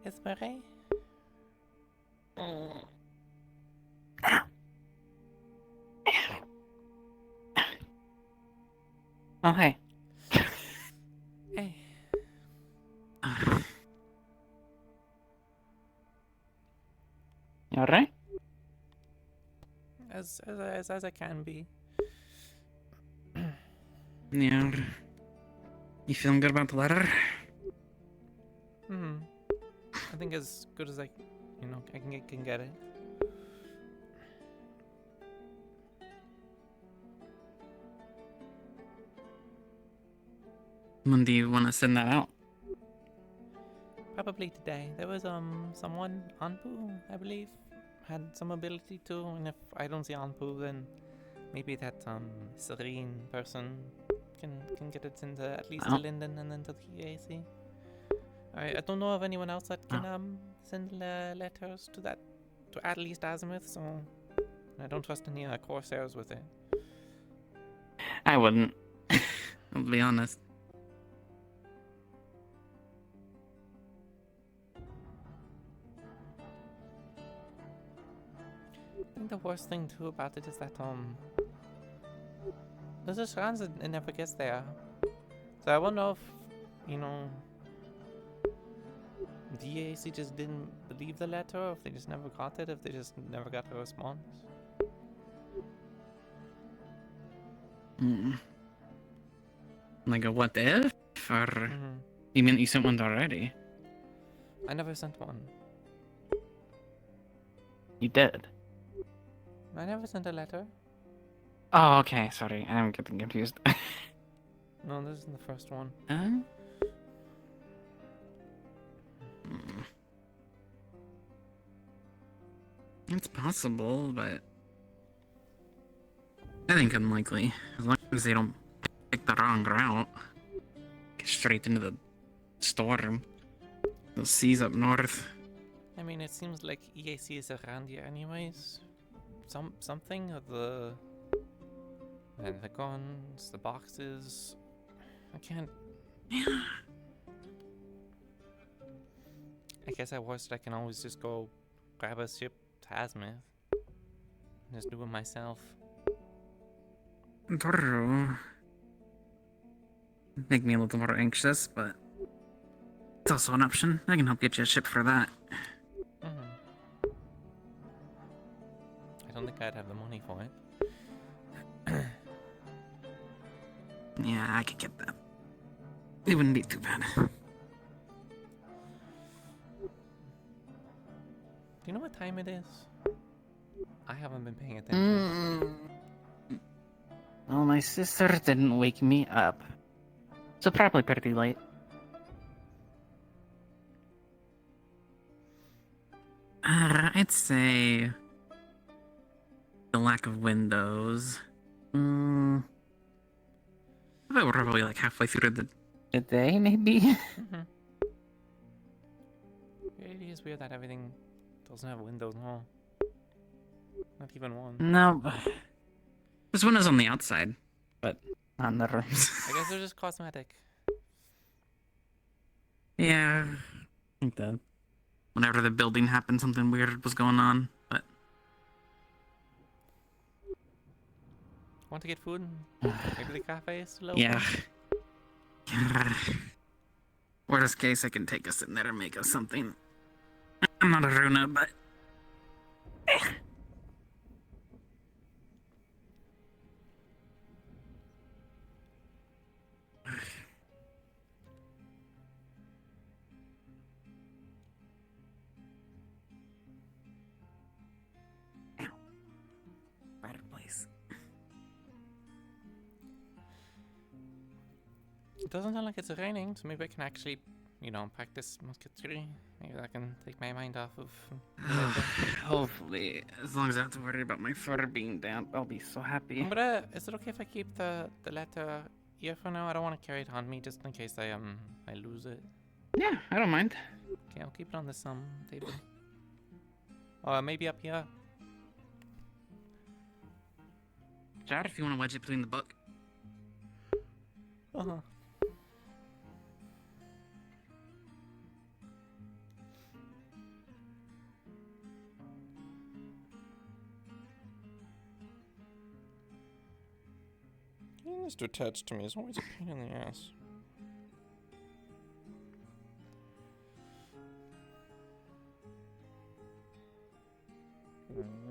Espere? Oh, hey. Hey, You alright? as I can be. Yeah. You feeling good about the letter? Hmm. I think as good as I can get it. When do you want to send that out? Probably today. There was someone Anpu, I believe, had some ability to, and if I don't see Anpu, then maybe that Serene person can get it into at least to Oh, Linden and then to the EAC. I don't know of anyone else that can send letters to at least Azimuth, so I don't trust any Corsairs with it. I wouldn't. I'll be honest. I think the worst thing too about it is that there's a chance it never gets there. So I wonder if, you know, the EAC just didn't believe the letter, or if they just never got it, if they just never got a response. Like a what if? Or Mm-hmm. you mean you sent one already? I never sent one. You did. I never sent a letter. Oh, okay. Sorry, I'm getting confused. No, this isn't the first one. Hmm. It's possible, but I think unlikely. As long as they don't pick the wrong route, get straight into the storm. Those seas up north. I mean, it seems like EAC is around here anyways. Something of the guns, the boxes. I can't. I guess at worst I can always just go grab a ship to Azimuth. Just do it myself. True. Make me a little more anxious, but it's also an option. I can help get you a ship for that. Mm-hmm. I don't think I'd have the money for it. Yeah, I could get that. It wouldn't be too bad. Do you know what time it is? I haven't been paying attention. Well, my sister didn't wake me up. So probably pretty late. I'd say the lack of windows. I bet we're probably like halfway through the day, maybe? Mm-hmm. It is weird that everything doesn't have windows now. Not even one. No. There's windows on the outside, but not in the rooms. I guess they're just cosmetic. Yeah. I think that whenever the building happened, something weird was going on, but Want to get food? Maybe the cafe is still open? yeah. Worst case, I can take us in there and make us something. I'm not a Runa, but better place. It doesn't sound like it's raining, so maybe I can actually, practice musketry. Maybe that can take my mind off of. Hopefully, as long as I have to worry about my fur being damp, I'll be so happy. Is it okay if I keep the letter here for now? I don't want to carry it on me just in case I lose it. Yeah, I don't mind. Okay, I'll keep it on this table. Or maybe up here. Chad, if you want to wedge it between the book. Getting this to attach to me is always a pain in the ass.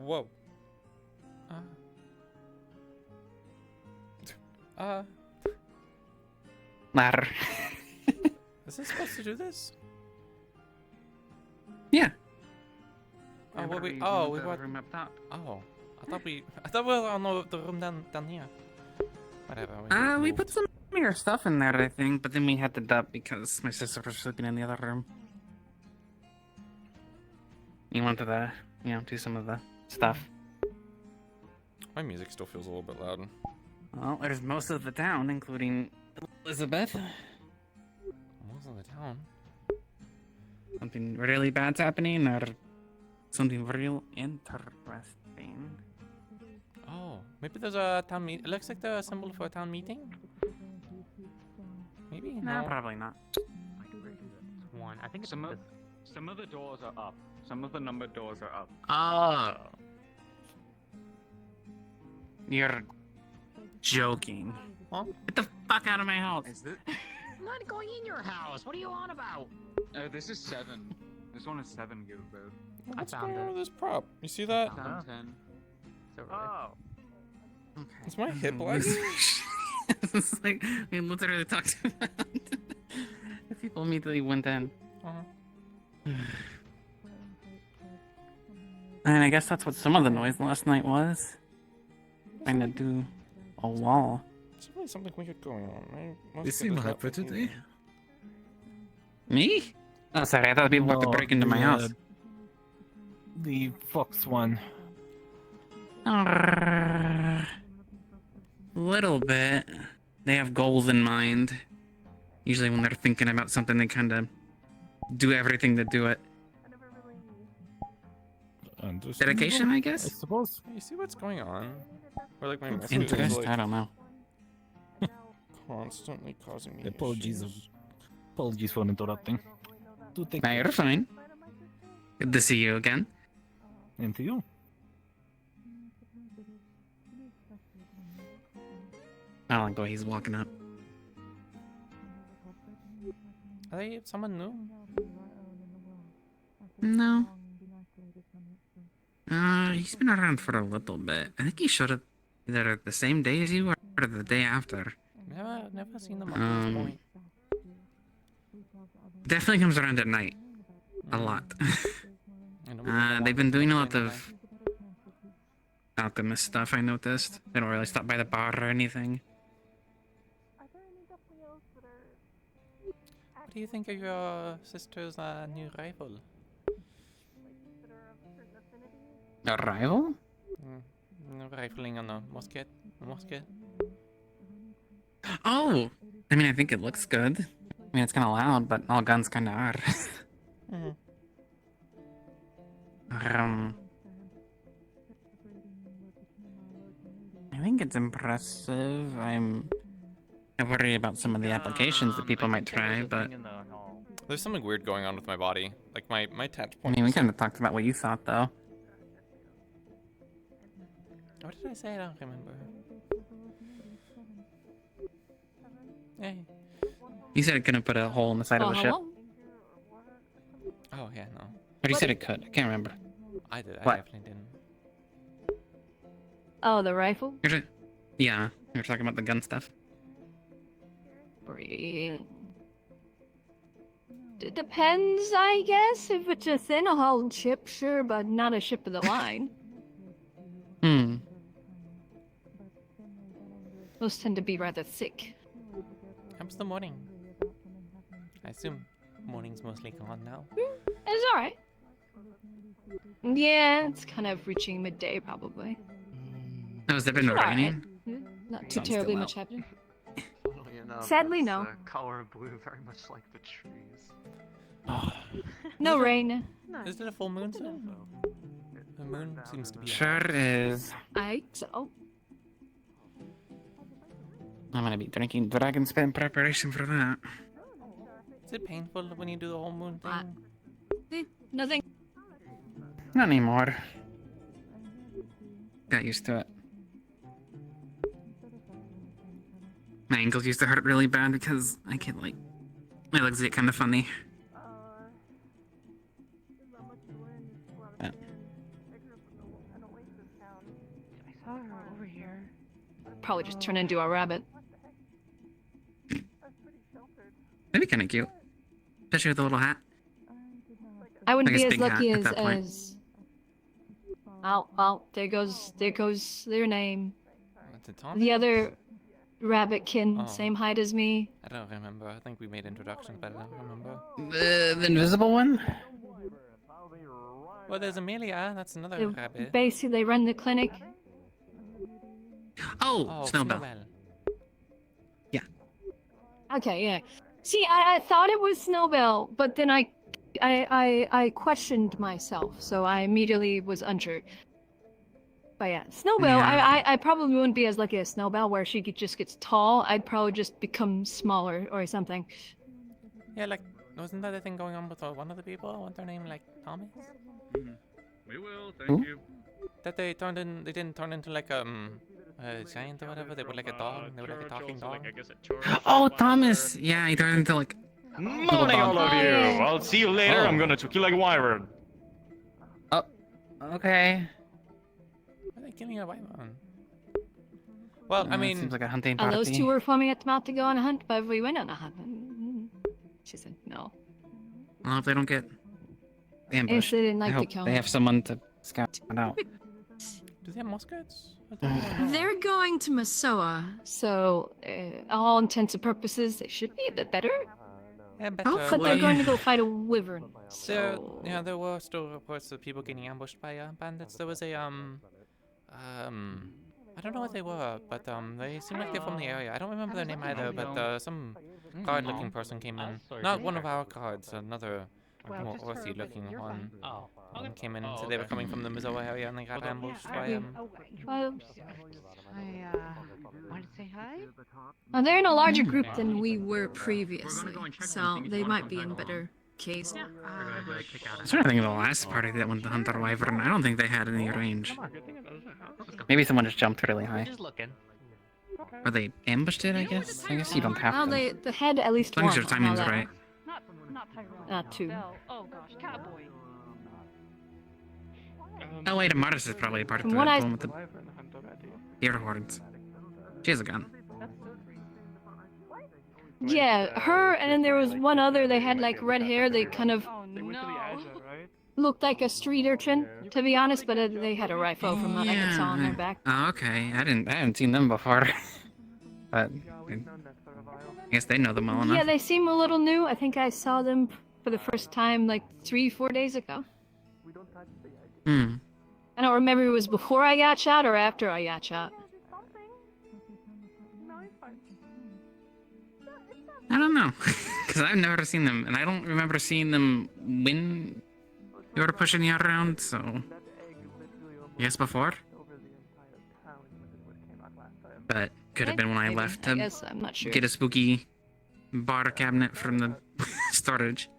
Whoa. Ladder. Is this supposed to do this? Yeah. Oh, what we? the Oh, we were. room up top. Oh, I thought we were on the room down here. Whatever. We moved. put some of your stuff in there, I think, but then we had to dump because my sister was sleeping in the other room. You wanted to, do some of the stuff. My music still feels a little bit loud. Well, there's most of the town, including Elizabeth. Most of the town. Something really bad's happening, or something real interesting. Oh, maybe there's a town meet. It looks like the symbol for a town meeting. Maybe. No, probably not. One. I think it's Some of the doors are up. Some of the numbered doors are up. Oh. You're joking. Huh? Get the fuck out of my house. Is it? I'm not going in your house. What are you on about? This is 7. This one is 7 Gilbert. What's found going on it. with this prop? You see that? Uh-huh. 10. So really. Oh. Okay. Is my hip lagging? It's like we literally talked about. People immediately went in. And I guess that's what some of the noise last night was. Trying to do a wall. There's really something weird going on. You seem hyper today. Me? Oh, sorry, I thought people were about to break into my house. The fox one. Little bit. They have goals in mind. Usually when they're thinking about something, they kind of do everything to do it. Dedication, I I guess? suppose. You see what's going on? Or like my messages Interest? like I don't know. constantly causing me Apologies. issues. Apologies for interrupting. Do take Now you're fine. Good to see you again. into you. I don't like the way he's walking up. Are they someone new? No. He's been around for a little bit. I think he showed up either the same day as you or the day after. Never seen them up to this point. Definitely comes around at night. A lot. I know we did the They've one been doing a during lot the of alchemist stuff, I noticed. They don't really stop by the bar or anything. What do you think of your sister's new rifle? A rival? Rifling on a musket. Oh! I mean, I think it looks good. I mean, it's kind of loud, but all guns kind of are. I think it's impressive. I worry about some of the applications that people might try, but... There's something weird going on with my body. Like my attach I point. mean, we is kind of talked about what you thought, though. What did I say? I don't remember. Hey. You said it couldn't put a hole in the side of the ship. Hello? Oh yeah, no. Or you said it could. I can't remember. I did. I What? definitely didn't. Oh, the rifle? Yeah, you were talking about the gun stuff. It depends, I guess. If it's a thin-hauled ship, sure, but not a ship of the line. Hmm. Those tend to be rather thick. Comes the morning. I assume morning's mostly gone now. It's alright. Yeah, it's kind of reaching midday, probably. Oh, has there been Alright. raining? Not too Sun's terribly still much out. happening. Funnily enough, Sadly, it's no. the color of blue, very much like the trees. No rain. Is it a full moon soon? The moon seems to be. Sure is. So. I'm gonna be drinking dragon spit in preparation for that. Is it painful when you do the whole moon thing? Nothing. Not anymore. Got used to it. My ankles used to hurt really bad because I get like my legs get kind of funny. I saw her over here. Probably just turn into a rabbit. That'd be kind of cute, especially with the little hat. I wouldn't I guess be as big hat lucky at as that point. Oh, there goes their name. What's it, Tom? The other rabbitkin, Oh. same height as me. I don't remember. I think we made introductions, but I don't remember. The invisible one? Well, there's Amelia. That's another They, rabbit. basically, they run the clinic. Oh, Snowbell. Okay, yeah. See, I thought it was Snowbell, but then I questioned myself, so I immediately was unsure. But yeah, Snowbell, Yeah. I probably wouldn't be as lucky as Snowbell, where she just gets tall. I'd probably just become smaller or something. Yeah, like, wasn't that a thing going on with one of the people? Wasn't their name, like, Thomas? We will, thank Who? you. That they didn't turn into, like, a giant or whatever? They were like a dog? They were like a talking dog? Oh, Thomas! Yeah, he turned into like. Morning, all of Oh, you. yeah. I'll see you later. Oh. I'm gonna choke you like a wyvern. Okay. Why are they killing a white man? Well, I mean, seems like a hunting And party. those two were foaming at the mouth to go on a hunt, but we went on a hunt. She said no. Well, if they don't get I guess ambushed, they didn't I like the hope kill. they have someone to scout it out. do they have muskets? I don't know. They're going to Masoa, so all intents and purposes, they should be a bit better. Yeah, better. Hopefully. But they're Well, going to go fight a wyvern. There, So yeah, there were still reports of people getting ambushed by bandits. There was a I don't know what they were, but they seemed like they're from the area. I don't remember their name either, but some guard-looking person came in. Not one of our guards, another more earthy-looking one. Came in and said they were coming from the Mizoa area and they got ambushed by well, I wanted to say hi. they're in a larger group than we were previously, so they might be in better case. I'm trying to think of the last party that went to hunt the wyvern. I don't think they had any range. Maybe someone just jumped really high. Just looking. Or they ambushed it, I guess? I guess you don't have Well, to. they had at least As long one. as your I'll know timing's that. right. Not Tyrone. Not two. Bell. Oh gosh, Catboy. Oh wait, Amaris is probably part of From the what I- one with the ear horns. She has a gun. Yeah, her, and then there was one other. They had like red hair. They kind of Oh no. looked like a street urchin, to be honest. But they had a rifle from what I could saw on their back. Oh, okay. I haven't seen them before. But I guess they know them well enough. Yeah, they seem a little new. I think I saw them for the first time like 3-4 days ago. Hmm. I don't remember if it was before I got shot or after I got shot. I don't know. Because I've never seen them, and I don't remember seeing them when you were pushing you around, so. Yes, before? But could have been when I Maybe. left I to guess I'm not sure. get a spooky bar cabinet from the storage.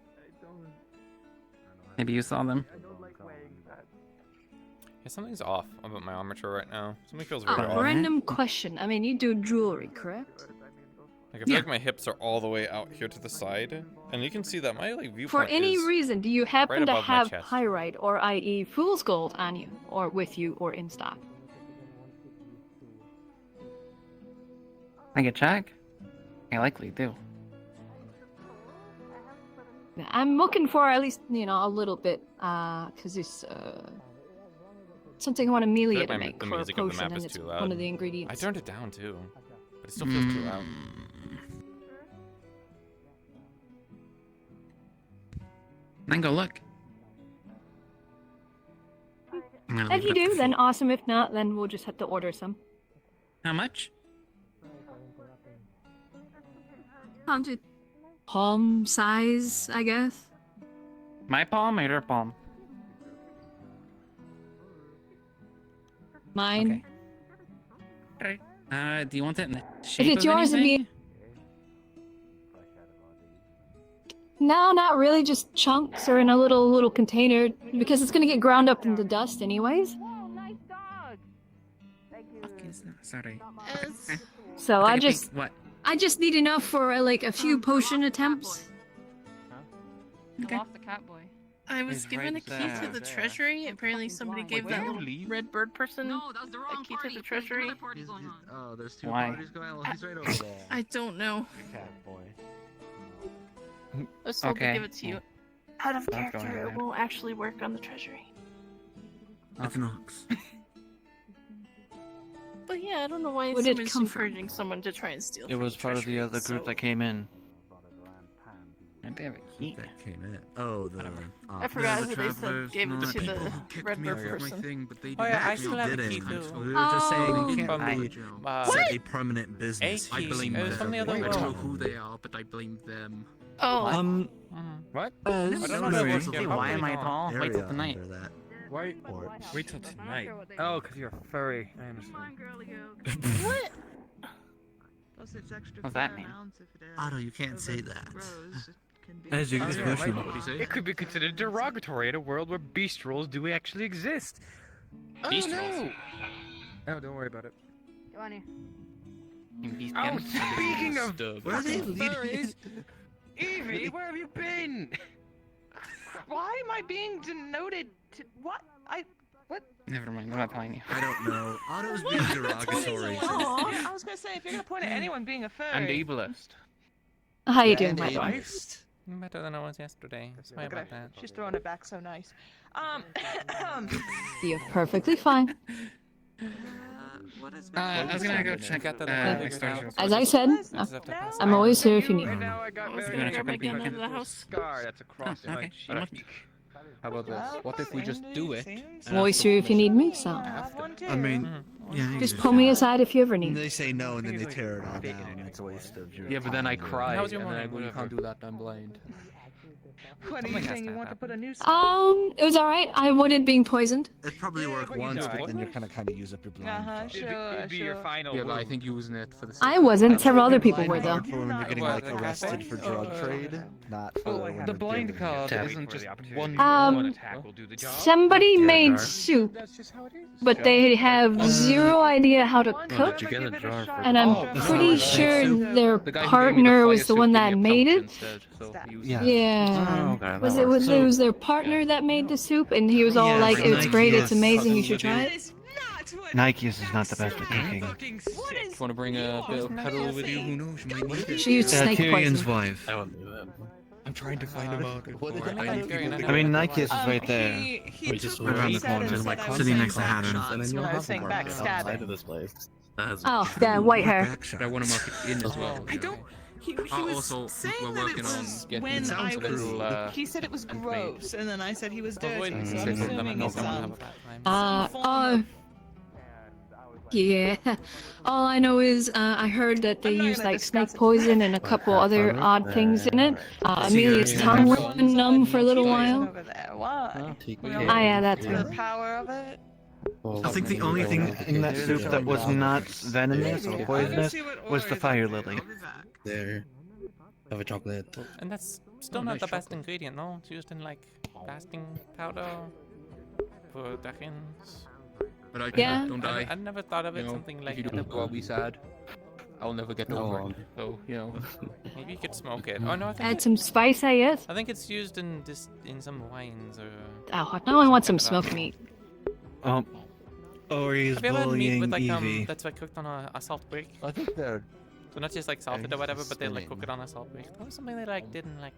Maybe you saw them. Yeah, something's off about my armature right now. Something feels very Oh, off. Random question. I mean, you do jewelry, correct? Like I feel Yeah. like my hips are all the way out here to the side, and you can see that my like viewpoint For any is reason, do you happen right to above my have chest. pyrite, or i.e. fool's gold, on you, or with you, or in stock? I can check. I likely do. I'm looking for at least, a little bit, because it's something I want I Amelia feel to like make the for a music of the potion, map and is it's too one loud. of the ingredients. I turned it down too, but it still feels too loud. Then go look. I'm gonna If leave you it up do, to then fate. awesome. If not, then we'll just have to order some. How much? Palm size, I guess. My palm or your palm? Mine. Okay. Alright. Do you want it in the shape it's of yours, it'd be- anything? No, not really. Just chunks or in a little container, because it's gonna get ground up into dust anyways. Whoa, nice dog. Fuck is that? Sorry. So I'll I take a just peek. What? I just need enough for like a few potion attempts. You Okay. lost the cat boy. I was He's given right a key to there. the treasury. Apparently somebody gave that little red bird person No, that was the wrong a key to party. the treasury. There's another party going on. Oh, there's two Why? parties going on. Well, he's right over there. I don't know. Cat boy. I was told Okay. to give it to you. Out of That's going character, it there. won't actually work on the treasury. It's an ox. But yeah, I don't know why Where did it someone's come from? encouraging someone to try and steal. It from was part of the treasury, other group so- that came in. I do have a key. That came in. Oh, the. I forgot The who they said travelers, gave it not to people the who kicked red me bird off my person. thing, but they Oh yeah, I didn't. still have a key didn't. too. We were just saying Oh. you can't From really the, set a permanent business. A I key. blame It was them. from the other I world. don't know who they are, but I blame them. Oh, Mhm. What? I don't know if it works here, Why am I probably tall? Wait till Area tonight. under that. Why? Or- Wait till tonight. Oh, because you're furry. I understand. what? What's that mean? Otto, you can't say that. As you Oh, can yeah, mention. right. What do you say? It could be considered derogatory in a world where beast rolls do actually exist. Beast oh, rolls? no. Oh, don't worry about it. Come on here. Oh, speaking of Where are they fucking leading? furries, Evie, where have you been? Why am I being denoted to what? Never mind, I'm not telling you. I don't know. Otto's being derogatory. I was gonna say, if you're gonna point at anyone being a furry, And ableist. How you Yeah, doing, and my Abe. boy? Better than I was yesterday. Sorry look at about her. that. She's throwing it back so nice. You're perfectly fine. I was gonna go check Got that next figured door. out. As I said, Just have to pass I'm by. always here if you need And me. now I got I was very gonna happy grab my gun because out of the there's a house. scar that's across my okay, cheek. How about this? What if we just do it? I'm always here if you need me, so I mean, yeah. just pull me aside if you ever need me. They say no and then they tear it all down. It's a waste of your Yeah, but then I time. cry, How's your and then I morning? go, you can't do that, I'm blind. what are you Something has saying? to You want to happen. put a new It was alright. I avoided being poisoned. It'd probably work but you once, die. but then you're kind of use up your blind. Uh-huh, power. sure, It'd be your sure. final Yeah, but I wound. think using it for the I wasn't. Several other people were, Blind though. card for when you're getting What, like the arrested cafe? for drug trade, not for when the you're blind doing card it. isn't just one attack will do the job. Somebody made jar. soup, That's just how it is. but they have zero idea how to cook, you get a jar for and I'm Oh, pretty right. sure their The guy who gave me the partner fire was the soup one gave that me a made pouch it. instead, so he used Yeah. it. Yeah. okay, Was that it works. was their partner that made the soup, and he was all Yeah, like, "It's Nike, great, it's yes. amazing, you should try it." Nike's is not the best at cooking. Do you want to bring a bit of pedal with you? Who knows? You might need it. She used snake Tyrion's poison. wife. I won't do that. I'm trying to find a market for it. I need very nice. I mean, Nike's is right there. He just took around what he the said corner. and Like, said I was sitting saying next to Haddon. backshots when I was saying backstabbing. this place. Oh, the white hair. But I want to mark it in as well. I don't. He was Also, saying we're that it working on was getting when some I sort of was. little, He said it was and gross, and then I said he was dirty. Avoid So I'm seeing them and assuming no it's one will have a bad time. Yeah. All I know is I heard that they I'm not use gonna like discuss snake it. poison and a couple other odd things in it. Amelia's tongue went numb for a little while. Over there. Why? Ah, yeah, that's The right. power of it. I think the only thing In that soup that was not venomous or poisonous was the fire lily. there. Have a chocolate. And that's still not the best ingredient, no? It's used in like fasting powder for dragons. But I Yeah. don't die. I never thought of it You know, something if like you that. don't, I'll be sad. I'll never get over it. So, you know. Maybe you could smoke it. Oh no, I think Add some spice, I guess. I think it's used in some wines or. Oh, now I want some smoked meat. Ori's Have you ever had meat bullying with like Evie. that's like cooked on a salt brick? I think they're. So not just like salted or whatever, but they like cook spinning. it on a salt brick. That was something they like did in like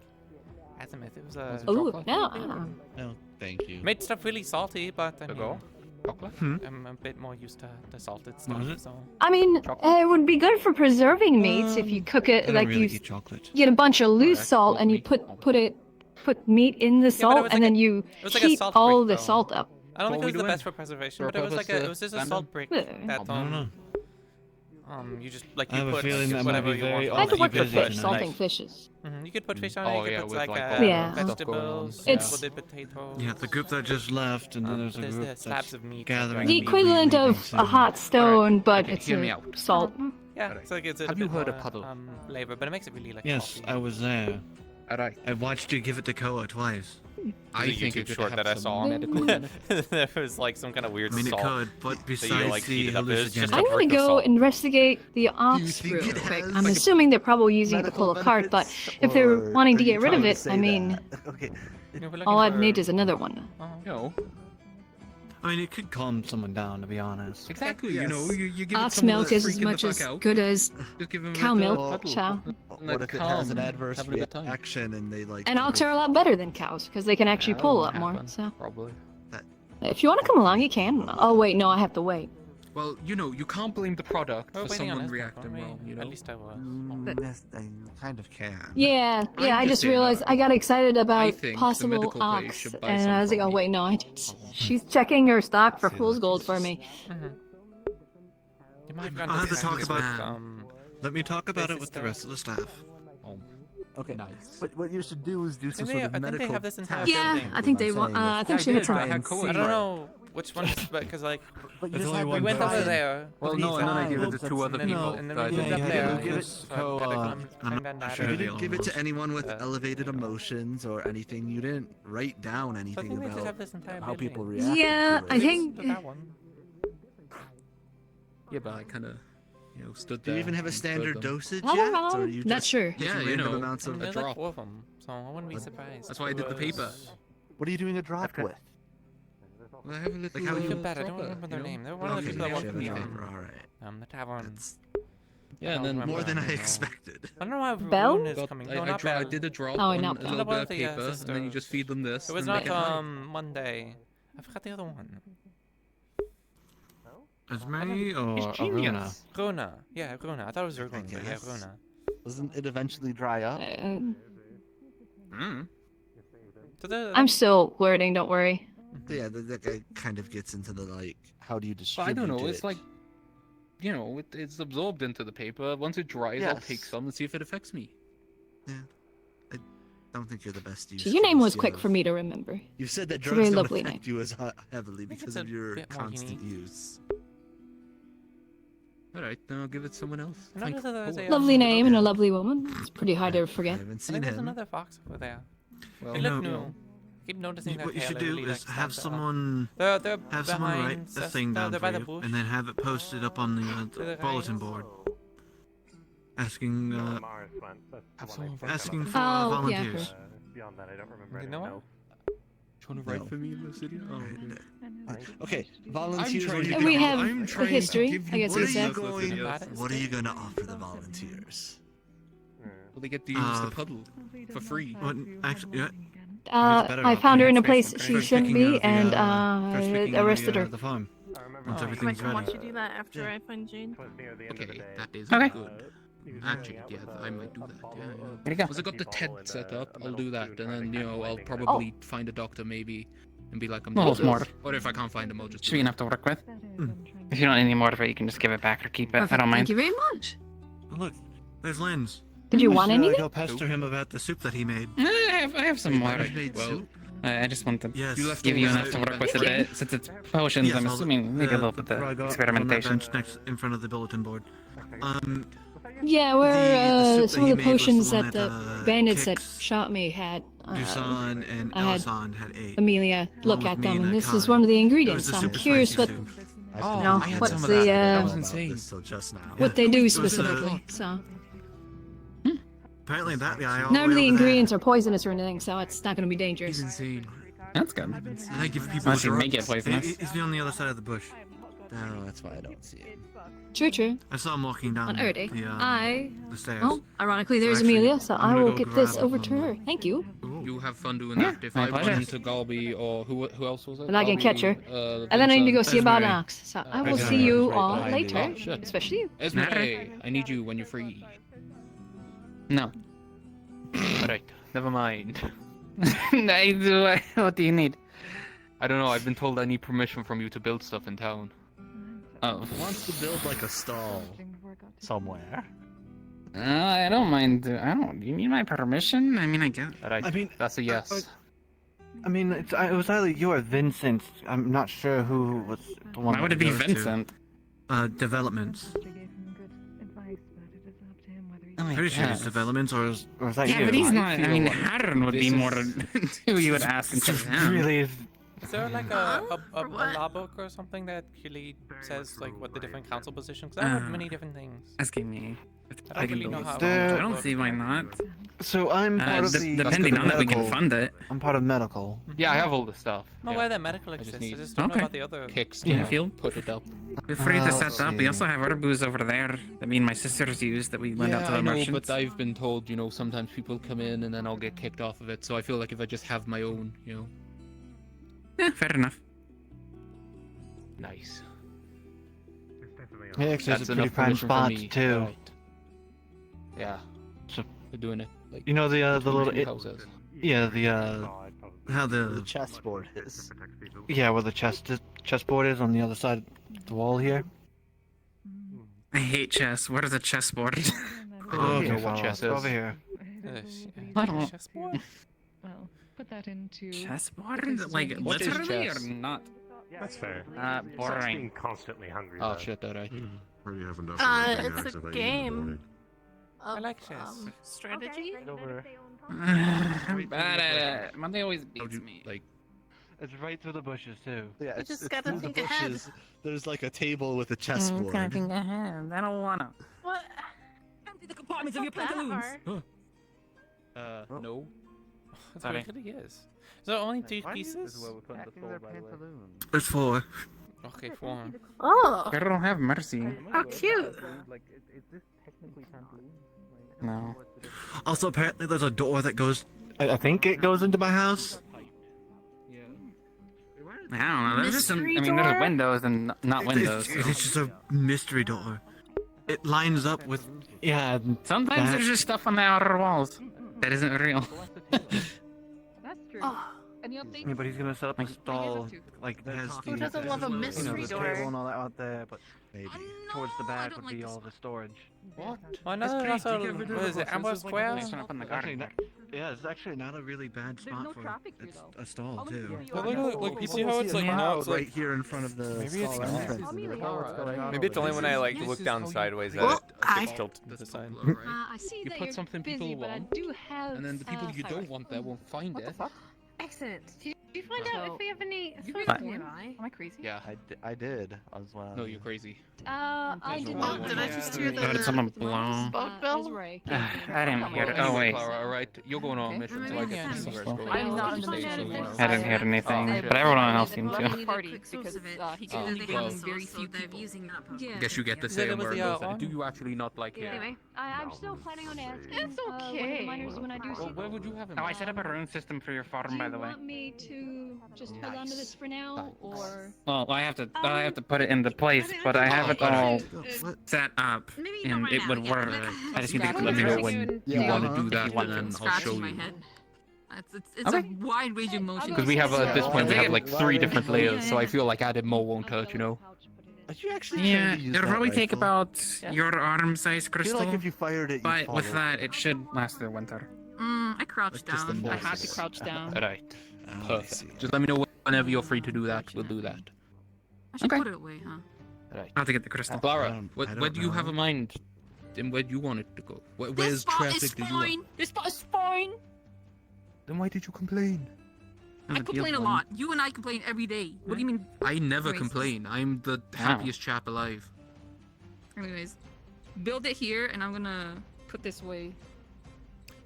Azimuth. It was a Ooh, chocolate? no. No, thank you. made stuff really salty, but I To mean, go? Chocolate? I'm a bit more used to the salted stuff. Was it? So I mean, Chocolate? it would be good for preserving meats if you cook I it don't like really you eat chocolate. get a bunch of loose that's salt and you smoked put meat in the but it salt was and like then a- you it was like a heat salt all brick, the though. salt up. I don't So think what it was we the doing? best for preservation, For but it was like purpose, it was just a Brandon? salt brick Yeah. that I don't know. you just like I you have a put feeling that might whatever be you very want. I could work for busy fish, tonight. salting fishes. You could put fish on Oh, it. You yeah, could put with, like, like, Yeah. stuff going on. vegetables. It's- With the potatoes. Yeah, the group that just left, and then there's a there's group the that's slabs of meat. gathering. The meat equivalent leaving of a soon. hot stone, but Okay, it's hear me a out. salt. Yeah, it's like it's a Have you bit heard of more, puddle? flavor, but it makes it really like Yes, salty. I was there. Alright. I watched you give it to Koa twice. I The think YouTube it could short have that I some saw. medical benefit. There was like some kind of weird I mean, it salt. could, but that besides you, like, the heat it up. It's just a I'm gonna brick of go salt. investigate the ops think real it quick. has, I'm like, assuming they're probably using it to pull a cart, but if they're wanting to get rid of it, I mean, Okay. Yeah, we're looking all I'd for- need is another one. No. I mean, it could calm someone down, to be honest. Exactly. You know, you give it Ox someone milk that's is as freaking much the as fuck out. good as Just give 'em a cow little milk, puddle. chow. What if it has an calm, adverse having a good time. reaction and they like? And ox are a lot better than cows because they can actually pull a lot more. So if you want to come along, you can. Oh wait, no, I have to wait. Well, you know, you can't blame the product We're for waiting on someone his reacting phone, well, you know? At least I was. I kind of can. Yeah, I'm I just just saying, realized I got excited about think the possible medical place ox, should buy and some I was like, from oh me. wait, no, I didn't. She's checking her stock for fool's gold for me. You might have I'll gone have to to talk practice about. with, Let me talk about it Basic with the stuff. rest of the staff. Okay. Nice. But what you should do is do some They sort may- of I think they medical have this entire test. Yeah, building. I think they want. I think she had did. I tried. had cool. I don't know which one, but because like But you There's just only have one them we went try over and- there. Well, with no, these and then I guys, gave it to two other and then- people. and then that we moved didn't up get there. it. give it so to, I had to come I'm climb not down that sure You area. didn't give it to anyone with Uh, elevated emotions or anything. You didn't write down So I anything think we just about have this entire how people building. react. Yeah, I think. To that one. Yeah, but I kind of, you know, stood Do there. you even have a and heard standard them. dosage I don't yet? Or know. you Not just sure. Yeah, you random know, amounts I of mean, there's drop. like 4 of them, so I wouldn't be surprised. That's why I did the paper. What are you doing a drop with? Well, I have a little. Like, how do you feel uh, bad? I don't dropper, remember their you know? name. They were one of the Okay, people that you worked have with a me dropper, all right. the tavern. That's Yeah, and then more than I remember. expected. I don't know how Bell? Rune is got, coming. I, No, I, not dro- I Bell. did a drop Oh, on not a Bell. little bit One of of the, paper, and then you sisters. just feed them this. It was and they not get high. Monday. I forgot the other one. Esme or He's Aruna? genius. Runa. Yeah, Runa. I thought it was Runa, but yeah, guess. Runa. Doesn't it eventually dry up? So the, I'm still learning. Don't worry. Yeah, that guy kind of gets into the like, how do you But distribute I don't know. it? It's like, you know, it's absorbed into the paper. Once it dries, I'll take Yes. some and see if it affects me. I don't think you're the best use. So your name was case, quick yeah. for me to remember. You said that It's a drugs very don't lovely affect name. you as heavily think because it's of a your bit more constant unique. use. All right, then I'll give it someone else. I Thank noticed that there's God. a, Lovely name and a lovely woman. It's pretty hard to forget. I haven't I seen think there's him. another fox over there. Well, They You look know- new. I keep noticing that What you should tail, I do really is like have stand out. someone They're have someone write behind a Cess- thing no, down they're for by the you, bush. and then have it posted up on the To the bulletin right. board, asking have someone write asking for for Oh, yeah, volunteers. Beyond that, I don't remember. You know what? Trying to write for me in the city. Oh, Okay, volunteers. trying what are to you And we gonna- have I'm a trying to history, give I you guess What you are you said. going? About it. What are you gonna offer the volunteers? Well, they get to use the puddle for free. What, actually, yeah, I found her in a place first she shouldn't picking be, of the, and first picking of arrested the, her. The farm. Once I everything's can watch ready. you do that after I find Jane. Okay, that is Okay. good. Actually, yeah, I might do that. Yeah, There you yeah. go. Once I got the tent set up, I'll do that, and then I'll probably find a doctor maybe, and be like, I'm Well, doing it's more. this. Or if I can't find him, I'll just. Should do be it. enough to work with. If you don't need any more of it, you can just give it back or keep it. I Perfect. don't mind. Thank you very much. Oh, look, there's Lens. Did you want Should anything? go pester him about the soup that he made. I have some more. You made Well, soup? I just want to Yes. give you yes, enough to work with a Thank you. bit. Since it's potions, Yes, I'm I'll- assuming maybe a little bit where I of got on that experimentation. bench next in front of the bulletin board. Yeah, where the soup some that he of the made was the potions one that that, the bandits that Kix, shot me had. Dusan and I had Elisand had ate. Amelia look Along at with me them, and and that this is Kai. one of the It was ingredients. the I'm super curious spicy what soup. Oh, No, I had what's some of the, that. That uh, was insane. Till just now. what they do It was, specifically. So Apparently that guy. all none of way the over there. ingredients are poisonous or anything, so it's not going to be dangerous. insane. That's good. I give people Unless you make it drugs. poisonous. He's on the other side of the bush. No, that's why I don't see it. True, true. I saw him walking down On Erday, the stairs. Oh, ironically, there's actually, Amelia, so I'm I gonna will go get this grab over to them. her. Thank you. You have fun doing Yeah, that. If my I run pleasure. into Galby or who else was it? But I can Galby, catch her. And then I need to go Vincent. see about an Esme. ox. So I will Esme see is you right all behind you. later, Oh, shit. especially you. Esme, I need you when you're free. No. Alright, never mind. I do. What do you need? I don't know, I've been told I need permission from you to build stuff in town. Oh. Wants to build like a stall somewhere. I don't mind. I don't. You need my permission? I mean, I guess. Alright, I mean, that's a yes. I mean, it was either you or Vincent. I'm not sure who was the one. Why would it be those two. Vincent? Developments. my Pretty sure it's God. developments or Or is that Yeah, you? but he's not. I mean, feel Harren would be this more is- who you would ask instead of him. Really, Is there like a law book or something that actually says like what the different council positions? 'Cause I have many different things. Asking me. I don't really know how. There- I don't see why not. so I'm part of the depending on it, we can medical- fund it. I'm part of medical. Yeah, I have all the stuff. I'm aware that medical exists. I need just don't know Okay. about the other. kicks Yeah, to feel- put it up. Feel free to let's set up. We see. also have other booze over there that me and my sisters use that we lend out to the I know, merchants. but I've been told, you know, sometimes people come in and then I'll get kicked off of it. So I feel like if I just have my own, you know. Yeah, fair enough. Nice. Hey, actually, That's it's a pretty enough prime permission for spot me. too. Alright. Yeah. So- We're doing it. Like, You know the between little two houses. yeah the how the chessboard is. yeah where the chessboard is on the other side of the wall here. I hate chess. What is a chessboard? Oh, know okay, what fellas, chess over is. here. I don't- Chessboard? Well, put that into. Chessboard? Like What is literally or chess? not? That's fair. Boring. Constantly hungry. Oh shit, alright. It's a game. I like chess. Strategy? I'm bad at it. Monday always beats me. Like, It's right through the bushes too. Yeah, You just gotta through the think ahead. bushes. There's like a table with a Gotta chessboard. think ahead. I don't wanna. What? Empty the compartments of your Not that pantaloons. hard. no. That's Sorry. what it really is. So only two pieces? There's 4. Okay, 4. Oh, Girl, have mercy. how cute. No. Also, apparently there's a door that goes. I think it goes into my house. I don't know. There's just some. I Mystery mean, there's door? windows and not windows. It's just a mystery door. It lines up with. Yeah. Sometimes that- there's just stuff on the outer walls that isn't real. That's true. Oh, Any updates? Yeah, but he's gonna set up a Like- stall, like Has who doesn't love a you know, mystery the door? table and all that out there, but Maybe. towards the No, I back don't would like be this all the storage. What? Well, another pretty- also, you get rid of what is the it, boxes, Amber it's like Square? Placing up in the Actually, garden. yeah, it's actually not a really bad There's spot no for traffic here, it's though. a stall How many too. people But are look, there? look, you see how it's like now it's right like here in front of the maybe it's stall not. entrance. How many Like, are what's there? going on maybe it's over only when there? I like This look is down how you- sideways Well, that it I- gets tilted to the side. I see You that put you're something busy, people but I want, do have. and then the people you don't want there won't find What the it. fuck? excellent. Did you find So- out if we have any You photos What? nearby? Am I crazy? Yeah. I did. I was No, you're crazy. I did Oh, not. did I just hear Oh, did someone blow? Smoke bell? Ezra, I didn't hear it. Oh wait. Clara, alright, you're going on Okay. mission, so I Maybe get to it's see where it's fine. going. I'm not in the Find out mission. if there's I didn't hear fire. anything, Oh, but everyone else They seemed love to. me Party, quick because, source of it. he can only They bring have so- very so few they're people. using that Yeah. Guess you get to Is say it where with it the goes. one? Do you actually not like it? Anyway, I'm still planning on asking. It's one of the okay. miners when I do see. Well, where would you have him? Oh, I set up a rune system for your Do farm, you by the way. want me to just hold on to this for now, or? Well, I have to put it into place, but I have it all set up, Maybe not and right it now. would Yeah, work. but- I just need to Let me know click when Yeah, you want to uh-huh. do that, If you want and to. then I'll Scratching show my you. head. It's Okay. a wide-ranging motion. Because we have at this point we have like 3 different Yeah, layers, so yeah. I feel like adding more won't hurt, you know. Are you actually Yeah, trying to use it'll that probably take rifle? about your arm size I feel crystal, like if you fired it, you'd but with follow. that, it should last through winter. I crouched Like just the down. I had to forces. crouch down. Alright. Oh, I see. Perfect. Just let me know whenever you're free to do that. We'll do that. I should Okay. put it away, huh? Alright. I'll have to get the crystal. Clara, I don't where do you have know. a mind? And where do you want it to go? Where's This spot traffic is do you want? fine. This spot is fine. Then why did you complain? I complain a lot. You and I complain every day. What do you mean? I never Racist. complain. I'm the happiest chap alive. Anyways, build it here, and I'm gonna put this way.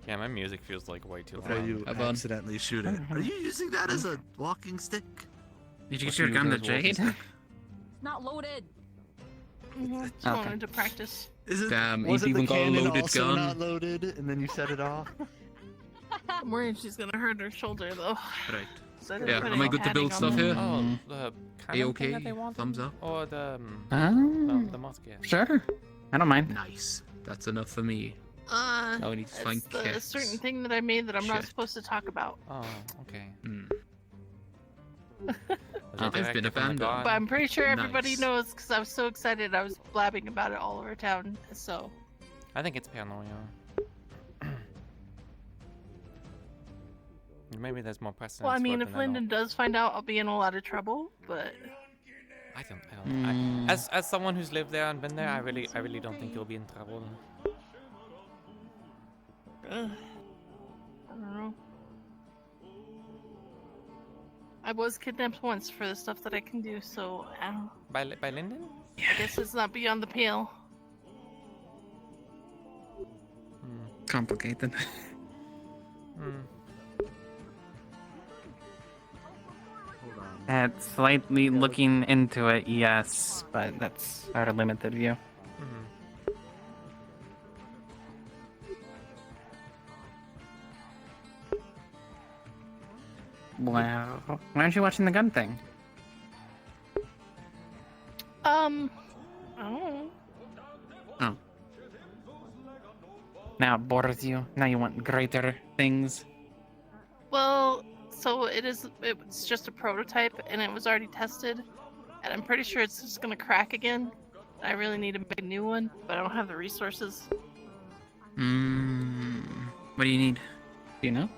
Yeah, my music feels like way too Before loud. you Have fun. accidentally shoot it. Are you using that as a walking stick? Did you What get your do you gun to guys want? Jade? It's not loaded. Just Okay. wanted to practice. Is it? Damn, was ain't it the even got a cannon loaded also gun. not loaded, and then you set it off? I'm worried she's gonna hurt her shoulder though. Right. So I'm Yeah, putting am I good to build padding on stuff the- here? Oh, the cannon thing that A-okay? they want? Thumbs up? Or the Oh, the musket? sure. I don't mind. Nice. That's enough for me. Uh, Now we need to find it's the kicks. certain thing that I made that I'm not Shit. supposed to talk about. Oh, okay. Hmm. Was it I've been directed from the abandoned. god? But I'm pretty sure everybody Nice. knows because I was so excited. I was blabbing about it all over town. So I think it's paranoia. Maybe there's more precedence. well, I for mean, it if than I know. Lyndon does find out, I'll be in a lot of trouble. But I don't. As someone who's lived there and been there, I really don't think you'll be in trouble. I don't know. I was kidnapped once for the stuff that I can do, so I don't. By Lyndon? I guess it's not beyond the pale. Complicated. At slightly looking into it, yes, but that's our limited view. Well, why aren't you watching the gun thing? I don't know. Oh. Now it borders you. Now you want greater things. Well, so it's just a prototype and it was already tested. And I'm pretty sure it's just gonna crack again. I really need to make a new one, but I don't have the resources. What do you need? Do you know?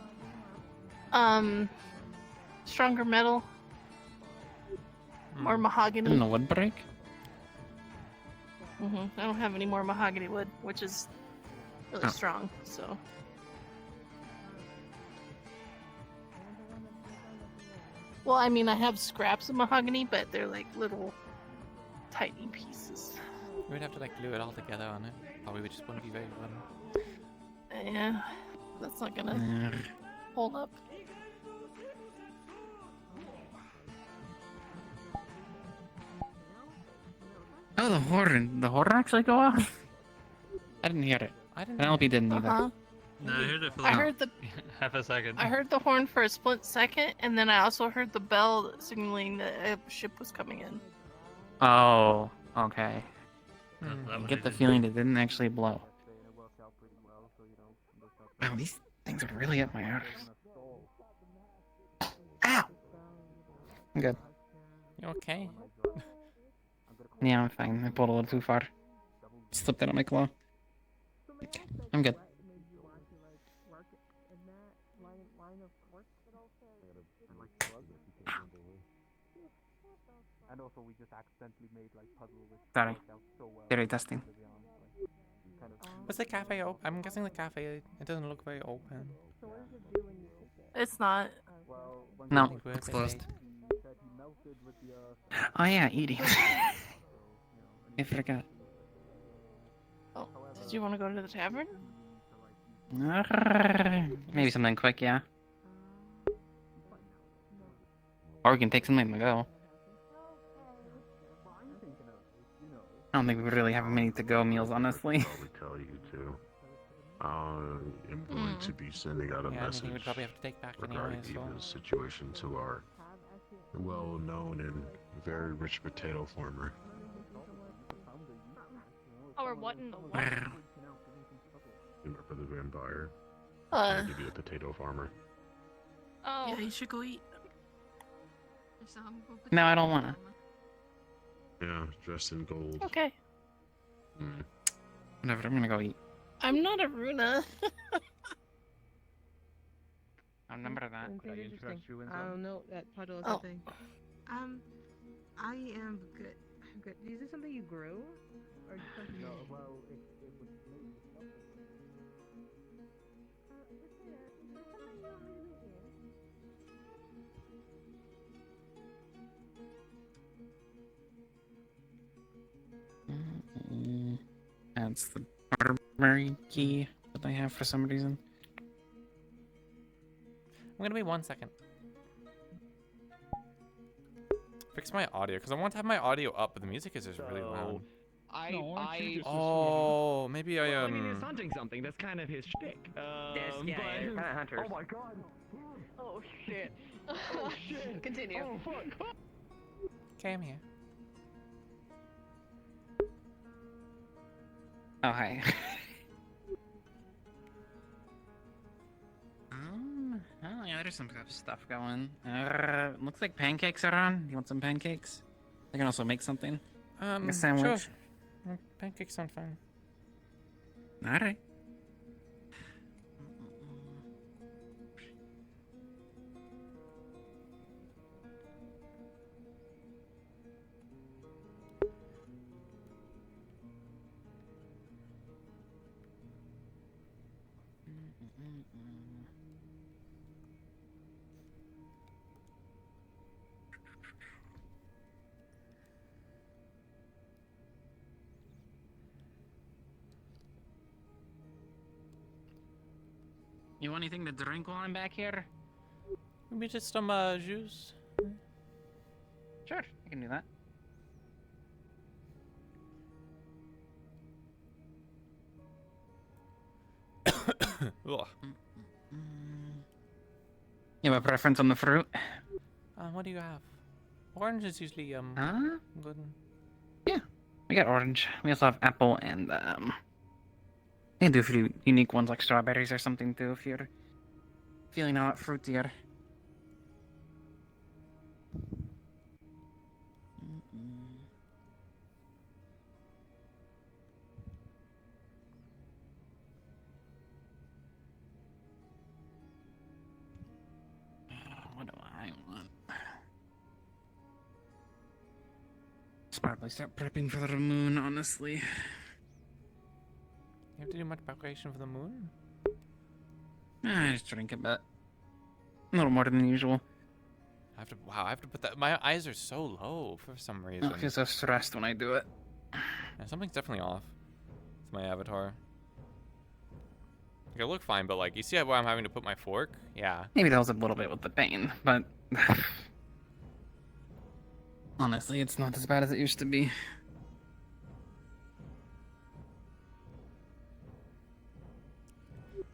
Stronger metal. More mahogany. And the wood break? I don't have any more mahogany wood, which is really Oh. strong, so. Well, I mean, I have scraps of mahogany, but they're like little tiny pieces. We'd have to like glue it all together on it. Probably would just wouldn't be very fun. Yeah, that's not gonna hold up. Oh, the horn. The horn actually go off? I didn't hear it. I didn't. Penelope didn't either. Uh-huh. No, I heard it for I heard the half a second. I heard the horn for a split second, and then I also heard the bell signaling that a ship was coming in. Oh, okay. That I one get I the didn't feeling hear. it didn't actually blow. Wow, these things are really up my arse. Ow! I'm good. You okay? Yeah, I'm fine. I pulled a little too far. Slipped out of my claw. Okay, I'm good. And also, we just accidentally made like puzzle with Sorry. Theory testing. Was the cafe open? I'm guessing the cafe, it doesn't look very open. It's not. No. Think we're a It's bit closed. late. Oh yeah, eating. I forgot. Oh, did you want to go to the tavern? Maybe something quick, yeah. Or we can take something to go. I don't think we really have many to-go meals, honestly. Probably tell you to. I am going to be sending out a Yeah, I mean, message he would probably have to take back anyway, regarding so. Eva's situation to our well-known and very rich potato farmer. Or what in the what? Remember the vampire? Uh. I'll give you a potato farmer. Oh. Yeah, you should go eat. No, I don't wanna. Yeah, dressed in gold. Okay. Whatever, I'm gonna go eat. I'm not a Runa. I remember that. I don't know that puddle is Oh. a thing. I am good. I'm good. Is this something you grew? Or something No, well, it was made. That's the armory key that I have for some reason. I'm gonna be 1 second. Fix my audio, because I want to have my audio up, but the music is just really loud. Oh, maybe I I mean, he's hunting something. That's kind of his shtick. yeah, kind of hunters. Oh my god. Oh shit. Oh shit. Continue. Oh fuck. Okay, I'm here. Oh, hi. Oh, yeah, there's some stuff going. Looks like pancakes are on. You want some pancakes? I can also make something. Like a sandwich. Sure. Pancakes sound fine. Alright. You want anything to drink while I'm back here? Maybe just some juice. Sure, I can do that. Ugh. You have a preference on the fruit? What do you have? Orange is usually good. Yeah, we got orange. We also have apple and we can do a few unique ones like strawberries or something too if you're feeling a lot fruitier. What do I want? Should probably start prepping for the moon, honestly. You have to do much preparation for the moon? I just drink a bit. A little more than usual. I have to put that. My eyes are so low for some reason. I feel so stressed when I do it. Yeah, something's definitely off with my avatar. Like, I look fine, but like, you see where I'm having to put my fork? Yeah. Maybe that was a little bit with the pain, but honestly, it's not as bad as it used to be.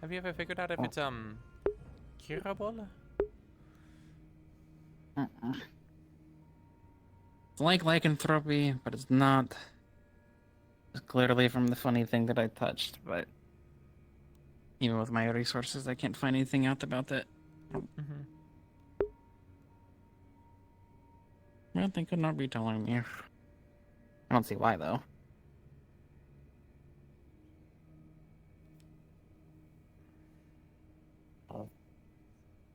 Have you ever figured out if it's curable? It's like lycanthropy, but it's not. It's clearly from the funny thing that I touched, but even with my resources, I can't find anything out about it. Well, they could not be telling me. I don't see why, though.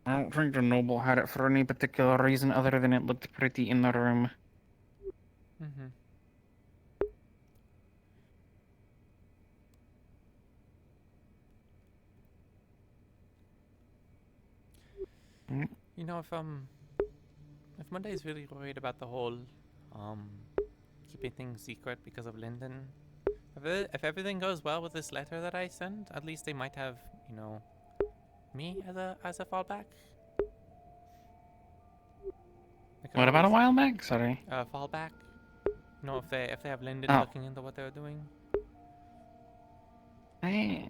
I don't think the noble had it for any particular reason other than it looked pretty in the room. You know, if Monday's really worried about the whole keeping things secret because of Lyndon, if everything goes well with this letter that I sent, at least they might have, you know, me as a fallback. What about a while back? Sorry. Fallback. You know, if they have Lyndon looking into what they're doing. I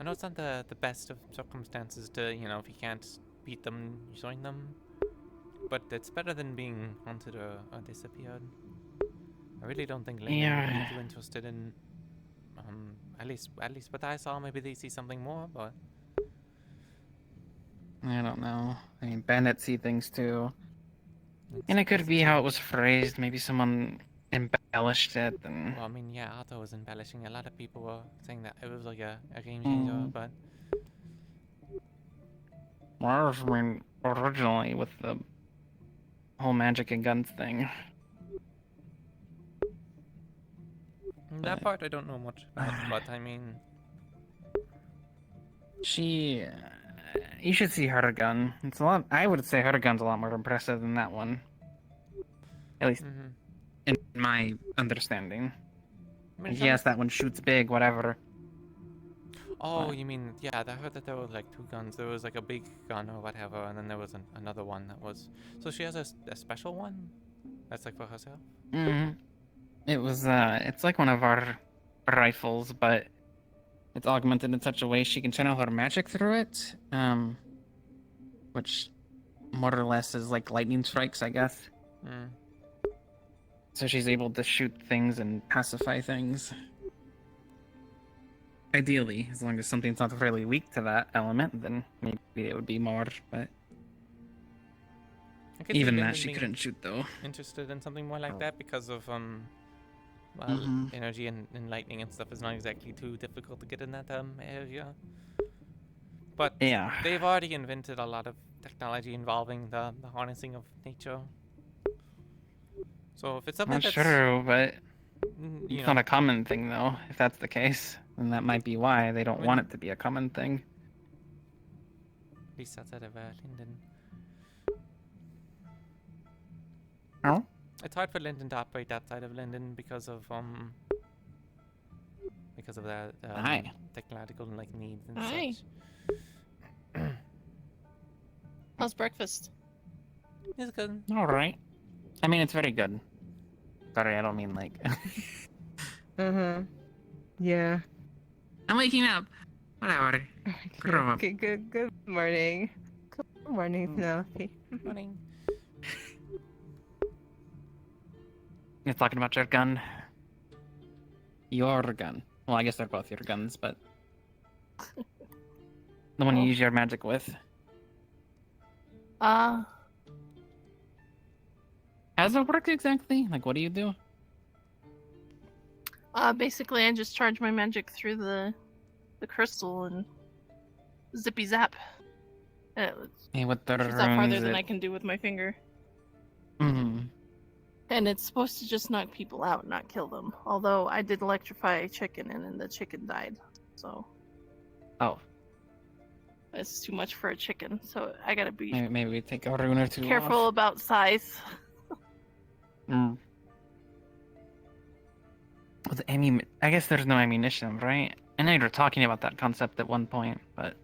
know it's not the best of circumstances to, you know, if you can't beat them, you join them. But it's better than being hunted or disappeared. I really don't think Lyndon would be too interested in, at least what I saw. Maybe they see something more, but I don't know. I mean, bandits see things too. And it could be how it was phrased. Maybe someone embellished it. And well, I mean, yeah, Otto was embellishing. A lot of people were saying that it was like a game changer, but well, I mean, originally with the whole magic and guns thing. That part I don't know much about, but I mean, she. You should see her gun. It's a lot. I would say her gun's a lot more impressive than that one. At least in my understanding. I mean, yes, that one shoots big, whatever. Oh, you mean, yeah, I heard that there were like two guns. There was like a big gun or whatever, and then there was another one that was... So she has a special one? That's like for herself? It was, it's like one of our rifles, but it's augmented in such a way she can channel her magic through it. Which more or less is like lightning strikes, I guess. So she's able to shoot things and pacify things. Ideally, as long as something's not really weak to that element, then maybe it would be more, but even that she couldn't shoot, though. Interested in something more like that because of, well, energy and lightning and stuff is not exactly too difficult to get in that, area. But yeah, they've already invented a lot of technology involving the harnessing of nature. So if it's something that's that's... true, but you it's know, not a common thing, though, if that's the case. and that might be why they don't When- want it to be a common thing. At least outside of Linden. Oh? It's hard for Linden to operate outside of Linden because of the Aye. technological like needs and Aye. such. How's breakfast? It's good. All right. I mean, it's very good. Sorry, I don't mean like. Yeah. I'm waking up. Whatever. Grow up. Okay, good morning. Good morning, Penelope. Morning. You're talking about your gun. Your gun. Well, I guess they're both your guns, but the one you use your magic with. How does it work exactly? Like, what do you do? Basically, I just charge my magic through the crystal and zippy zap. And Hey, what the shoots out farther runes than it- I can do with my finger. Mm-hmm. And it's supposed to just knock people out, not kill them. Although I did electrify a chicken, and then the chicken died. So Oh, it's too much for a chicken. So I gotta be maybe we take a rune or two careful off. about size. Mm. With I guess there's no ammunition, right? I know you were talking about that concept at one point, but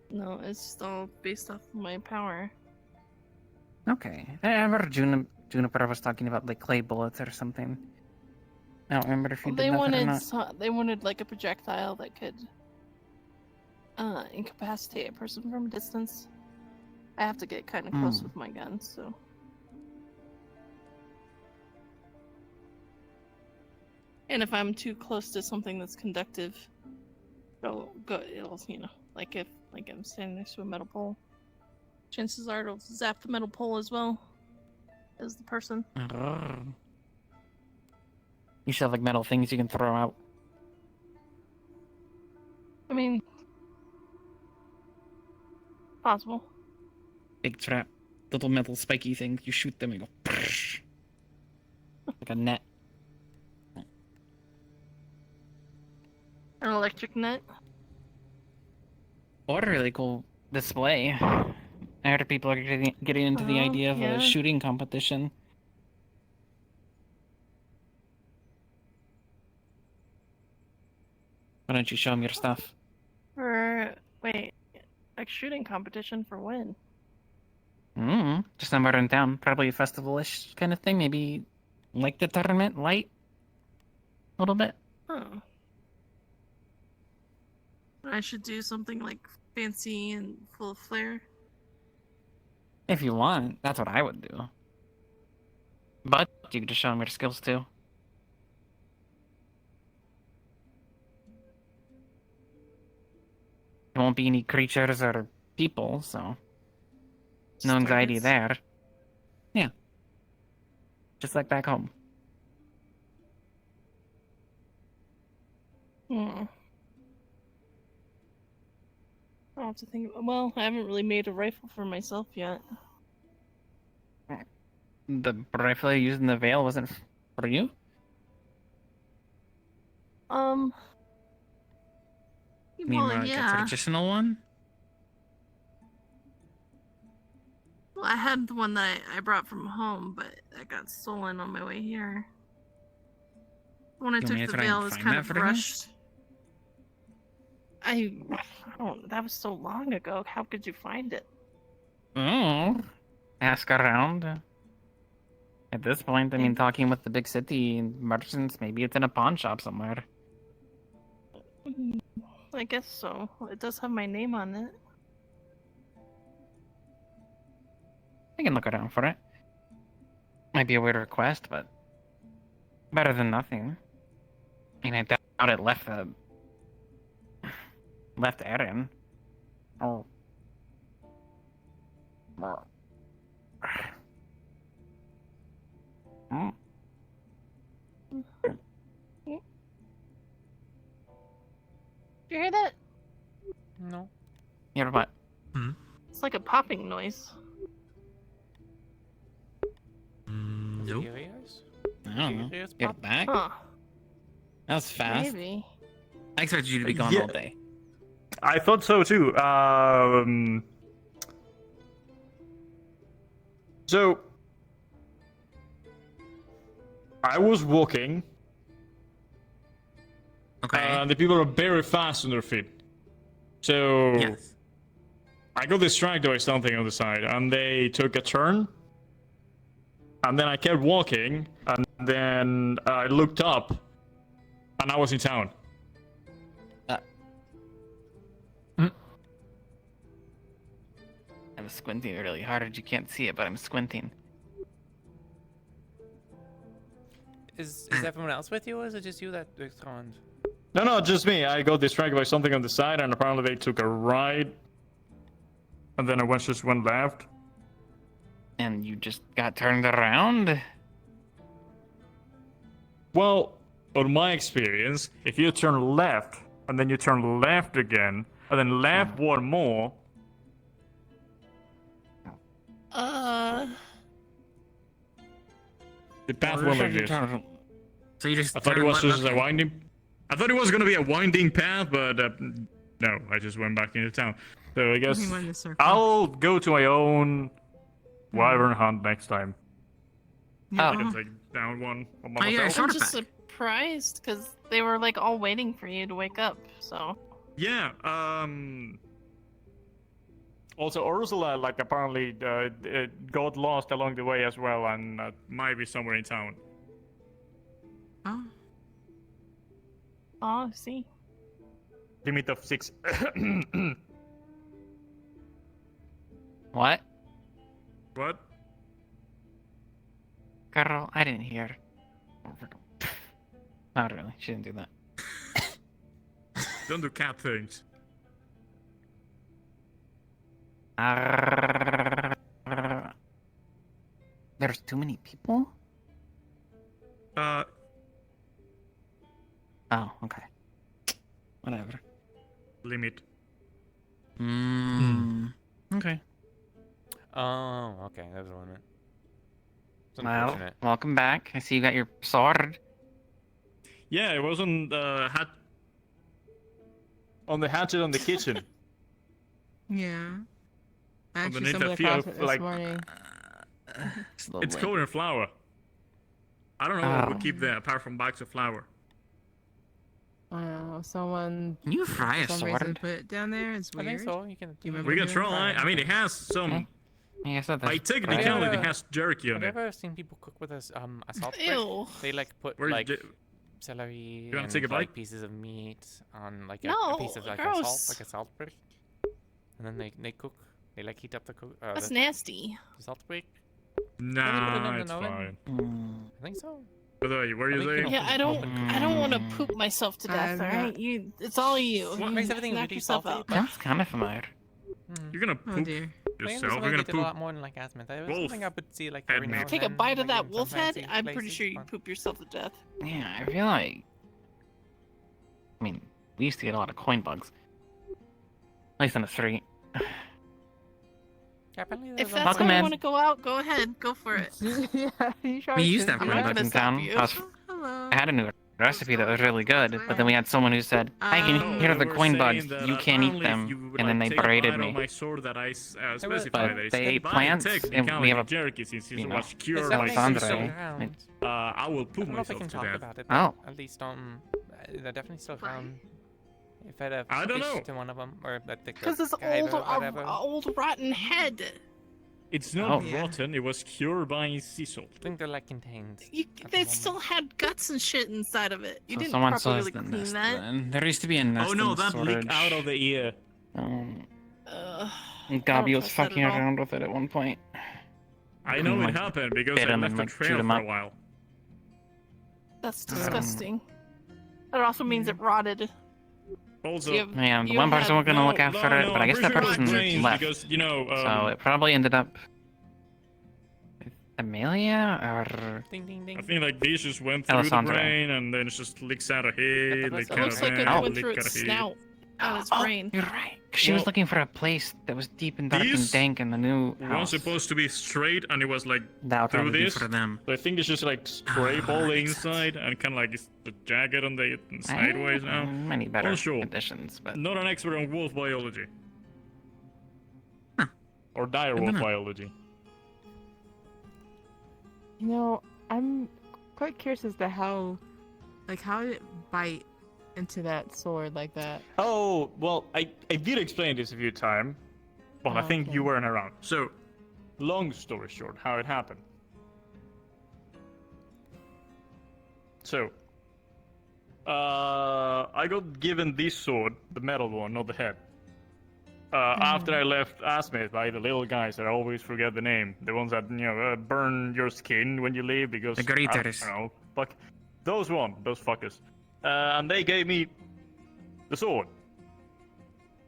No, it's still based off of my power. okay. I remember Juniper was talking about like clay bullets or something. I don't remember if you Well, did that or not. they wanted like a projectile that could incapacitate a person from a distance. I have to get kind of close with my gun, so. And if I'm too close to something that's conductive, it'll like if I'm standing next to a metal pole, chances are it'll zap the metal pole as well as the person. You should have like metal things you can throw out. I mean, possible. Big trap. Little metal spiky things. You shoot them and go like a net. An electric net. Or a really cool display. I heard people are getting into the idea of yeah. a shooting competition. Why don't you show them your stuff? Wait, like shooting competition for when? Just somewhere in town. Probably a festival-ish kind of thing. Maybe like the tournament, light? A little bit. Oh. I should do something like fancy and full of flair. If you want, that's what I would do. But you could just show them your skills too. There won't be any creatures or people, so no anxiety there. Yeah. Just like back home. I'll have to think. Well, I haven't really made a rifle for myself yet. The rifle you used in the Veil wasn't for you? You mean Well, like yeah. a traditional one? Well, I had the one that I brought from home, but that got stolen on my way here. When I You want me took to the try and veil, it was find kind that of for you? rushed. I don't. That was so long ago. How could you find it? Oh. Ask around. At this point, I mean, talking with the big city merchants, maybe it's in a pawn shop somewhere. I guess so. It does have my name on it. I can look around for it. Might be a weird request, but better than nothing. I mean, I doubt it left Erin. Oh. Hmm. Did you hear that? No. Hear what? It's like a popping noise. Nope. Curious? I don't know. Curious Get pop? it back? Huh. That was fast. Maybe. I expected you to be gone Yeah. all day. I thought so too. So I was walking. Okay. The people are very fast on their feet. So Yes. I got distracted by something on the side, and they took a turn. And then I kept walking, and then I looked up, and I was in town. I'm squinting really hard. You can't see it, but I'm squinting. Is everyone else with you, or is it just you that respond? No, just me. I got distracted by something on the side, and apparently they took a right. And then I just went left. And you just got turned around? Well, on my experience, if you turn left, and then you turn left again, and then left one more. The path went like this. So you just I thought it was just a winding. I thought it was gonna be a winding path, but no, I just went back into town. So I guess He went in a circle. I'll go to my own wyvern hunt next time. I can Oh. take down one on Oh, yeah, myself. I'm just surprised because they were like all waiting for you to wake up. So Yeah. Also, Ursula, like, apparently got lost along the way as well, and might be somewhere in town. Oh. I see. Limit of 6. What? What? Girl, I didn't hear. Not really. She didn't do that. Don't do cat things. There's too many people? Oh, okay. Whatever. Limit. Okay. Oh, okay, that was one. It's Well, unfortunate. welcome back. I see you got your sword. Yeah, it was on the hatchet on the kitchen. Yeah. I actually Underneath stumbled a few across of, it this like, morning. It's covered in flour. I don't know what Oh. would keep that apart from bags of flour. I don't know. Someone Can you fry a for some reason sword? put it down there. It's I weird. think so. You can. Do you remember We can doing try. that? I mean, it has some. I guess that By technicality, it has jerky on Have it. you ever seen people cook with a salt brick? Ew. They like put Where's like the- celery You wanna and take a like bite? pieces of meat on like a No, piece of like gross. a salt brick, and then they cook. They like heat up the That's the nasty. salt brick. Nah, in it's an oven? fine. I think so. By the way, where are you I think saying? you Yeah, I don't want to poop myself to death. All right, it's all you. What makes everything Knock really yourself salty? out. Sounds kind of familiar. You're gonna Oh poop dear. yourself. I You're gonna did a lot poop. more than like Asmith. I was wolf something I would see like head every now meat. and Take a then, bite of like, that in wolf some head. fancy I'm pretty places, sure you but- poop yourself to death. Yeah, I feel like. I mean, we used to get a lot of coin bugs. At least on the street. Apparently If there's that's Welcome how you in. want to go out, go ahead, go for it. Yeah, you tried We used to have I'm coin not bugs gonna in stop town. you. Hello. I had a new recipe that was really good, but then we had someone who said, "I No, can hear they the were coin saying bugs. that You can't eat apparently if them," you would, and then like, they take a berated bite me. of my sword that I specified But that it's they ate by plants, and technicality we have a jerky since it you know, was cured It's by something Alessandro. still season. around. I will I poop don't know if I myself can to talk death. about it. Oh. But at least they're definitely still around. If I had a I don't fish know. to one of them, or like the Because it's guy or old, whatever. old rotten head. It's not Oh. rotten. It was cured by sea salt. I think they're like contained. You, at the they moment. still had guts and shit inside of it. You So didn't someone saw properly the clean nest that. then. There used to be a nest Oh no, in that storage. leaked out of the ear. And I Gabby don't was trust that fucking at all. around with it at one point. I know it Like, happened because bit I him left and, a like, trail chewed him for up. a while. That's disgusting. It also means it rotted. Also, You have- Yeah, the you one person had- was gonna no, look after no, it, no, but I I'm guess that pretty sure it was person brains left. because, you know, So it probably ended up with Amelia or Ding ding ding. I think like these just went through Alessandro. the brain and then it just leaks out of head, That's leak what It out looks of like it head, went leak through out its of head. snout, out its Oh, brain. you're right. She was Well, looking for a place that was deep and dark and these dank in the new was house. supposed to be straight, and it was like That would through probably be this. for them. So I think it's just like scrape all the makes sense. inside and kind of like it's the jagged on the sideways now. Many better Unsure. conditions, but Not an expert on wolf biology. Or dire Good to wolf know. biology. You know, I'm quite curious as to how did it bite into that sword like that? Oh, well, I did explain this a few times, but I think you weren't around. So, long story short, how it happened. So, I got given this sword, the metal one, not the head. After I left Asmith by the little guys that I always forget the name, the ones that burn your skin when you leave because The Greeters. I don't know, fuck those fuckers, and they gave me the sword.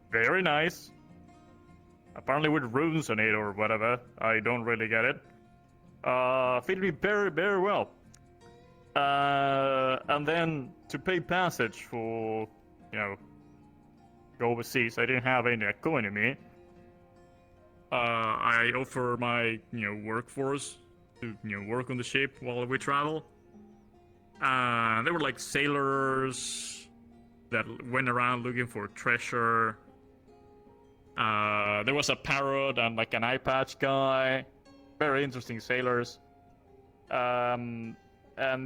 Very nice. Apparently with runes on it or whatever. I don't really get it. Fitted me very, very well. And then to pay passage for, go overseas, I didn't have any coin in me. I offer my, workforce to, work on the ship while we travel. They were like sailors that went around looking for treasure. There was a parrot and like an eye patch guy. Very interesting sailors. And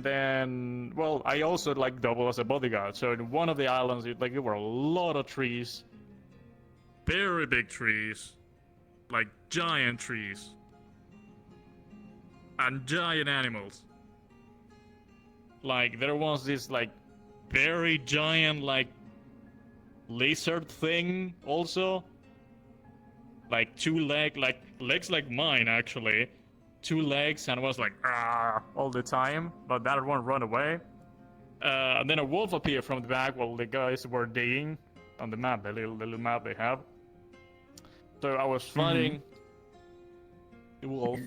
then, well, I also like double as a bodyguard. So in one of the islands, there were a lot of trees. Very big trees. Like giant trees. And giant animals. Like there was this very giant lizard thing also. Like legs like mine actually. 2 legs, and was like all the time, but that one run away. And then a wolf appeared from the back while the guys were digging on the map, the little map they have. So I was fighting the wolf,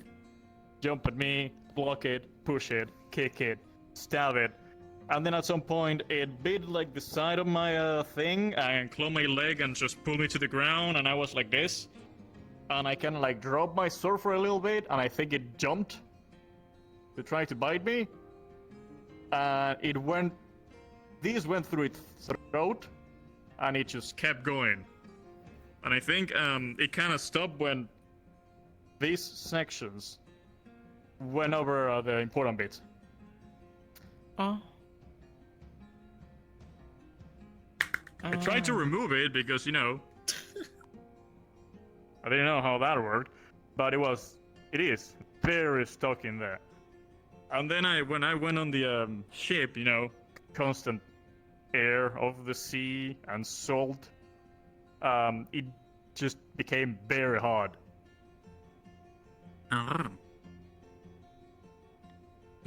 jump at me, block it, push it, kick it, stab it, and then at some point it bit the side of my thing and clawed my leg and just pulled me to the ground, and I was like this. And I kind of dropped my sword for a little bit, and I think it jumped to try to bite me. And these went through its throat, and it just kept going. And I think it kind of stopped when these sections went over the important bits. Oh. I tried to remove it because, I didn't know how that worked, but it is very stuck in there. And then when I went on the ship, constant air of the sea and salt, it just became very hard. So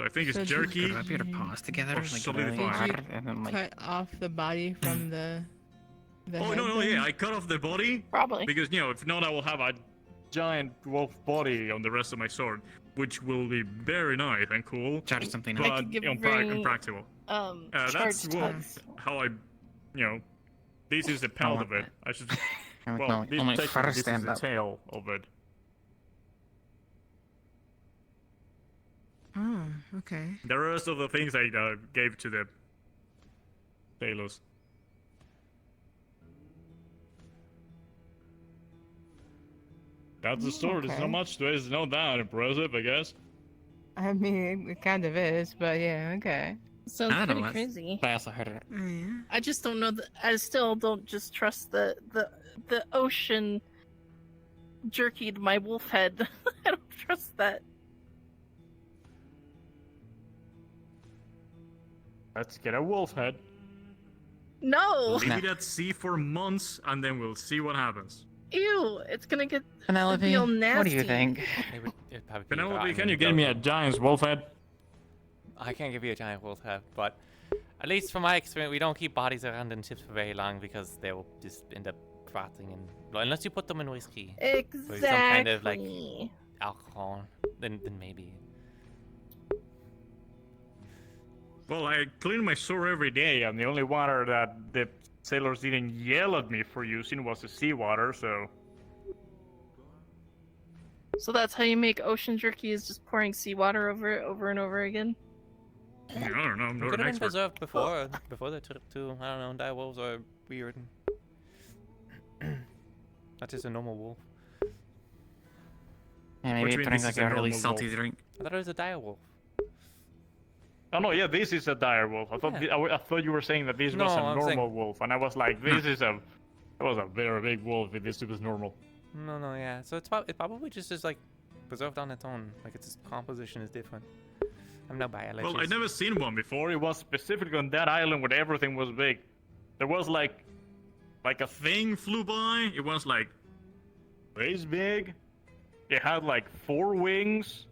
I think it's jerky. Rub your paws together, or solidified. Cut off the body from the oh, no, yeah, I cut off the body. Probably. Because, if not, I will have a giant wolf body on the rest of my sword, which will be very nice and cool. Charge something but up. impractical. Charged That's tons. how I, this is the pelt of it. I should, well, this only technically first this is stand the up. tail of it. Oh, okay. The rest of the things I gave to the sailors. That's the story. There's Okay. not much to it. It's not that impressive, I guess. I mean, it kind of is, but yeah, okay. Sounds pretty crazy. I also heard it. Oh, yeah. I just don't know. I still don't just trust the ocean jerkied my wolf head. I don't trust that. Let's get a wolf head. No. Leave it at sea for months, and then we'll see what happens. Ew! It's gonna get Penelope, feel nasty. what do you think? It'd probably be Penelope, rotten can you and get me a goat. giant wolf head? I can't give you a giant wolf head, but at least from my experience, we don't keep bodies around in ships for very long because they will just end up rotting and unless you put them in whiskey. Exactly. Or some kind of alcohol, then maybe. Well, I clean my sword every day, and the only water that the sailors didn't yell at me for using was the seawater, so... So that's how you make ocean jerky, is just pouring seawater over it over and over again? I don't know, I'm It not could an have been expert. preserved before the trip too. I don't know, dire wolves are weird. Not just a normal wolf. Yeah, maybe What do it you mean drank this like is a a really normal salty wolf? drink. I thought it was a dire wolf. Oh no, yeah, this is a dire wolf. I thought I thought you were saying that this was a I'm normal saying- wolf, and I was like, this is a... That was a very big wolf if this was normal. No, yeah. So it probably just is like preserved on its own. Like its composition is different. I'm no biologist. Well, I'd never seen one before. It was specifically on that island where everything was big. There was like a thing flew by. It was like this big. It had like 4 wings,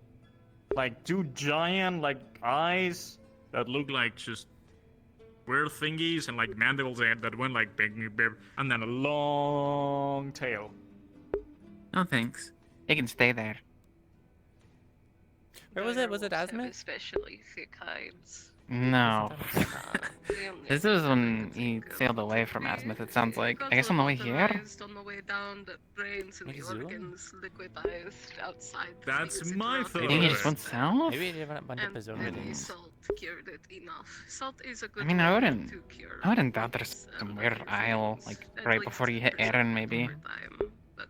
like 2 giant like eyes that looked like just weird thingies and like mandibles that went like big, and then a long tail. No thanks. It can stay there. Where was it? Was it Azimuth? Especially thick hides. No. This was when he sailed away from Azimuth, it sounds like. I guess on the way here? On the way down, the brains and Maybe the Zoom? organs liquidized outside. the That's things my it thought. Maybe he just went south? Maybe they have a bunch of And preserved maybe things. salt cured it enough. Salt is a good I mean, I way wouldn't. to cure I wouldn't doubt there's some weird isle, like right before you hit Erin, maybe.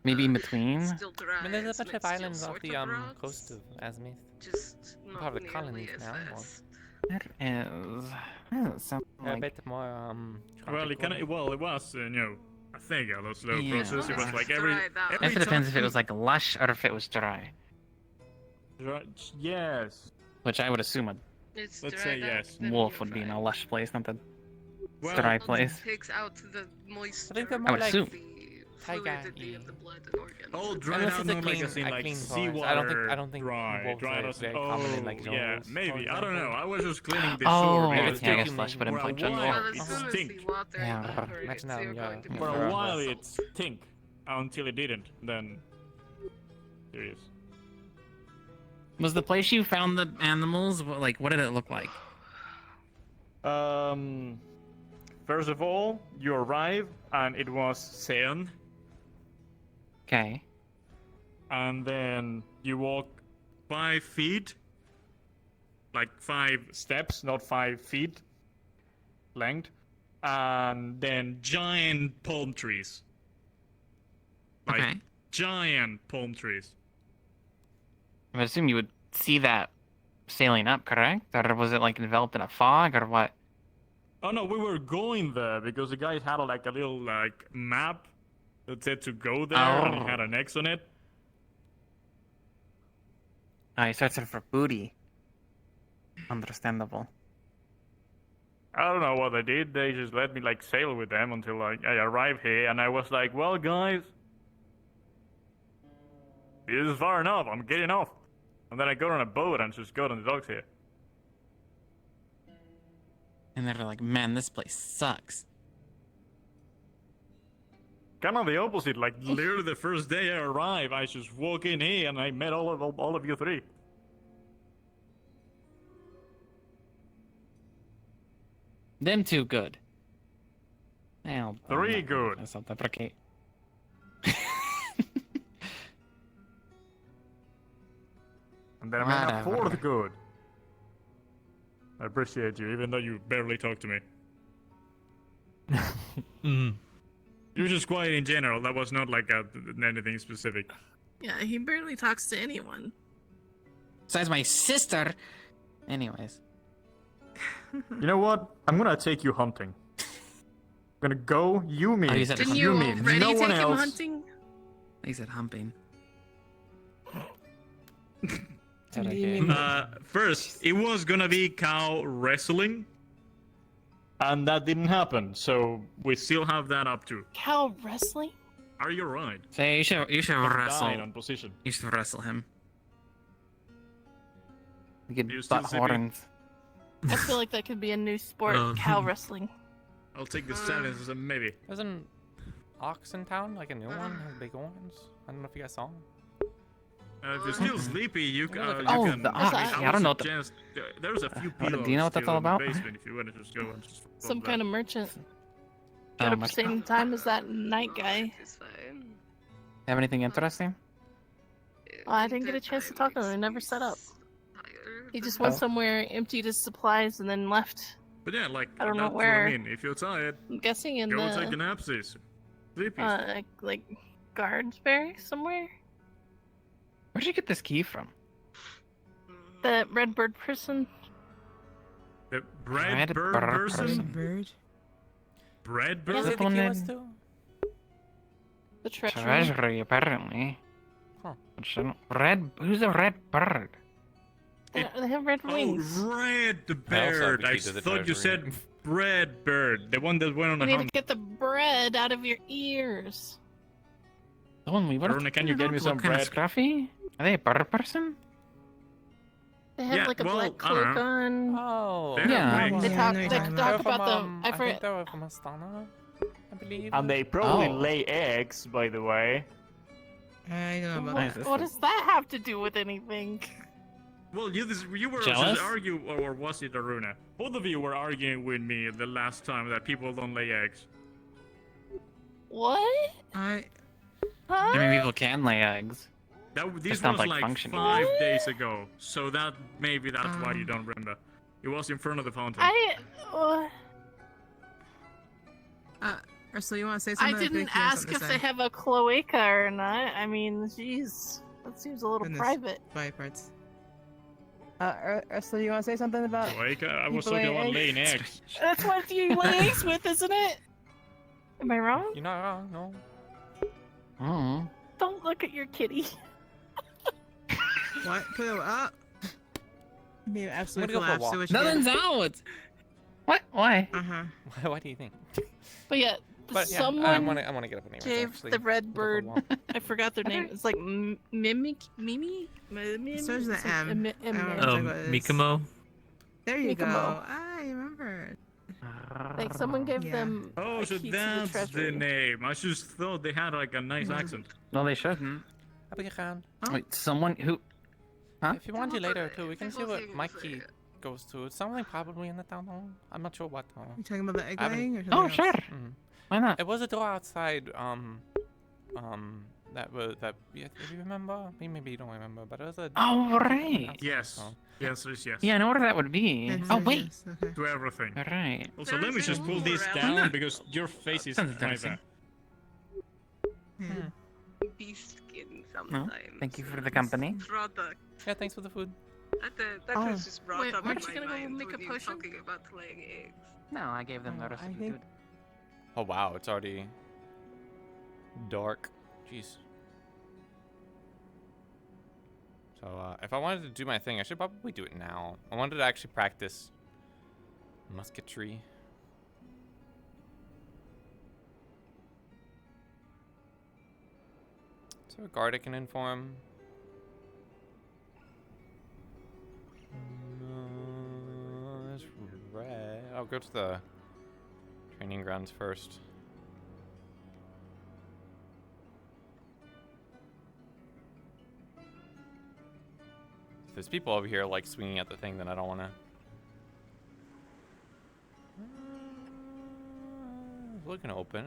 Maybe in between. still I mean, there's a bunch and of it's still islands off sort the of rocks, coast of Azimuth. just not Part of the nearly colonies as now. Or fast. There is. Doesn't sound a like. bit more Well, it tropical. it was I think a slow Yeah. process. It was like Let's every try that. I guess it depends if it was like lush or if it was dry. Yes. Which I would assume a It's Let's dried say out, yes. then wolf you would be in fry a lush place, not a Well, dry Salt place. takes out the moisture. I think they're I more would like assume. taiga fluidity of the blood and organs. all and dried Unless out, it's a not like clean- as in a like clean forest. seawater. I don't think dry. wolves Dried are as very oh, common in, like, yeah, jungles, maybe. for I don't know. example. I was just cleaning the Oh, sword. maybe because it's yeah, I guess taking lush me would for a imply jungle. while, Well, as it soon as stink. the water Yeah. evaporates, Imagine how, you're yeah, going to for For be a a while salt. it stink until it didn't. Then there it is. Was the place you found the animals, like, what did it look like? First of all, you arrive and it was sand, Okay. and then you walk 5 feet, like 5 steps, not 5 feet length, and then giant palm trees. Like Okay. giant palm trees. I would assume you would see that sailing up, correct? Or was it like enveloped in a fog, or what? Oh no, we were going there because the guys had like a little like map that said to go there, and it had an X on it. Oh, you searching for booty. Understandable. I don't know what they did. They just let me like sail with them until I arrived here, and I was like, "Well, guys, this is far enough. I'm getting off." And then I got on a boat and just got on the docks here. And they're like, man, this place sucks. Kind of the opposite. Like literally the first day I arrived, I just walk in here and I met all of you 3. Them two good. Well, 3 good. I'll self-deprecate. And then I met a Whatever. 4th good. I appreciate you, even though you barely talk to me. You're just quiet in general. That was not like anything specific. Yeah, he barely talks to anyone. Besides my sister. Anyways. You know what? I'm gonna take you hunting. I'm gonna go. You mean? Oh, you said Didn't hunting. you mean already no take one him else. hunting? He said humping. First, it was gonna be cow wrestling, and that didn't happen. So we still have that up too. Cow wrestling? Are you right? Say, you should I'm wrestle. dying on position. You should wrestle him. We could You still butt see me? horns. I feel like that could be a new sport, cow wrestling. I'll take the silence as a maybe. Isn't Ox in town like a new one? Has big horns? I don't know if you guys saw him. If you're still sleepy, you can. Oh, the ox. Yeah, I don't know what the. Suggest, there's a few What, pillows do you know what that's still all in the about? basement if you want to just go and just. Some kind of merchant. Oh, Got up my- the same time as that night guy. Have anything interesting? I didn't get a chance to talk to him. He never set up. He just went Oh. somewhere, emptied his supplies, and then left. But yeah, like I don't know that's where. what I mean. If you're tired, I'm guessing in go the take a nap, sis. Sleepy. like Gardensbury somewhere. Where'd you get this key from? The Redbird prison. The bread Red bird bird person. Bird. Bread Yeah, bird. the key was too. The treasury. Treasury, apparently. Huh. Red. Who's a red bird? They have red wings. Oh, red the I also have bird. the I key to the thought you treasury. said bread bird, the one that went on You a need to hunt. get the bread out of your ears. The one we were. Verona, can you get me some kind bread? of scruffy? Are they a bird person? They have Yeah, like a well, black I don't cloak know. on. Oh. They have Yeah. wings. They talk. no, They you're talk talking They're about them. from, I I think forget. they were from Astana, I believe. And they probably Oh. lay eggs, by the way. I don't know about Nice. that. What does that have to do with anything? Well, you were Jealous? just arguing, or was it Aruna? Both of you were arguing with me the last time that people don't lay eggs. What? I Huh? mean, people can lay eggs. This It's not, was like, like functioning. 5 days ago, so that maybe that's why you don't remember. It was in front of the fountain. Ursula, you want to say I something? didn't think you have ask something if to they say. have a cloaca or not. I mean, jeez, that seems a little Goodness. private. Body parts. Ursula, you want to say something about? I was people talking laying about eggs? laying eggs. That's what you lay eggs with, isn't it? Am I wrong? You're not wrong, no. Oh. Don't look at your kitty. What? Put it up. Be I'm absolutely gonna go for a collapsed. walk. See what you Nothing's get. out. What? Why? Uh-huh. What do you think? But yeah, But yeah, someone I want to get up anyways, gave actually. the red Go for a bird. walk. I forgot their name. It's like Mimi. Starts with an M. I don't know Oh, exactly what it is. Mikamo? There you Mikamo. go. I remember. Like someone gave Yeah. them. Oh, a so key to the that's the treasury. name. I just thought they had like a nice accent. No, they shouldn't. I'll be around. Wait, someone who? Huh? If you want to later too, we can see what my key goes to. It's something probably in the town hall. I'm not sure what. You talking about the egg I haven't- laying or something Oh, else? sure. Mhm. Why not? It was a door outside. That was that. Yeah, if you remember, maybe you don't remember, but it was a. Oh, right. outside, Yes. so. Yes. Yeah, I know where that would be. Yes, Oh, yes, wait. yes, okay. To everything. All right. Also, let me just pull this Sounds down because your face is Sounds kind of interesting. Beast skin Well, sometimes. thank you for the company. Product. Yeah, thanks for the food. That Oh. was just brought Wait, up in weren't my you gonna go mind make when a you were potion? talking about laying eggs. No, I gave them the rest I of the think- food. Oh wow, it's already dark. Jeez. So if I wanted to do my thing, I should probably do it now. I wanted to actually practice musketry. Is there a guard I can inform? No, it's red. I'll go to the training grounds first. If there's people over here like swinging at the thing, then I don't want to. Looking open.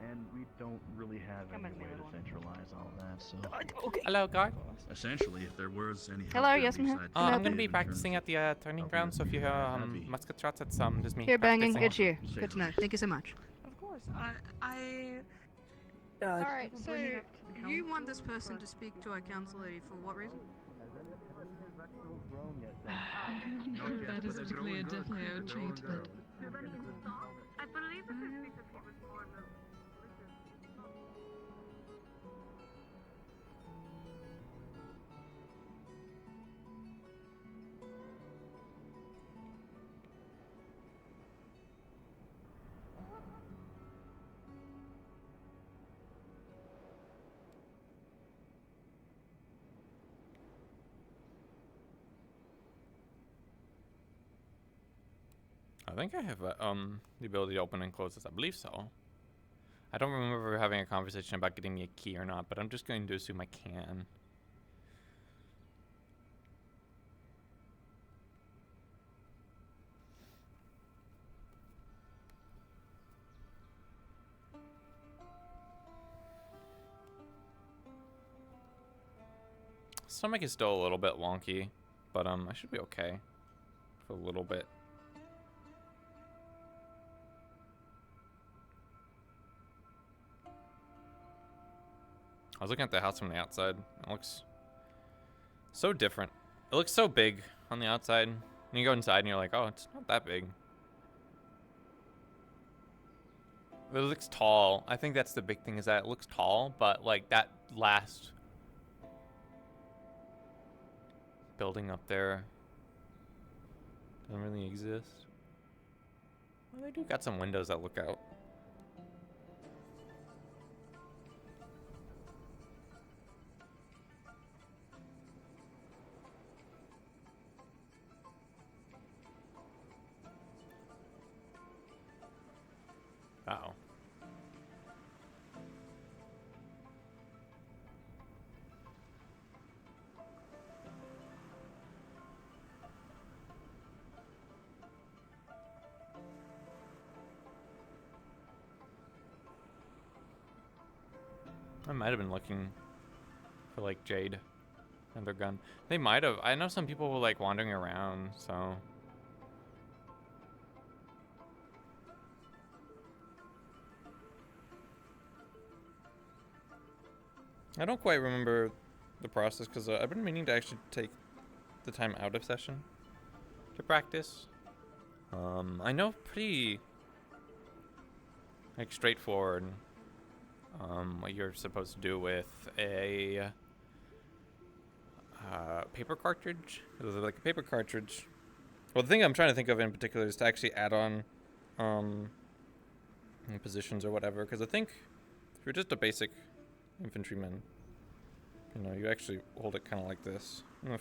And we don't really have any way to centralize all that, so... Hello, guard. Essentially, if there was any help Hello, there yes, I'm here. besides I'm Dave gonna be in terms practicing at the training grounds, so if you hear musket shots, it's just me. Here, banging. practicing. Good to you. Good to know. Thank you so much. Of course, I. Alright, so you want this person to speak to our council lady for what reason? That is definitely a trait, but. I believe it is because he was born of. I think I have the ability to open and close this. I believe so. I don't remember having a conversation about getting me a key or not, but I'm just going to assume I can. Stomach is still a little bit wonky, but I should be okay for a little bit. I was looking at the house from the outside. It looks so different. It looks so big on the outside. And you go inside and you're like, oh, it's not that big. It looks tall. I think that's the big thing, is that it looks tall, but like that last building up there doesn't really exist. Well, they do got some windows that look out. Uh-oh. I might have been looking for like Jade and their gun. They might have. I know some people were like wandering around, so. I don't quite remember the process because I've been meaning to actually take the time out of session to practice. I know pretty like straightforward what you're supposed to do with a paper cartridge. Is it like a paper cartridge? Well, the thing I'm trying to think of in particular is to actually add on positions or whatever, because I think if you're just a basic infantryman, you know, you actually hold it kind of like this. And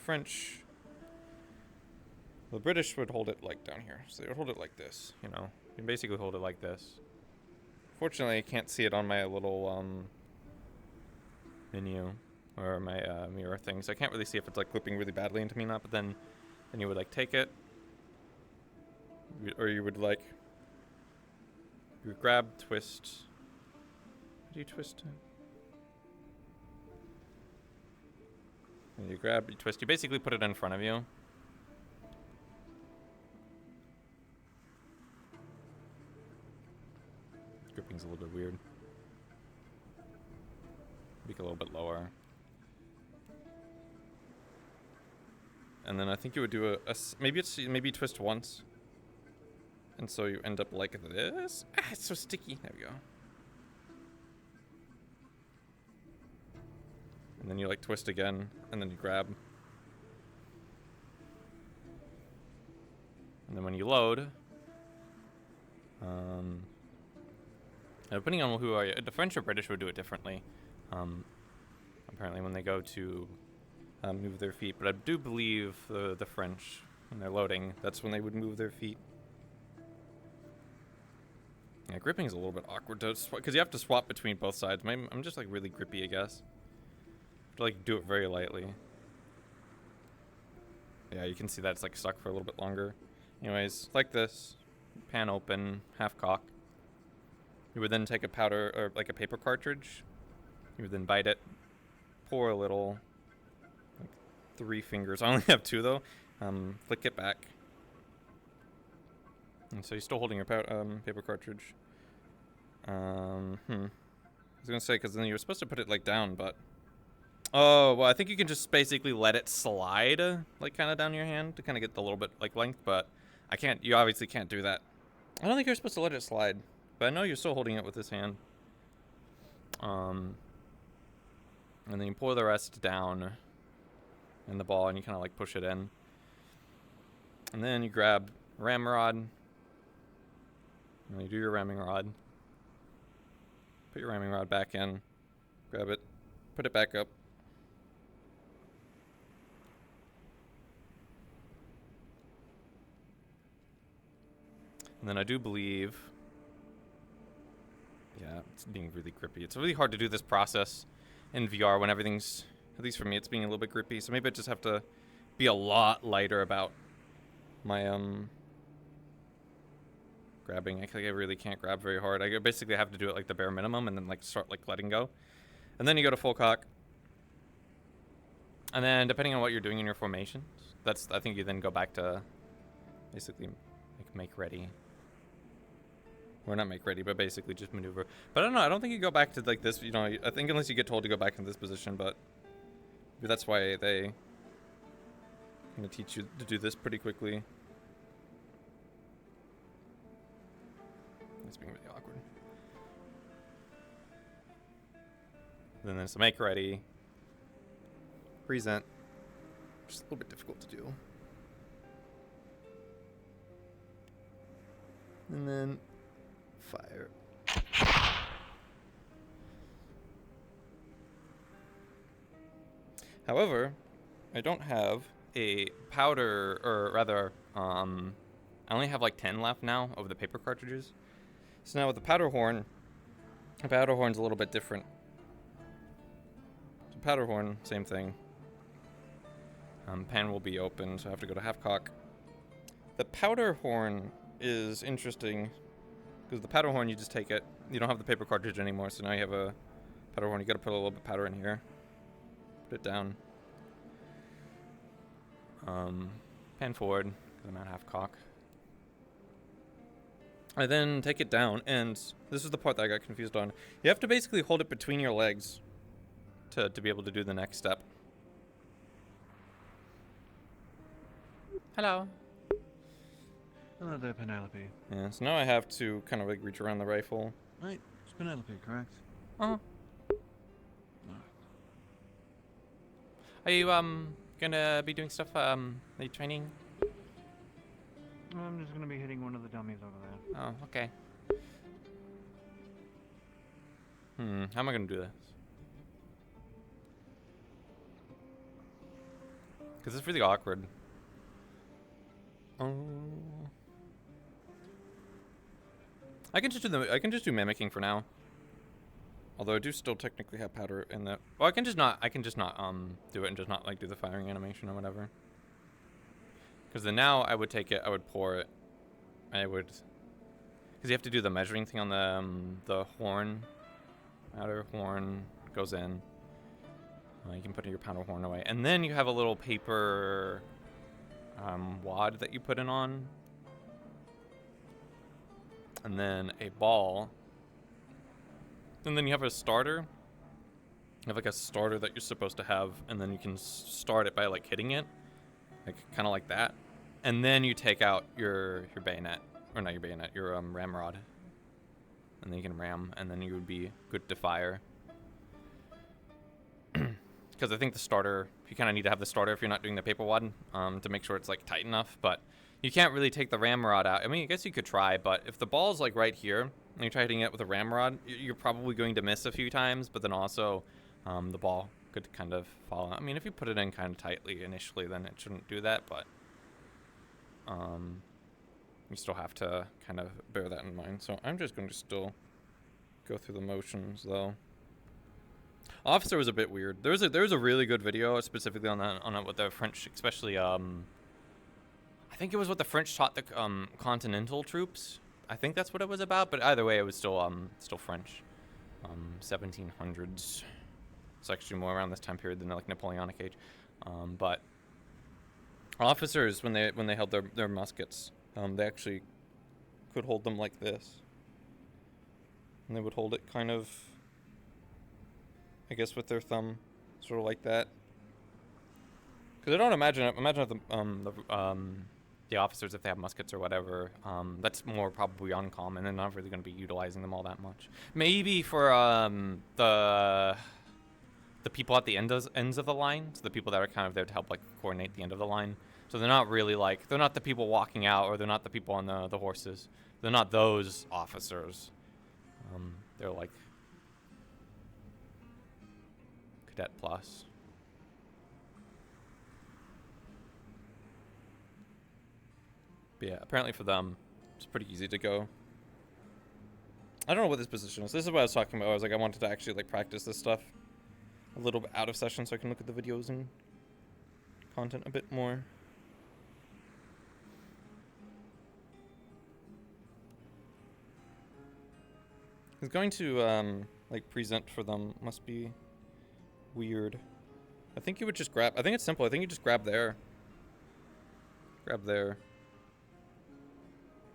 the British would hold it like down here, so they would hold it like this, you know. You basically hold it like this. Fortunately, I can't see it on my little menu or my mirror thing, so I can't really see if it's like clipping really badly into me or not. But then you would like take it, or you would like you would grab, twist. How do you twist it? And you grab, you twist. You basically put it in front of you. Gripping's a little bit weird. Make it a little bit lower. And then I think you would do maybe you twist once. And so you end up like this. Ah, it's so sticky. There we go. And then you like twist again, and then you grab. And then when you load, depending on who are you, the French or British would do it differently. Apparently when they go to move their feet, but I do believe the French, when they're loading, that's when they would move their feet. Yeah, gripping is a little bit awkward to because you have to swap between both sides. I'm just like really grippy, I guess. To like do it very lightly. Yeah, you can see that it's like stuck for a little bit longer. Anyways, like this, pan open, half cock. You would then take a powder or like a paper cartridge. You would then bite it, pour a little, like 3 fingers. I only have 2 though. Flick it back. And so you're still holding your paper cartridge. I was gonna say, because then you're supposed to put it like down, but oh well, I think you can just basically let it slide, like kind of down your hand to kind of get the little bit like length. But I can't. You obviously can't do that. I don't think you're supposed to let it slide, but I know you're still holding it with this hand. And then you pour the rest down in the ball, and you kind of like push it in. And then you grab ramrod. And you do your ramming rod. Put your ramming rod back in. Grab it. Put it back up. And then I do believe... Yeah, it's being really grippy. It's really hard to do this process in VR when everything's... At least for me, it's being a little bit grippy. So maybe I just have to be a lot lighter about my, grabbing. I think I really can't grab very hard. I basically have to do it like the bare minimum and then like start like letting go. And then you go to full cock. And then depending on what you're doing in your formations, I think you then go back to basically like make ready. Or not make ready, but basically just maneuver. But I don't know, I don't think you go back to like this, you know, I think unless you get told to go back in this position, but maybe that's why they gonna teach you to do this pretty quickly. It's being really awkward. Then there's the make ready. Present. Just a little bit difficult to do. And then fire. However, I don't have a powder, or rather, I only have like 10 left now of the paper cartridges. So now with the powder horn's a little bit different. So powder horn, same thing. Pen will be open, so I have to go to half cock. The powder horn is interesting because the powder horn, you just take it. You don't have the paper cartridge anymore, so now you have a powder horn. You got to put a little bit of powder in here. Put it down. Pen forward, because I'm at half cock. I then take it down, and this is the part that I got confused on. You have to basically hold it between your legs to be able to do the next step. Hello. Hello there, Penelope. Yeah, so now I have to kind of like reach around the rifle. Right, it's Penelope, correct? Uh-huh. Are you, gonna be doing stuff, are you training? I'm just gonna be hitting one of the dummies over there. Oh, okay. How am I gonna do this? Because it's really awkward. I can just do mimicking for now. Although I do still technically have powder in that. Well, I can just not do it and just not like do the firing animation or whatever. Because then now I would take it, I would pour it, I would, because you have to do the measuring thing on the horn. Powder horn goes in. You can put your powder horn away, and then you have a little paper wad that you put it on, and then a ball, and then you have a starter. You have like a starter that you're supposed to have, and then you can start it by like hitting it, like kind of like that, and then you take out your bayonet, or not your bayonet, your ramrod, and then you can ram, and then you would be good to fire. Because I think the starter, you kind of need to have the starter if you're not doing the paper wad, to make sure it's like tight enough. But you can't really take the ramrod out. I mean, I guess you could try, but if the ball's like right here and you try hitting it with a ramrod, you're probably going to miss a few times. But then also, the ball could kind of fall out. I mean, if you put it in kind of tightly initially, then it shouldn't do that. But you still have to kind of bear that in mind. So I'm just going to still go through the motions, though. Officer was a bit weird. There was a really good video specifically on what the French, especially I think it was what the French taught the continental troops. I think that's what it was about. But either way, it was still French, 1700s. It's actually more around this time period than like Napoleonic age. But officers, when they held their muskets, they actually could hold them like this, and they would hold it kind of, I guess, with their thumb, sort of like that. Because I don't imagine if the officers, if they have muskets or whatever, that's more probably uncommon. They're not really going to be utilizing them all that much. Maybe for the people at the ends of the line, so the people that are kind of there to help like coordinate the end of the line. So they're not really like, they're not the people walking out, or they're not the people on the horses. They're not those officers. They're like Cadet Plus. But yeah, apparently for them, It's pretty easy to go. I don't know what this position is. This is what I was talking about. I was like, I wanted to actually like practice this stuff a little bit out of session so I can look at the videos and content a bit more. He's going to like present for them. Must be weird. I think you would just grab. I think it's simple. I think you just grab there. Grab there.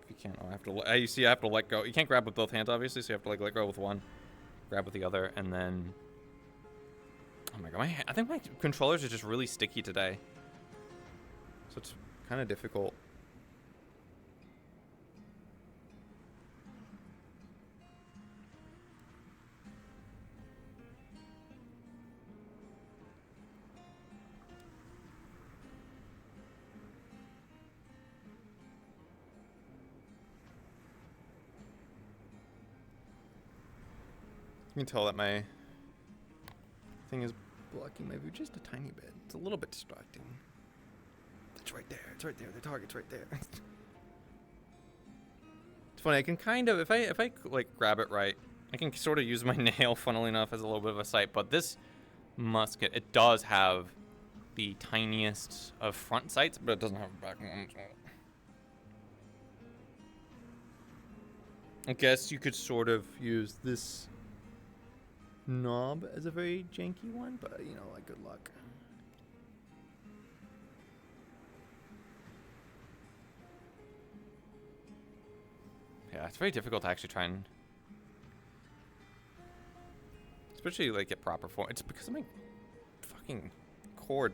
If you can't, oh, I have to. You see, I have to let go. You can't grab with both hands, obviously, so you have to like let go with one, grab with the other, and then. Oh my god, I think my controllers are just really sticky today, so it's kind of difficult. You can tell that my thing is blocking my view just a tiny bit. It's a little bit distracting. It's right there. It's right there. The target's right there. It's funny. I can kind of, if I like grab it right, I can sort of use my nail, funnily enough, as a little bit of a sight. But this musket, it does have the tiniest of front sights, but it doesn't have a back one. So. I guess you could sort of use this knob as a very janky one, but you know, like, good luck. Yeah, it's very difficult to actually try and, especially like get proper form. It's because of my fucking cord,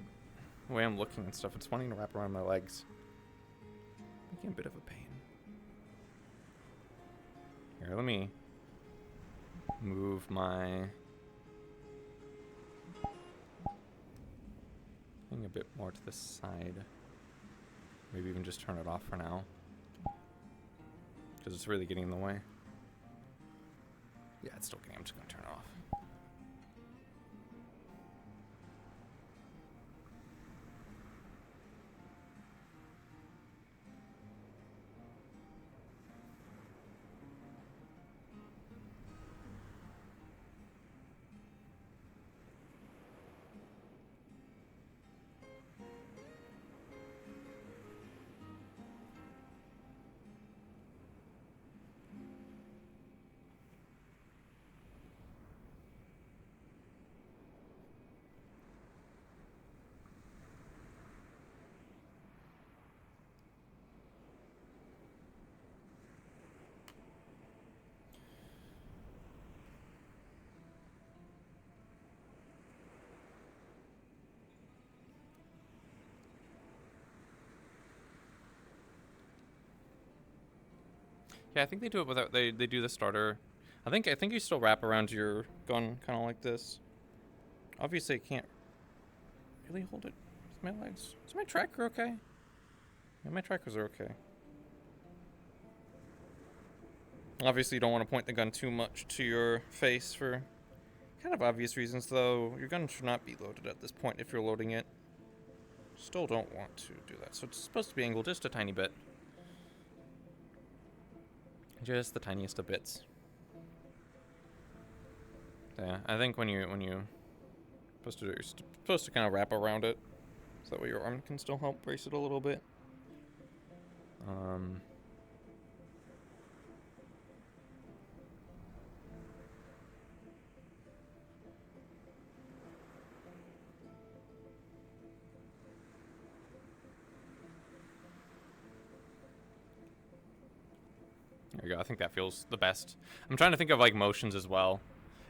the way I'm looking and stuff. It's wanting to wrap around my legs, making a bit of a pain. Here, let me move my thing a bit more to the side. Maybe even just turn it off for now, because it's really getting in the way. Yeah, it's still getting. I'm just gonna turn it off. Yeah, I think they do it without, they do the starter. I think you still wrap around your gun kind of like this. Obviously I can't really hold it with my legs. Is my tracker okay? Yeah, my trackers are okay. Obviously you don't want to point the gun too much to your face for kind of obvious reasons, though. Your gun should not be loaded at this point if you're loading it. Still don't want to do that. So it's supposed to be angled just a tiny bit. Just the tiniest of bits. Yeah, I think when you're supposed to kind of wrap around it, so that way your arm can still help brace it a little bit. There you go. I think that feels the best. I'm trying to think of like motions as well.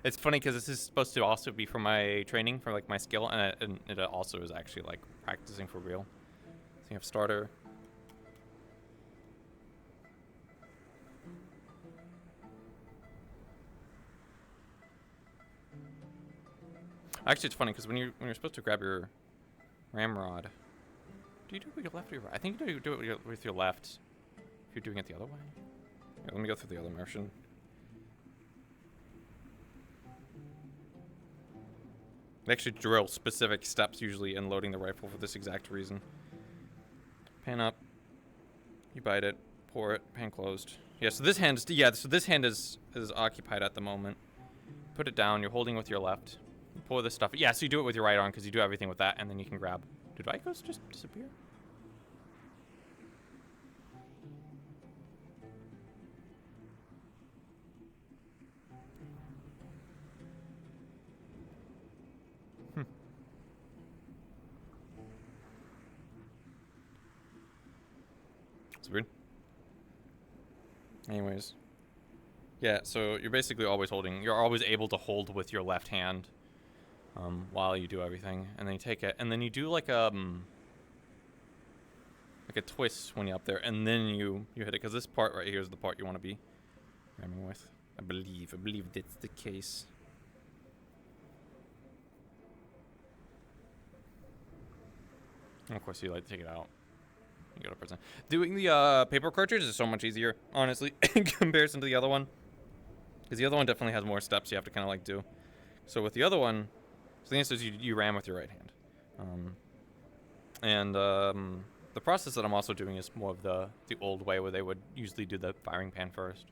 It's funny because this is supposed to also be for my training, for like my skill, and it also is actually like practicing for real. So you have starter. Actually, it's funny because when you're supposed to grab your ramrod, do you do it with your left or your right? I think you do it with your left. If you're doing it the other way. Yeah, let me go through the other motion. They actually drill specific steps usually in loading the rifle for this exact reason. Pan up. You bite it. Pour it. Pan closed. Yeah. So this hand is So this hand is occupied at the moment. Put it down. You're holding with your left. Pour this stuff. Yeah. So you do it with your right arm because you do everything with that, and then you can grab. Did Vicos just disappear? It's weird. Anyways. Yeah, so you're basically always holding, you're always able to hold with your left hand while you do everything. And then you take it, and then you do like a twist when you're up there, and then you hit it. Because this part right here is the part you want to be ramming with. I believe that's the case. And of course, you like to take it out. You gotta present. Doing the paper cartridge is so much easier, honestly, in comparison to the other one. Because the other one definitely has more steps you have to kind of like do. So with the other one, so the answer is you ram with your right hand. The process that I'm also doing is more of the old way where they would usually do the firing pan first.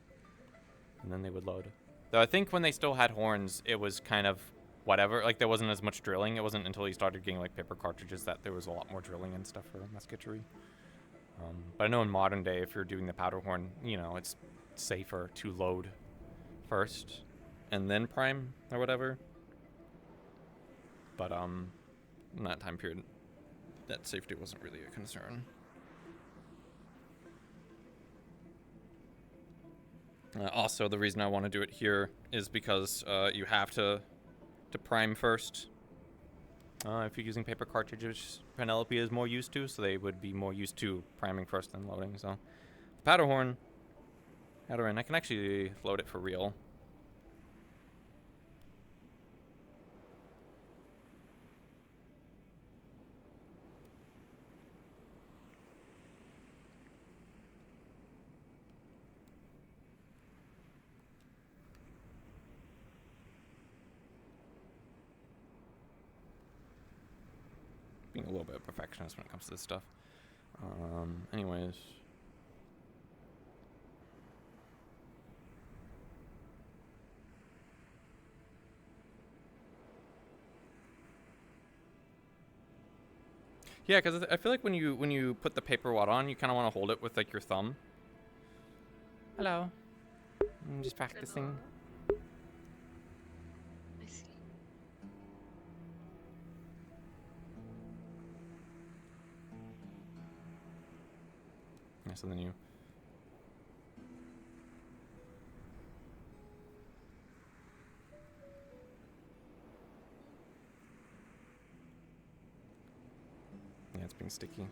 And then they would load. Though I think when they still had horns, it was kind of whatever. Like there wasn't as much drilling. It wasn't until you started getting like paper cartridges that there was a lot more drilling and stuff for musketry. But I know in modern day, if you're doing the powder horn, you know, it's safer to load first and then prime or whatever. But in that time period, that safety wasn't really a concern. Also, the reason I want to do it here is because you have to prime first. If you're using paper cartridges, Penelope is more used to, so they would be more used to priming first and loading. So, powder horn, powder in. I can actually load it for real. Being a little bit of perfectionist when it comes to this stuff. Anyways. Yeah, because I feel like when you put the paper wad on, you kind of want to hold it with like your thumb. Hello. I'm just practicing. Yeah, so then you... Yeah, it's being sticky.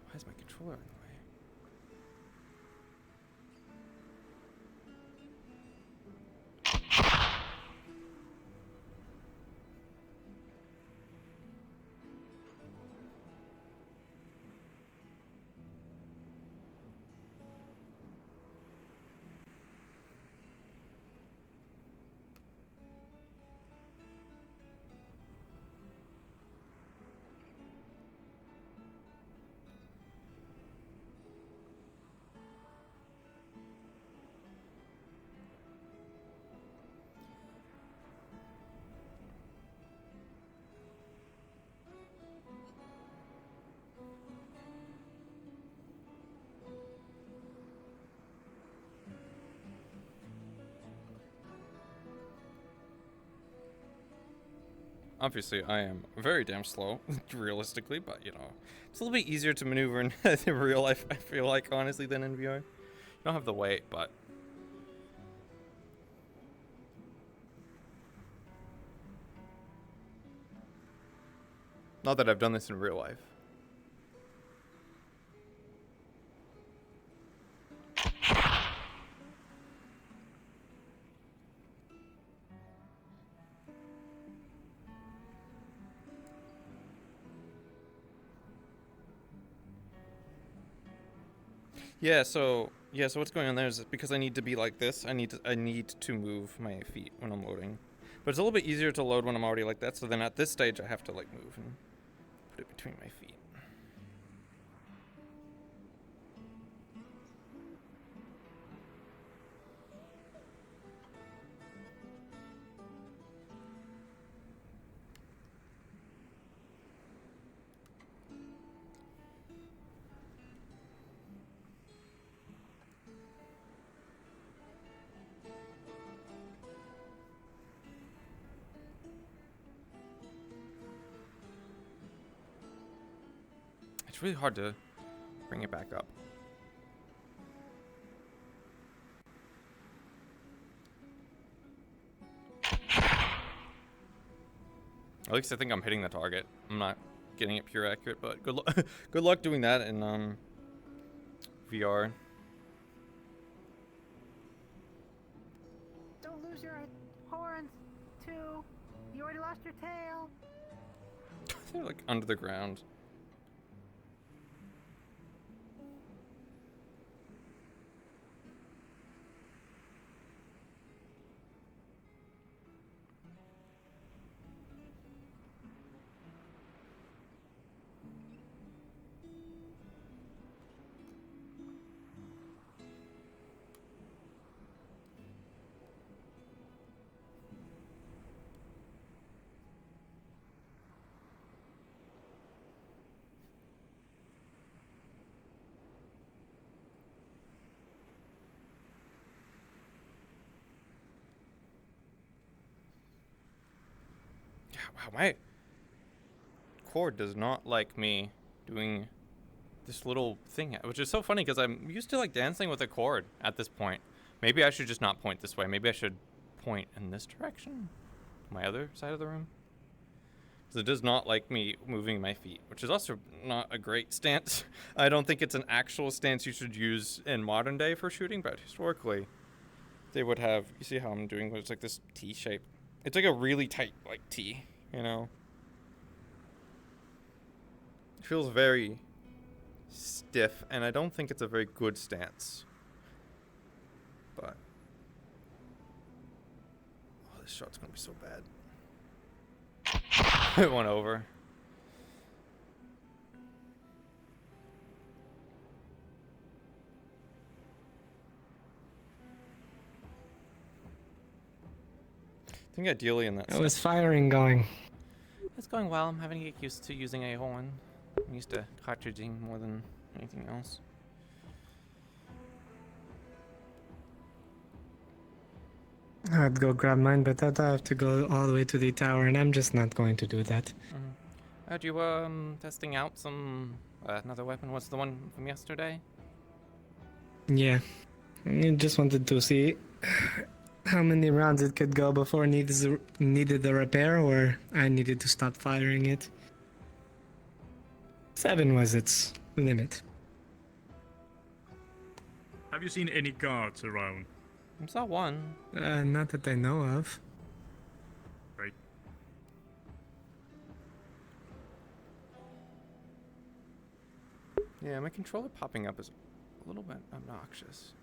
Why is my controller in the way? Obviously, I am very damn slow, realistically, but, you know, it's a little bit easier to maneuver in real life, I feel like, honestly, than in VR. You don't have the weight, but... Not that I've done this in real life. Yeah, so Yeah, so what's going on there is because I need to be like this, I need to move my feet when I'm loading. But it's a little bit easier to load when I'm already like that, so then at this stage I have to like move and put it between my feet. It's really hard to bring it back up. At least I think I'm hitting the target. I'm not getting it pure accurate, but good good luck doing that in VR. Don't lose your horns, too. You already lost your tail. They're like under the ground. Wow, my cord does not like me doing this little thing, which is so funny because I'm used to like dancing with a cord at this point. Maybe I should just not point this way. Maybe I should point in this direction, my other side of the room. Because it does not like me moving my feet, which is also not a great stance. I don't think it's an actual stance you should use in modern day for shooting, but historically they would have, you see how I'm doing, it's like this T shape. It's like a really tight like T, you know? It feels very stiff, and I don't think it's a very good stance. But oh, this shot's gonna be so bad. It went over. I think ideally in that. How is firing going? It's going well. I'm having to get used to using a horn. I'm used to cartridging more than anything else. I'd go grab mine, but I'd have to go all the way to the tower, and I'm just not going to do that. Heard you testing out some another weapon. What's the one from yesterday? Yeah. I just wanted to see how many rounds it could go before it needed the repair, or I needed to stop firing it. 7 was its limit. Have you seen any guards around? I saw one. Not that I know of. Right. Yeah, my controller popping up is a little bit obnoxious.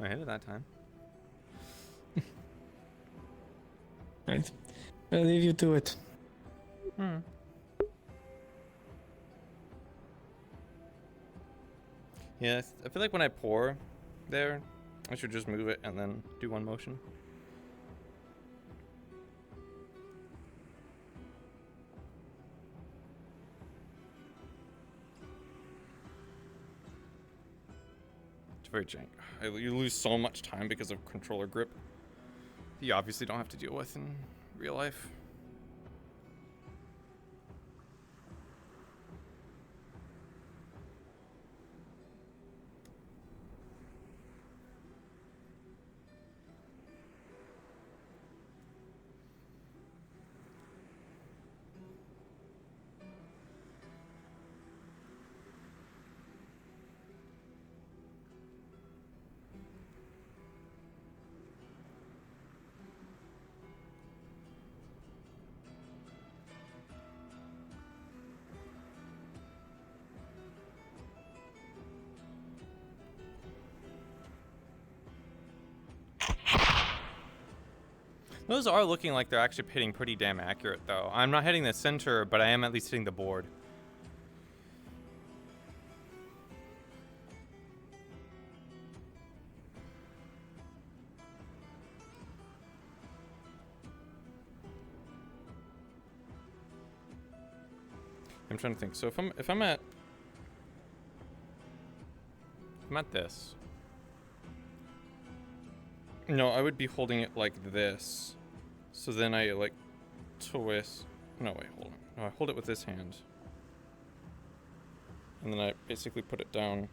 I hit it that time. Right. I'll leave you to it. Yeah, I feel like when I pour there, I should just move it and then do one motion. It's very jank. You lose so much time because of controller grip. You obviously don't have to deal with in real life. Those are looking like they're actually hitting pretty damn accurate, though. I'm not hitting the center, but I am at least hitting the board. I'm trying to think. So if I'm at this. No, I would be holding it like this. So then I like twist. No, wait, hold on. No, I hold it with this hand. And then I basically put it down.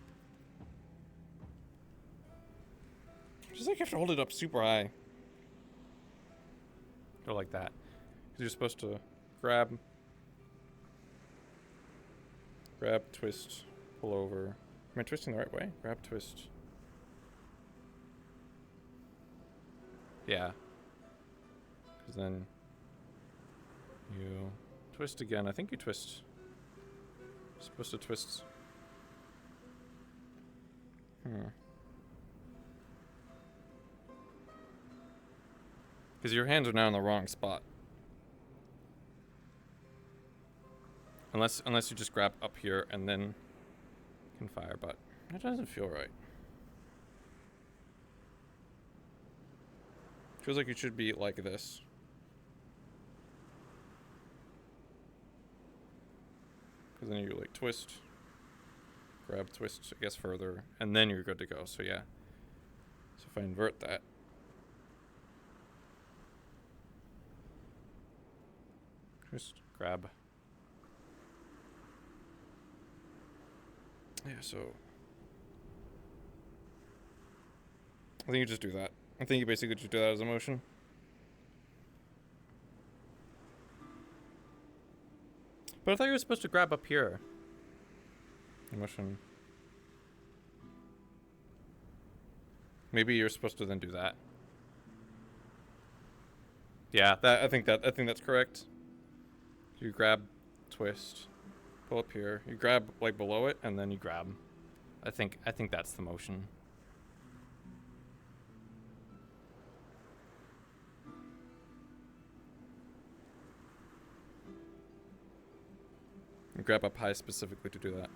Just like you have to hold it up super high. Go like that. Because you're supposed to grab, twist, pull over. Am I twisting the right way? Grab, twist. Yeah. Because then you twist again. I think you twist. You're supposed to twist. Because your hands are now in the wrong spot. Unless you just grab up here and then can fire, but that doesn't feel right. Feels like it should be like this. Because then you like twist, grab, twist, I guess further, and then you're good to go. So yeah. So if I invert that. Twist, grab. Yeah, so I think you just do that. I think you basically just do that as a motion. But I thought you were supposed to grab up here. Motion. Maybe you're supposed to then do that. Yeah, I think that's correct. You grab, twist, pull up here. You grab like below it, and then you grab. I think that's the motion. You grab up high specifically to do that.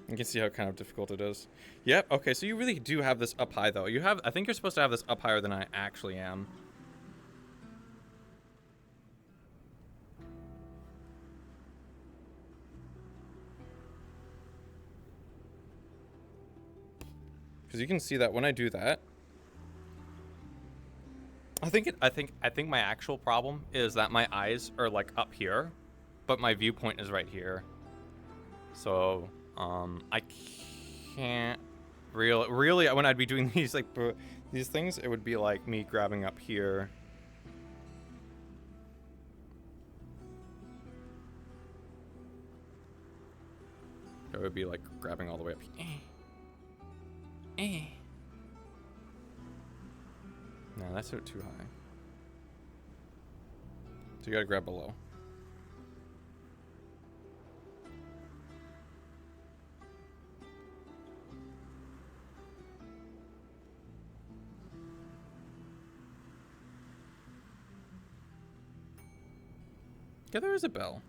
You can see how kind of difficult it is. Yep, okay, so you really do have this up high, though. I think you're supposed to have this up higher than I actually am. Because you can see that when I do that, I think my actual problem is that my eyes are like up here, but my viewpoint is right here. So I can't really when I'd be doing these like these things, it would be like me grabbing up here. It would be like grabbing all the way up here. No, that's too high. So you gotta grab below. Yeah, there is a bell.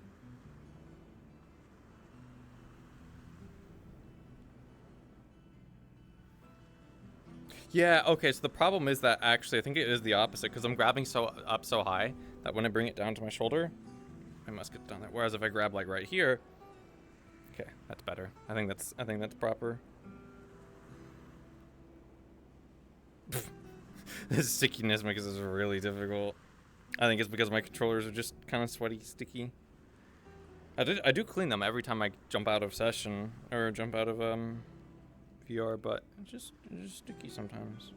Yeah, okay, so the problem is that actually I think it is the opposite because I'm grabbing so high that when I bring it down to my shoulder, I must get down there. Whereas if I grab like right here, okay, that's better. I think that's proper. This stickiness makes this really difficult. I think it's because my controllers are just kind of sweaty, sticky. I do clean them every time I jump out of session or jump out of VR, but it's just sticky sometimes.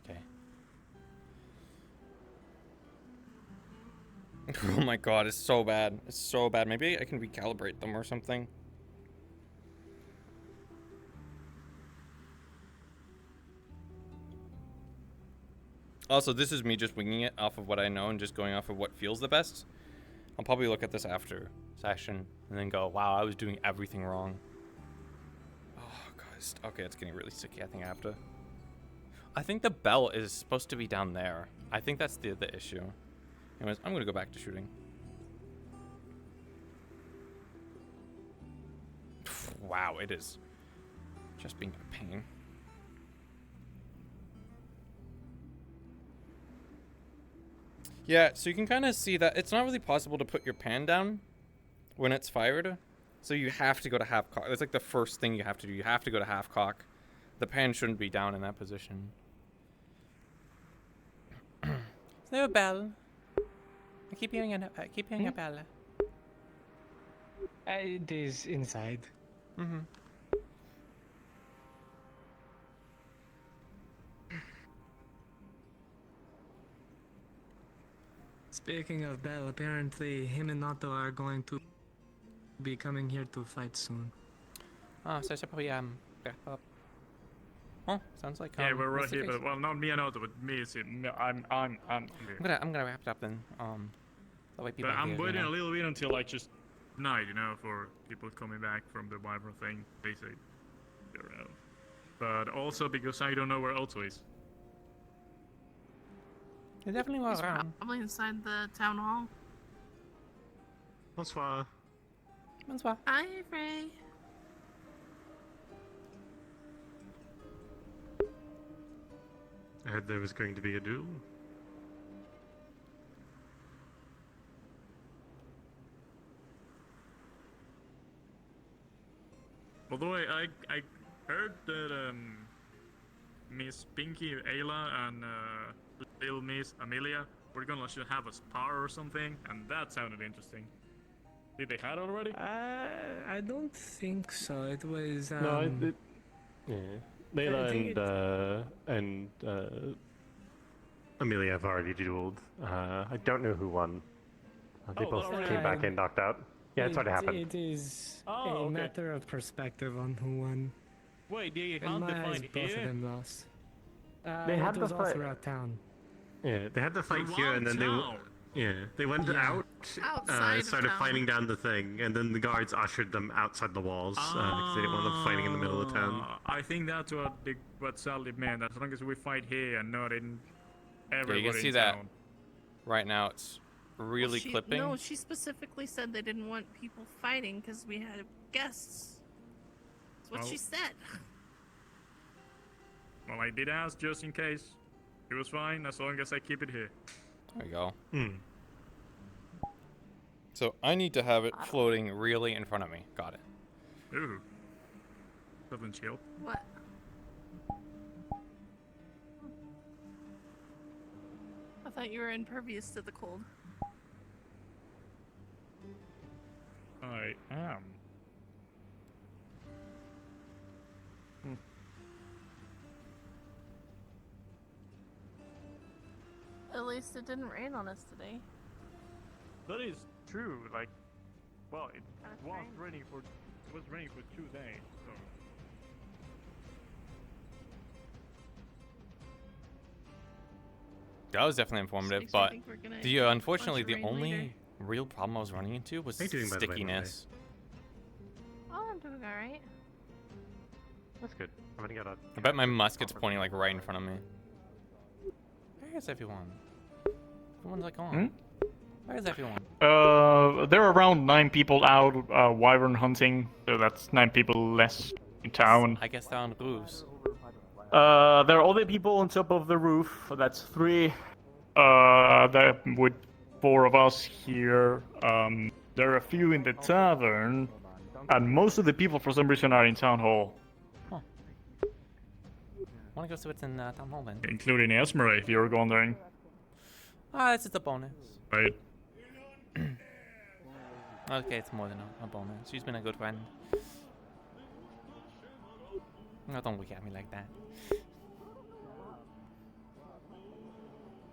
Okay. Oh my god, it's so bad. It's so bad. Maybe I can recalibrate them or something. Also, this is me just winging it off of what I know and just going off of what feels the best. I'll probably look at this after session and then go, wow, I was doing everything wrong. Oh, guys. Okay, it's getting really sticky. I think I have to... I think the bell is supposed to be down there. I think that's the issue. Anyways, I'm going to go back to shooting. Wow, it is just being a pain. Yeah, so you can kind of see that it's not really possible to put your pan down when it's fired. So you have to go to half cock. That's like the first thing you have to do. You have to go to half cock. The pan shouldn't be down in that position. Is there a bell? I keep hearing a bell. It is inside. Mm-hmm. Speaking of Bell, apparently him and Nato are going to be coming here to fight soon. Oh, so I should probably wrap up. Oh, sounds like Yeah, we're right that's the here, case. but well, not me and Otto, but me is it. I'm here. I'm gonna wrap it up then. That way people But I'm hear, waiting you know. a little bit until like just night, you know, for people coming back from the Wyvern thing. They say they're around. But also because I don't know where Otto is. They definitely were He's around. probably inside the town hall. Bonsoir. Bonsoir. Hi, Ray. I heard there was going to be a duel. Although I heard that Miss Pinky, Ayla, and Little Miss Amelia were gonna have a spar or something, and that sounded interesting. Did they had already? I don't think so. It was No, yeah. Layla I think and Amelia have already dueled. I don't know who won. They both came back and knocked out. Yeah, it's already happened. It is Oh, a okay. matter of perspective on who won. Wait, do you In have my the eyes, fight both of here? them lost. They had it the was all fight- throughout town. Yeah, they had the fight here, and then they went Yeah. out, Outside of started town. fighting down the thing, and then the guards ushered them outside the walls because they didn't want them fighting in the middle of town. I think that's what Sally meant. As long as we fight here and not in Yeah, everybody you can see in that town. right now. It's really clipping. No, she specifically said they didn't want people fighting because we had guests. That's what she said. Well, I did ask just in case. It was fine as long as I keep it here. There you go. Hmm. So I need to have it floating really in front of me. Got it. Ooh. Doesn't chill. What? I thought you were impervious to the cold. I am. At least it didn't rain on us today. That is true. Like, well, it That's was strange. raining for 2 days. So. That was definitely informative, makes me but think we're gonna the get a unfortunately bunch of the rain only later. real problem I was running into was How you doing, by the way, by the way? stickiness. Oh, I'm doing alright. That's good. I'm gonna get a. I bet my musket's pointing like right in front of me. Where is everyone? Everyone's like on. Where is everyone? There are around 9 people out wyvern hunting, so that's 9 people less in town. I guess they're on roofs. There are other people on top of the roof. That's 3. That with 4 of us here. There are a few in the tavern, and most of the people for some reason are in town hall, Wanna go see what's in town hall then? including Esmeralda, if you're wondering. Ah, this is a bonus. Right. Okay, it's more than a bonus. She's been a good friend. No, don't look at me like that.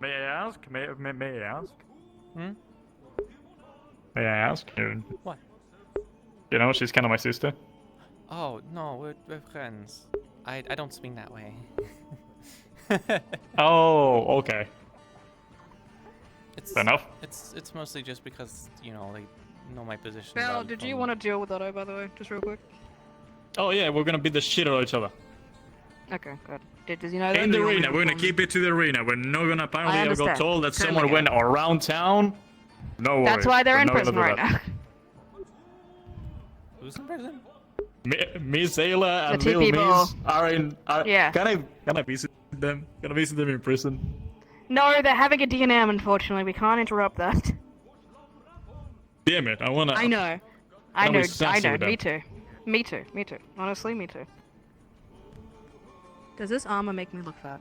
May I ask? May I ask? Hmm? May I ask you? What? You know, she's kind of my sister. Oh no, we're friends. I don't swing that way. Oh, okay. It's Fair enough. It's mostly just because you know they know my position. Belle, did you want to deal with Otto, by the way, just real quick? Oh yeah, we're gonna beat the shit out of each other. Okay, good. Does he know that? In the or you want me arena, to we're gonna inform him? keep it to the arena. We're not gonna. Apparently, I got understand. told that Totally someone get went it. around town. No worries. That's why they're We're in not gonna prison do right that. now. Who's in prison? Miss Ayla and The two Lil people. Miss are in. Yeah. Can I visit them? Can I visit them in prison? No, they're having a D&M, unfortunately. We can't interrupt that. Damn it! I wanna. I know. I I know. was sassy with Me them. too. Me too. Me too. Honestly, me too. Does this armor make me look fat?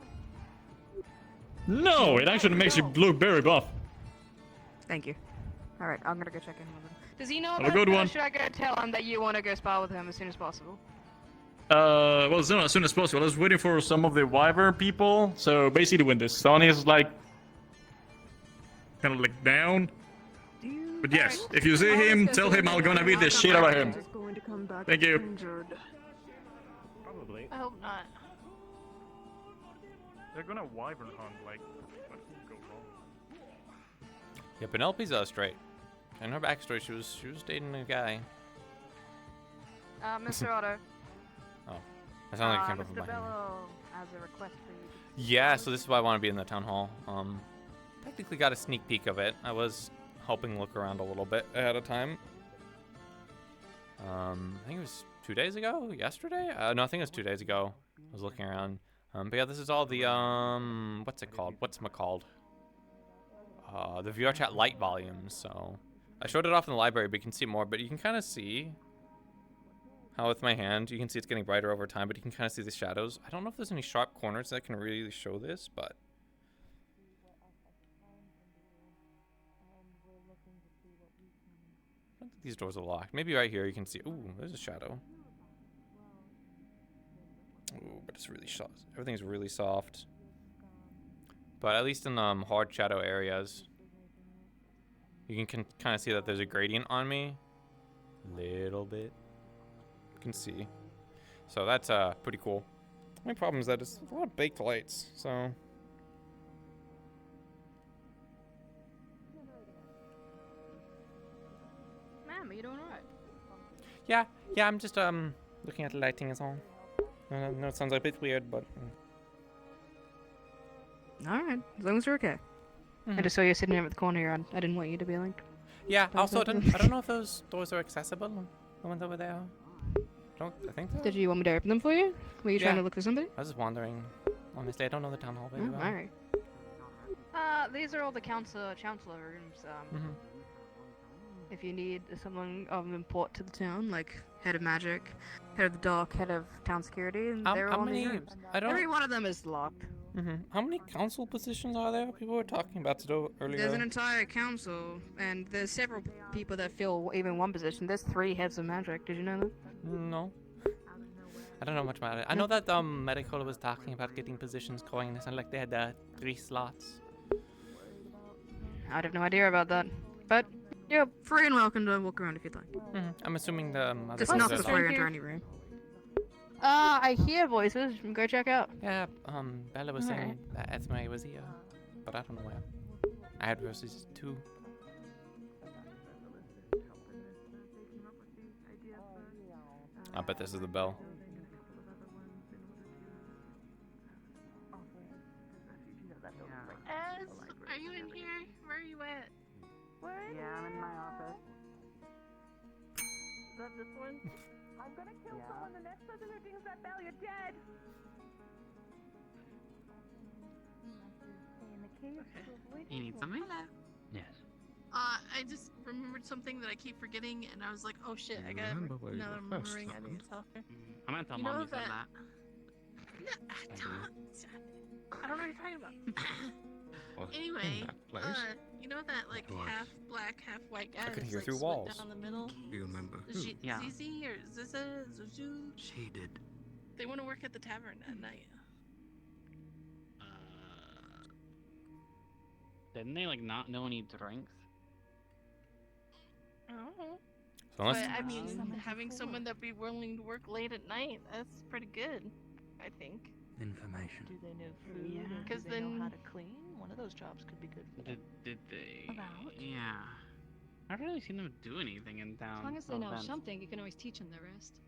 No, it actually makes you look very buff. Thank you. Alright, I'm gonna go check in with him. Does he know Have a about good it, or one. should I go tell him that you want to go spar with him as soon as possible? Well, as soon as possible. I was waiting for some of the Wyvern people. So basically, when the sun is like kind of like down. But yes, if you see him, tell him I'm gonna beat the shit out of him. Thank you. Probably. I hope not. They're gonna Wyvern hunt, like, what could go wrong? Yeah, Penelope's straight. In her backstory, she was dating a guy. Mr. Otto. Oh, I sound like it came up from Mr. behind me. Bello has a request for you. Yeah, so this is why I want to be in the town hall. Technically got a sneak peek of it. I was helping look around a little bit ahead of time. I think it was 2 days ago? Yesterday? No, I think it was 2 days ago. I was looking around. But yeah, this is all the, what's it called? What's it called? The VR chat light volumes, so. I showed it off in the library, but you can see more, but you can kind of see how with my hand, you can see it's getting brighter over time, but you can kind of see the shadows. I don't know if there's any sharp corners that can really show this, but. I don't think these doors are locked. Maybe right here you can see, ooh, there's a shadow. Ooh, but it's really soft. Everything's really soft. But at least in hard shadow areas, you can kind of see that there's a gradient on me. Little bit. You can see. So that's pretty cool. The only problem is that it's a lot of baked lights, so. Ma'am, are you doing alright? Yeah, I'm just looking at the lighting is all. I know it sounds a bit weird, but. Alright, as long as you're okay. I just saw you sitting over at the corner here, and I didn't want you to be like. Yeah, Does also, I that- don't know if those doors are accessible. The ones over there. I think so. Did you want me to open them for you? Were you trying to look for somebody? I was just wondering. Honestly, I don't know the town hall very well. Alright. These are all the chancellor rooms. Mhm. If you need someone of import to the town, like head of magic, head of the dock, head of town security, and they're all in these rooms. Every one of them is locked. How many council positions are there? People were talking about it earlier. There's an entire council, and there's several people that fill even one position. There's 3 heads of magic. Did you know that? No. I don't know much about it. I know that medical was talking about getting positions going. It sounded like they had 3 slots. I'd have no idea about that. But you're free and welcome to walk around if you'd like. I'm assuming the other Just doors not are before you locked. enter any room. I hear voices. Go check out. Yeah, Bella was saying Alright. that Esme was here, but I don't know where. I had versus 2. I bet this is the bell. Ez, are you in here? Where are you at? Yeah, I'm in my office. Is that this one? I'm gonna kill someone. The next person who dings that bell, you're dead. You need something? Yes. I just remembered something that I keep forgetting, and I was like, oh shit, I gotta. Remember where you Now that I'm were first, remembering, I need to tell her. I'm gonna tell You mom know you said that. I don't know what you're talking about. Well, Anyway, in that place. you know that like What? half black, half white guy I could that's hear like through split walls. down the middle? Do you remember? Z- Yeah. Zizi or Ziza, Zuzu? She did. They want to work at the tavern at night. Didn't they like not know any drinks? I don't know. So unless But I mean, having someone that be willing to work late at night, that's pretty good, I think. Information. Do they know food? Yeah. Or do 'Cause they know how then- to clean? One of those jobs could be good for them. Did they? About? Yeah. I haven't really seen them do anything in town. As long as they no know offense. something, you can always teach them the rest.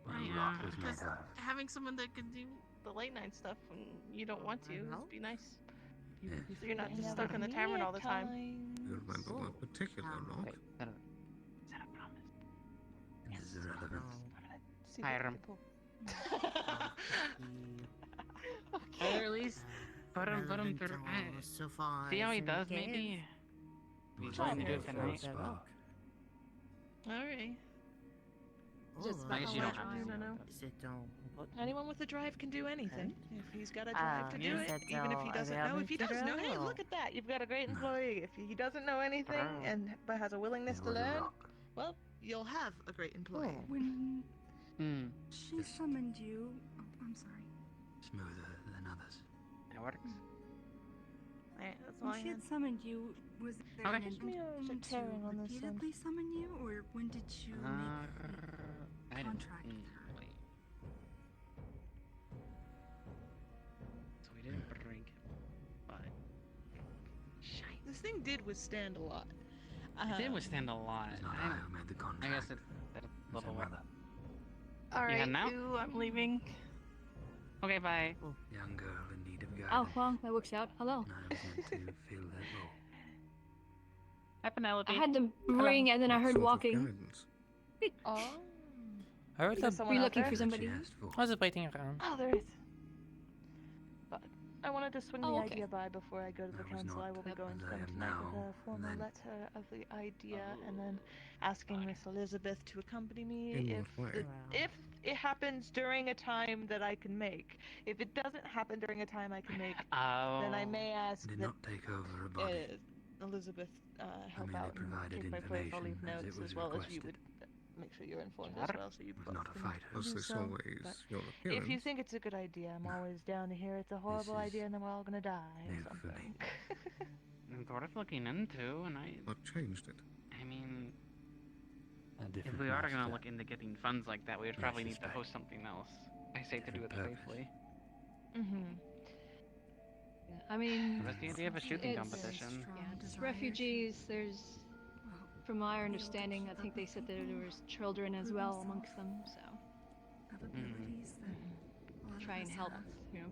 Right, Yeah. because having someone that can do the late night stuff when you don't want to would be nice. So you're not just stuck in the tavern all the time. You remember that particular rock? Is that a promise? Is there relevance? Hiram. Or at least put him through. See how he does, maybe? He's willing to do it tonight. Alright. Just I guess you don't have I to. don't know. Anyone with a drive can do anything. If he's got a drive to do yeah. it, even if he doesn't know. If he does know, hey, look at that. You've got a great employee. If he doesn't know anything but has a willingness to learn, well, you'll have a great employee. When Hmm. she summoned you, oh, I'm sorry. Smoother than others. That works. Alright, that's all When I she had. had summoned you, was there Okay. an intention to repeatedly summon you, or when did you make I a didn't. contract with her? Wait. So we didn't break him, but This thing did withstand a lot. it did withstand a lot. It's not I who made the contract. I guess it's a little bit. Alright, heading out? I'm leaving. Okay, bye. Young girl in need of guidance. Oh, well, that works out. Hello. I was meant to fill that role. Hi, Penelope. I had the ring and then I heard walking. Oh. I heard Is there the. someone Were you out looking there? for somebody? I was just waiting around. Oh, there is. But I wanted to swing Oh, the okay. idea by before I go to the I was council. I not will be going to as I them am tonight with now, a formal then. letter of the idea, and then asking Miss Elizabeth to accompany me In what way? if it happens during a time that I can make. If it doesn't happen during a time I can make, then I may ask Did that not take over a body. Elizabeth help merely out and provided take my place. I'll leave information as notes it was as well as you requested. would make sure you're informed as well, so you Was both not a can fighter. do As is so. always But your if you appearance. think it's a good idea, I'm always down to hear it's a horrible is idea and then we're all gonna die or new for something. It's worth looking into, and What changed it? I mean, A if different we are master. gonna look into getting funds like that, we would I probably need to suspect. host something else. I say to do it Different purpose. safely. Yeah, I mean, What's the idea of a shooting it's- competition? Yeah, it's refugees. There's, from my understanding, I think they said that there was children as well amongst them. So Abilities that a lot of try and us help. have. You know,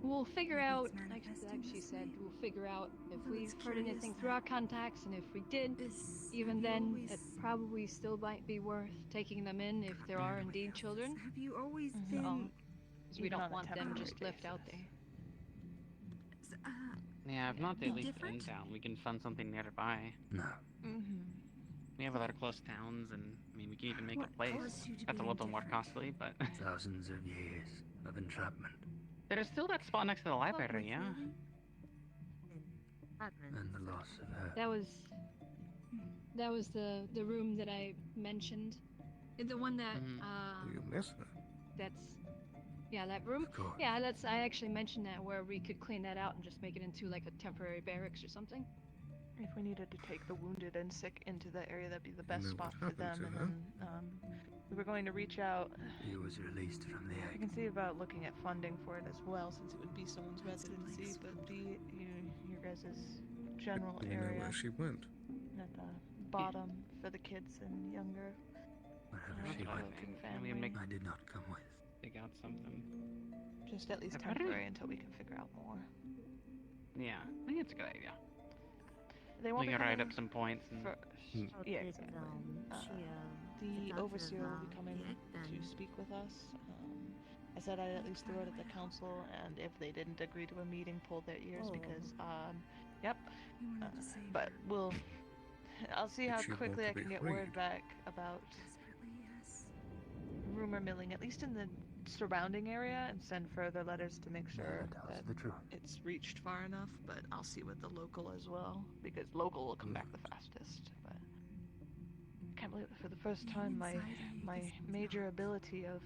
we'll figure Maybe out. it's manifesting Like she this said, way. we'll figure out if I was we've heard curious anything through our contacts, and if we did, even have you then, always- it probably still might be worth taking them in if there are indeed children. Have you always So, been? 'cause we Even don't on a want them temporary just left out there. Yeah, if not, at least in Different? town, we can fund something nearby. No. We have a lot of close towns, and I mean, we can even make a What place. caused you to That's a be little more indifferent? costly, but Thousands of years of entrapment. there's still that spot next to the library, yeah. And the loss of her. That was the room that I mentioned. The one that You miss her. that's yeah, that room. Of course. Yeah, that's I actually mentioned that where we could clean that out and just make it into like a temporary barracks or something. If we needed to take the wounded and sick into the area, that'd be the best then spot what for happened them. to And then we were going to reach out. He was released from the I egg. can see about looking at funding for it as well, since it would be someone's residency. But your guys' general Do we know area where she went? at the bottom for the kids and younger. Wherever she That's went. fine. Family. We make I did not come with. dig out something. Just at least I've heard it. temporary until we can figure out more. Yeah, I think it's a good idea. They We won't be can write coming up some points and first. Yeah, exactly. The overseer will be coming to speak with us. I said I'd at least throw it at the council, and if they didn't agree to a meeting, pull their ears because, yep. But I'll see how Did she want quickly to I be can get freed? word back about rumor milling, at least in the surrounding area, and send further letters to make sure that the truth. it's reached far enough. But I'll see with the local as well, because local will come back the fastest. But I can't believe it, for the first time my major ability of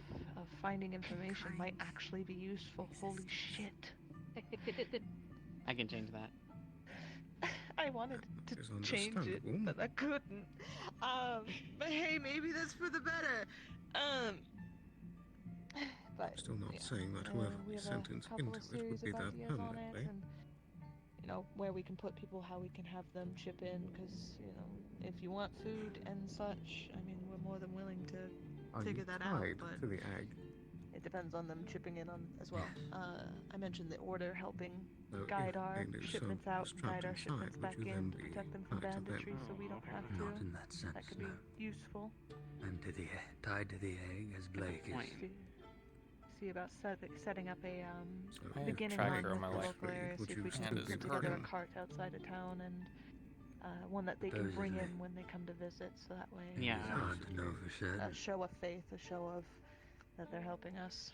finding information might actually be useful. Holy shit. I can change that. I wanted to change it, but I couldn't. But hey, maybe that's for the better. But Still not saying that whoever we we have sentence a couple into of it series would be of there ideas on it, permanently. and you know where we can put people, how we can have them chip in, because you know if you want food and such, I mean we're more than willing to figure that out. But to the egg? it depends on them chipping in on as well. I mentioned the order helping guide our shipments out and guide our shipments back in to protect them from banditry, so we don't have to. Not in that sense, That could be useful. I'm tied to the egg as Blake is. See about setting up a I have beginning tracker one on my with the life. local area. See if we can Hand put is together a broken. cart outside of town and one that they can bring in when they come to visit. So that way, Yeah. It's hard to know for certain. a show of faith, a show of that they're helping us.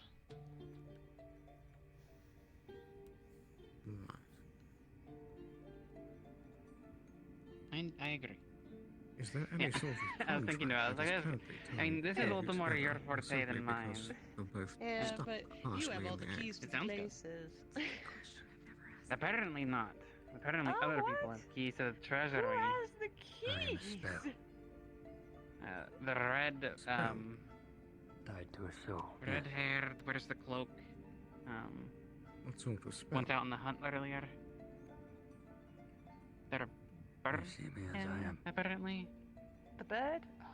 I agree. Is there any sort of I was thinking about it. I was contract like, that is I mean, this is a little more your together, forte simply than mine. because you're both Yeah, stuck but you partially have all in the the egg? keys to It the sounds good. places. Apparently not. Apparently Oh, other what? people have keys to the Who treasury. has the keys? The red, Tied to a soul. red-haired, where's the cloak? What sort of spell? Went out on the hunt earlier. They're a bird, You see me as I am. apparently. The bird? Oh,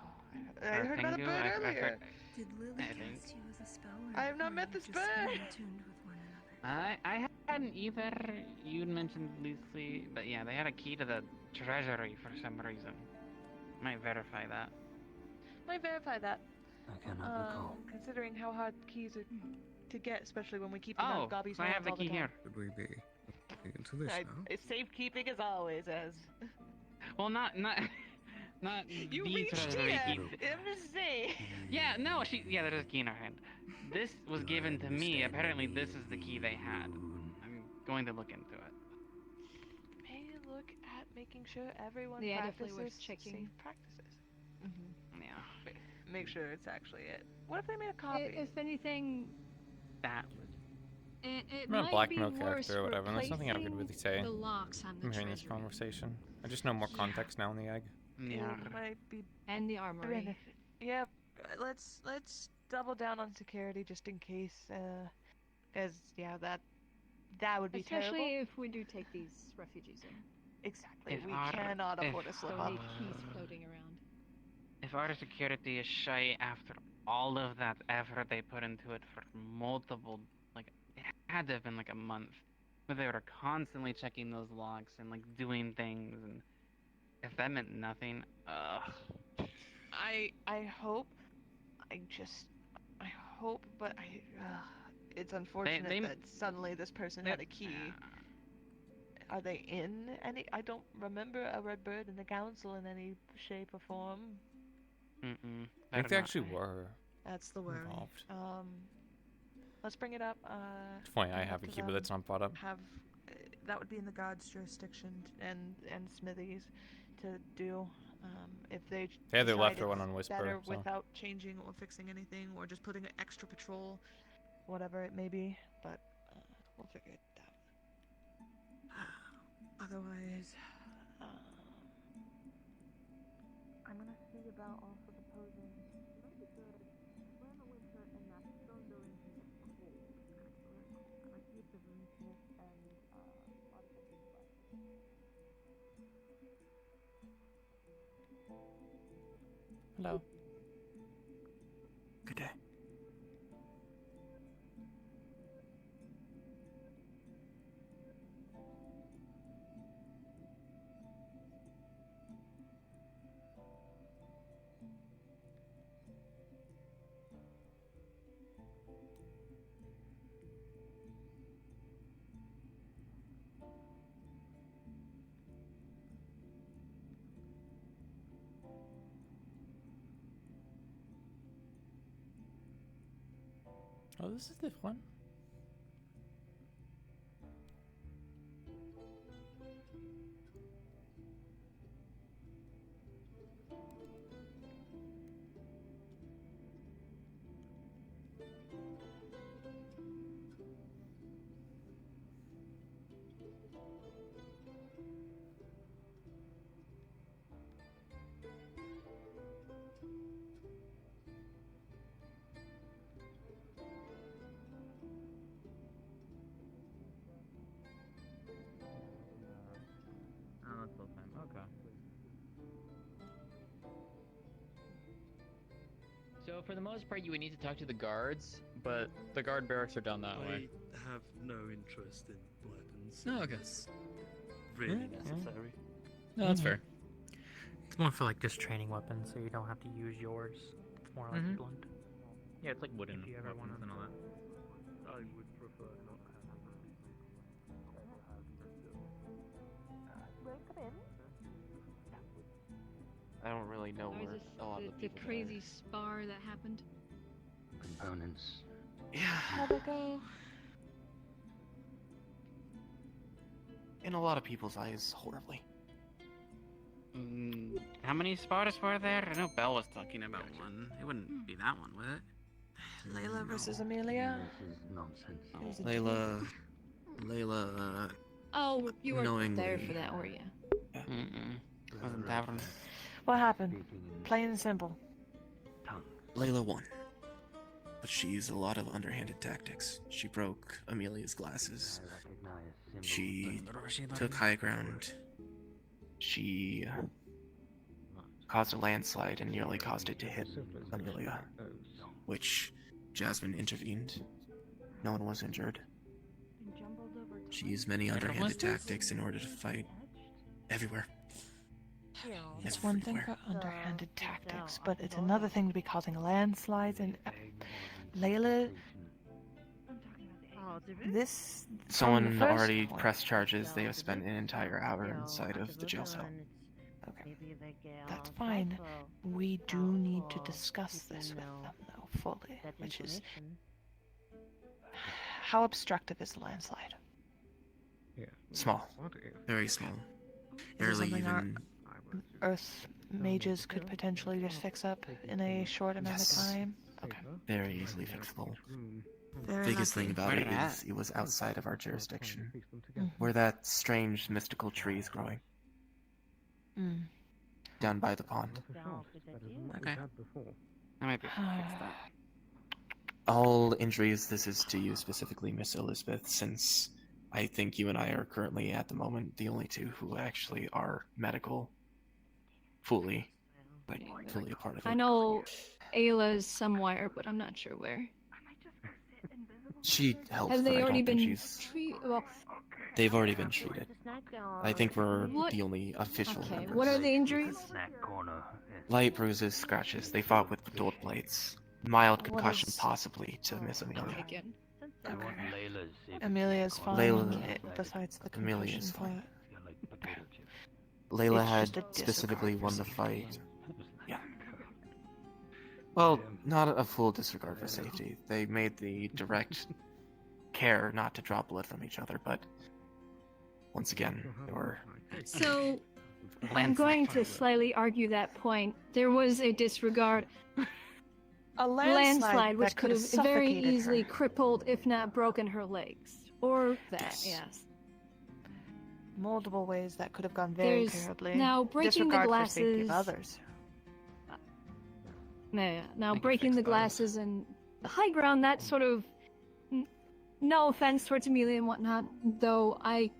I heard about a Tengu, bird I've earlier. heard- Did Lily I think. cast you as a spell? I have not met this just been bird. attuned with one another? I hadn't either. You'd mentioned loosely, but yeah, they had a key to the treasury for some reason. Might verify that. Might verify that. I cannot recall. Considering how hard keys are to get, especially when we keep them out Oh, of Gobby's so I have hands the all key here. Could we be looking into this now? It's safekeeping as always, as Well, not you the reached treasury here. key. I'm just saying. Yeah, no, there's a key in her hand. This was given to me. Apparently, this is the key they had. I'm going to look into it. May look at making sure everyone Yeah, practices definitely worth checking. safe practices. Yeah. Make sure it's actually it. What if they made a copy? If anything, That would. it I'm a might blackmail be worse character or whatever, and there's nothing I could really replacing say. the locks on the I'm hearing this treasury. conversation. I just know more context now on the egg. Yeah. It might be And the armory. Yep. Let's double down on security just in case. As yeah, that would be Especially terrible. if we do take these refugees in. Exactly. If We our- cannot if- afford to slip Don't up. need keys floating around. If our security is shy after all of that effort they put into it for multiple, like, it had to have been like a month, but they were constantly checking those logs and like doing things, and if that meant nothing, I hope. I hope, but it's unfortunate they- that suddenly this person had a key. Are they in any? I don't remember a red bird in the council in any shape or form. mm-mm. I think they actually were. That's the worry. Involved. Let's bring it up. It's funny, I bring it have up a to key, but them. that's not brought up. Have that would be in the guard's jurisdiction and Smithy's to do. If they Yeah, they left decide her one it's on Whisper, better so. without changing or fixing anything or just putting an extra patrol, whatever it may be, but we'll figure it out. Otherwise, I'm gonna see about also the posing. It might be good. We're in the winter and that stone building can get cold. I might see if the roomsmith and body cooking Hello. Good day. Oh, this is the one. So for the most part, you would need to talk to the guards, but the guard barracks are down that way. I have no interest in weapons. No, okay. It's really necessary. No, that's fair. It's more for like just training weapons, so you don't have to use yours. It's more like blunt. Yeah, it's like wooden If you ever weapons and all that. I would prefer not to have I don't really know Or is where this a lot of the people crazy spar that happened? Components. Yeah. In a lot of people's eyes, horribly. How many spars were there? I know Belle was talking about one. It wouldn't be that one, would it? Layla versus Amelia. This is nonsense. Layla, Oh, you weren't knowingly- there for that, were you? Wasn't that one? What happened? Plain and simple. Layla won. But she used a lot of underhanded tactics. She broke Amelia's glasses. She took high ground. She caused a landslide and nearly caused it to hit Amelia. Which Jasmine intervened. No one was injured. She used many underhanded tactics in order to fight everywhere. It's one thing for underhanded tactics, but it's another thing to be causing landslides and Layla. This. Someone from the first already point- pressed charges. They have spent an entire hour inside of the jail cell. Okay, that's fine. We do need to discuss this with them, though, fully, which is how obstructive is the landslide? Small. Very small. Is it Barely something our even. Earth mages could potentially just fix up in a short amount of time? Okay. Very easily fixable. Very Biggest thing lucky. about it Where is it was outside of our jurisdiction, Mhm. where that strange mystical tree is growing, down by the pond. Okay. I might be able to fix that. All injuries, this is to you specifically, Miss Elizabeth, since I think you and I are currently, at the moment, the only two who actually are medical, fully a part of it. I know Ayla's somewhere, but I'm not sure where. She helps, Have but they I already don't think been she's... treated? Well, They've already been treated. I think we're What- the only official okay. members. What are the injuries? Light bruises, scratches. They fought with dual blades. Mild What concussion, is- possibly, to Miss Amelia. Again. Amelia's fine, Layla- besides the Amelia's concussion fine. part. Layla It's had just a specifically disregard won the for fight. Yeah. Well, not a full disregard for safety. They made the direct care not to draw blood from each other, but once again, they were... So, I'm going to slightly argue that point. There was a disregard. A landslide, which that could have very suffocated easily her. crippled, if not broken, her legs. Or that, yes. Multiple ways that could have gone very There's terribly. now breaking the Disregard for safety of glasses. others. Now breaking the glasses and the high ground, that sort of. No offense towards Amelia and whatnot, though I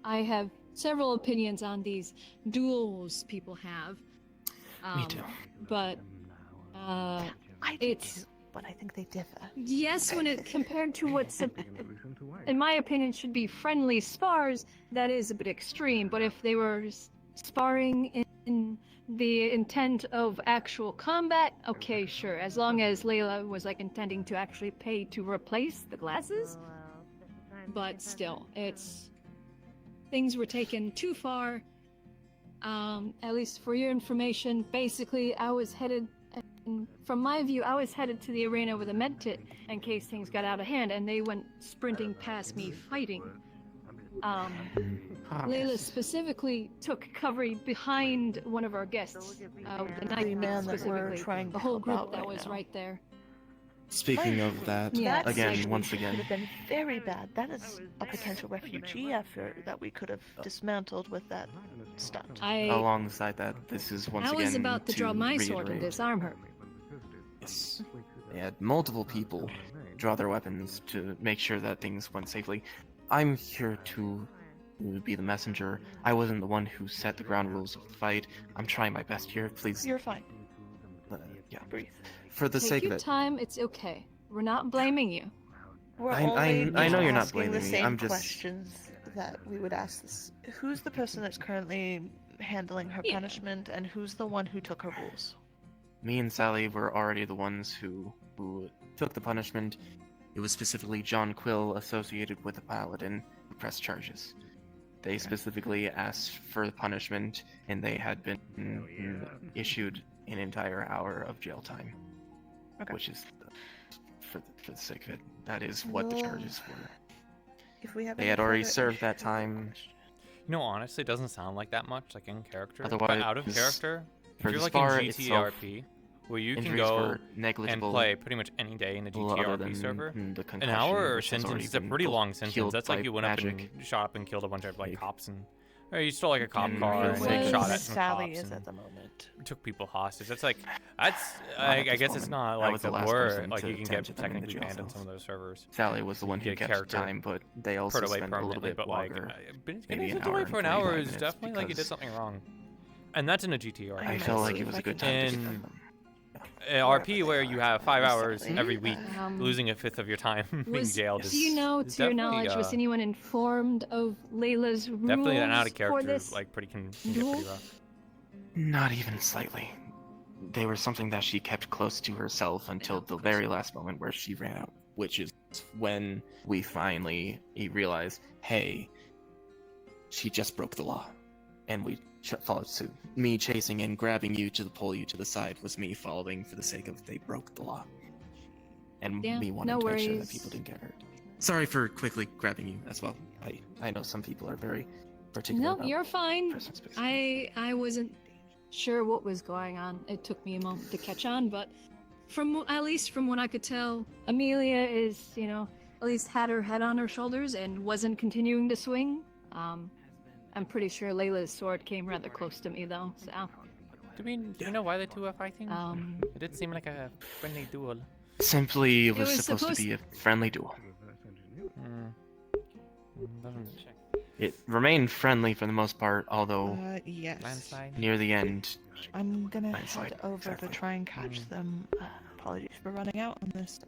have several opinions on these duels people have. Me too. But I do it's too, but I think they differ. yes, when it compared to what's in my opinion should be friendly spars, that is a bit extreme. But if they were sparring in the intent of actual combat, okay, sure. As long as Layla was like intending to actually pay to replace the glasses. But still, it's things were taken too far. At least for your information, basically I was headed, from my view, I was headed to the arena with a med kit in case things got out of hand, and they went sprinting past me fighting. Layla specifically took cover behind one of our guests, the night man that we're specifically, trying the to whole help group out that right was now. right there. Speaking of that, Yeah. That again, situation once could again, have been very bad. That is a potential refugee effort that we could have dismantled with that stunt. alongside that, this is once I again was about to draw my sword and reiterate, disarm her. Yes. They had multiple people draw their weapons to make sure that things went safely. I'm here to be the messenger. I wasn't the one who set the ground rules of the fight. I'm trying my best here. Please. You're fine. Yeah. Breathe. For the Take sake your of it. time. It's okay. We're not blaming you. We're I only know you're not asking blaming the me. same I'm just questions that we would ask this. Who's the person that's currently handling her punishment, and who's the one who took her rules? me and Sally were already the ones who took the punishment. It was specifically John Quill associated with the Paladin who pressed charges. They specifically asked for the punishment, and they had been issued an entire hour of jail time, which is for the sake of it. That is what the charges were. If we have They any had already further served that time. You know, honestly, it doesn't sound like that much, like in character. Otherwise, but out of character, for if you're the like in spar itself, GTRP, where you can injuries go were and negligible, play pretty much any day in a other GTRP than server, the an concussion, hour which has sentence already is a been pretty long sentence. healed That's like by you went magic. up and shot up and killed a bunch of like cops and. Or you stole like a cop And car and where like, shot at some Sally cops is and at the moment. took people hostage. That's like, that's Not I at this guess it's moment. not I like was the the last word. person Like to you can attempt get to put them in the technically jail banned on cells. some of those servers. Sally was the one who Get kept character time, but they also put away spent a little permanently, bit but like longer. being maybe an sent hour away and for an hour 45 is minutes definitely like you did because something wrong, and that's in a GTR. I felt like it was a good time to in RP where you have 5 hours every week, Um, losing a fifth of your time being jailed. Do you know, is to your definitely, knowledge, was anyone informed of Layla's rules definitely an out of for character, this? like can get pretty duel? rough. Not even slightly. They were something that she kept close to herself until the very last moment where she ran out, which is when we finally realized, hey, she just broke the law. And we followed suit. Me chasing and grabbing you to pull you to the side was me following for the sake of they broke the law. And Yeah, me wanting no to make sure that worries. people didn't get hurt. Sorry for quickly grabbing you as well. I know some people are very particular No, about you're fine. personal space. I wasn't sure what was going on. It took me a moment to catch on, but at least from what I could tell, Amelia is, at least had her head on her shoulders and wasn't continuing to swing. I'm pretty sure Layla's sword came rather close to me though, so. Do you know why the two are fighting? It did seem like a friendly duel. Simply, it was was supposed to be a friendly duel. It remained friendly for the most part, although Yes. near the end, I'm gonna landslide, head over exactly. to try and catch them. Apologies for running out on this.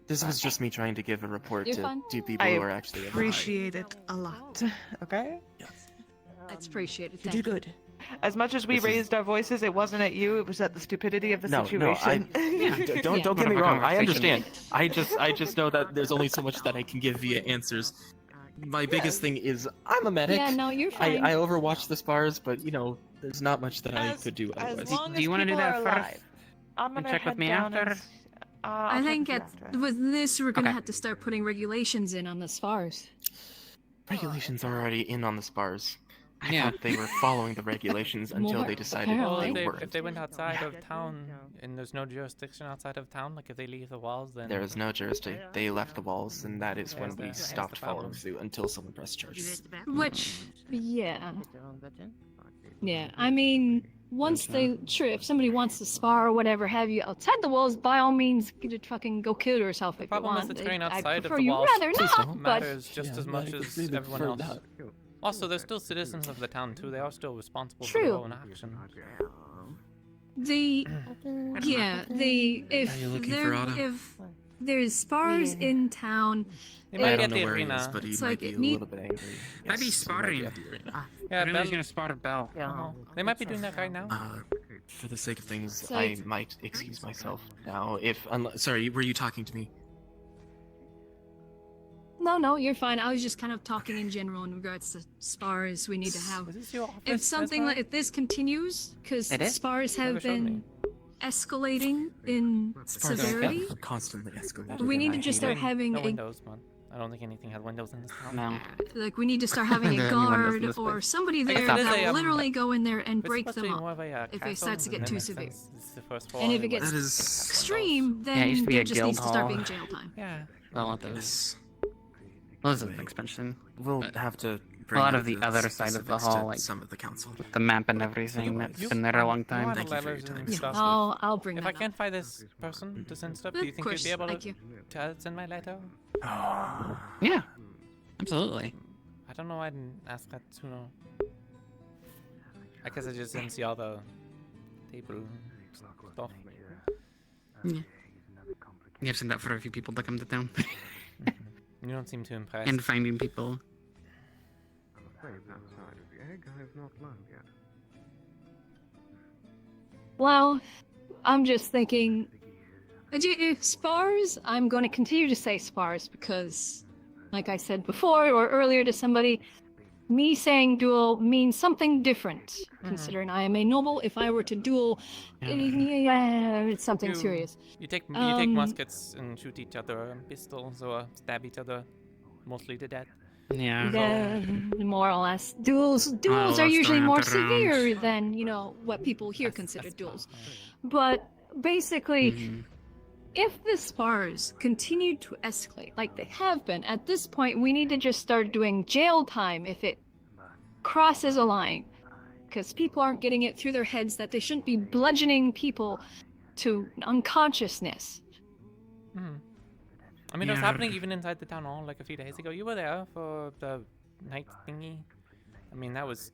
This was just me trying to give a report You're to fine. two people I who are actually alive. appreciate it a lot. Okay? That's appreciated. You did good. As much as we This is- raised our voices, it wasn't at you. It was at the stupidity of the No, situation. don't get me wrong. I understand. I just know that there's only so much that I can give via answers. My biggest thing is I'm a medic. Yeah, no, you're fine. I overwatch the spars, but there's not much that I could do As otherwise. long Do you want to do that first? I'm And gonna check with head me down after? and I think with this, we're gonna Okay. have to start putting regulations in on the spars. Regulations are already in on the spars. I Yeah. thought they were following the regulations until More, they decided apparently. they Well, weren't. if they went outside of town and there's no jurisdiction outside of town, like if they leave the walls, then There is no jurisdiction. They left the walls, and that is when we That's the stopped following problem. suit until someone pressed charges. Which, yeah. Yeah, I mean, if somebody wants to spar or whatever have you outside the walls, by all means, get to fucking go kill yourself if you problem want. is the terrain I outside of prefer the you walls rather not, but matters just as much as everyone else. Also, they're still citizens of the town too. They are still responsible for True. their own actions. If there's spars in town, They might I be don't at know the where he arena. is, but he It's might like be it a need- little bit angry. Might be Yes, he spotting. at the arena. Yeah, Really Bell- gonna spot a bell. They might be doing that right now. For the sake of things, It's I like- might excuse myself now. Sorry, were you talking to me? No, you're fine. I was just kind of talking in general in regards to spars we need to have. Is this your office? If something Desmond? if this continues, because It is? spars Never have showed me. been escalating in Spars severity, are constantly escalating. we need and to I just hate start it. having No a windows, man. I don't think anything had windows in this town. No. we need to start having There a are any windows in guard this or place? somebody I guess there that is that a, will literally go in there and It's break supposed to them be up more of a, if it castle, starts to and get that too makes severe. sense. It's the first floor. And if it was- gets That is extreme, Yeah, it then used to be there a just guild needs to start hall. being jail time. Yeah. Well, it is. This. Well, this is an expansion. We'll have to A bring lot up of the other side of the specifics to hall, like some of the council. with the map and everything. That's been there a long time. Thank you for your time. Stuff. I'll bring If that I can't find this person to send stuff, do Of you think course, you'd be able thank to you. send my letter? Yeah, absolutely. I don't know. I didn't ask that sooner. I guess I just didn't see all the table stuff. Yeah. I've seen that for a few people that come to town. You don't seem too impressed. And finding people. I'm afraid that side of the egg I have not learned yet. Well, I'm just thinking. Spars, I'm going to continue to say spars because, like I said before or earlier to somebody, me saying duel means something different. Considering I am a noble, if I were to duel, it's something serious. You take muskets and shoot each other, pistols, or stab each other, mostly to death. Yeah. More or less. Duels are usually more severe than, what people here consider duels. But basically, if the spars continue to escalate like they have been, at this point we need to just start doing jail time if it crosses a line. Because people aren't getting it through their heads that they shouldn't be bludgeoning people to unconsciousness. I mean, it was happening even inside the town hall like a few days ago. You were there for the night thingy. I mean, that was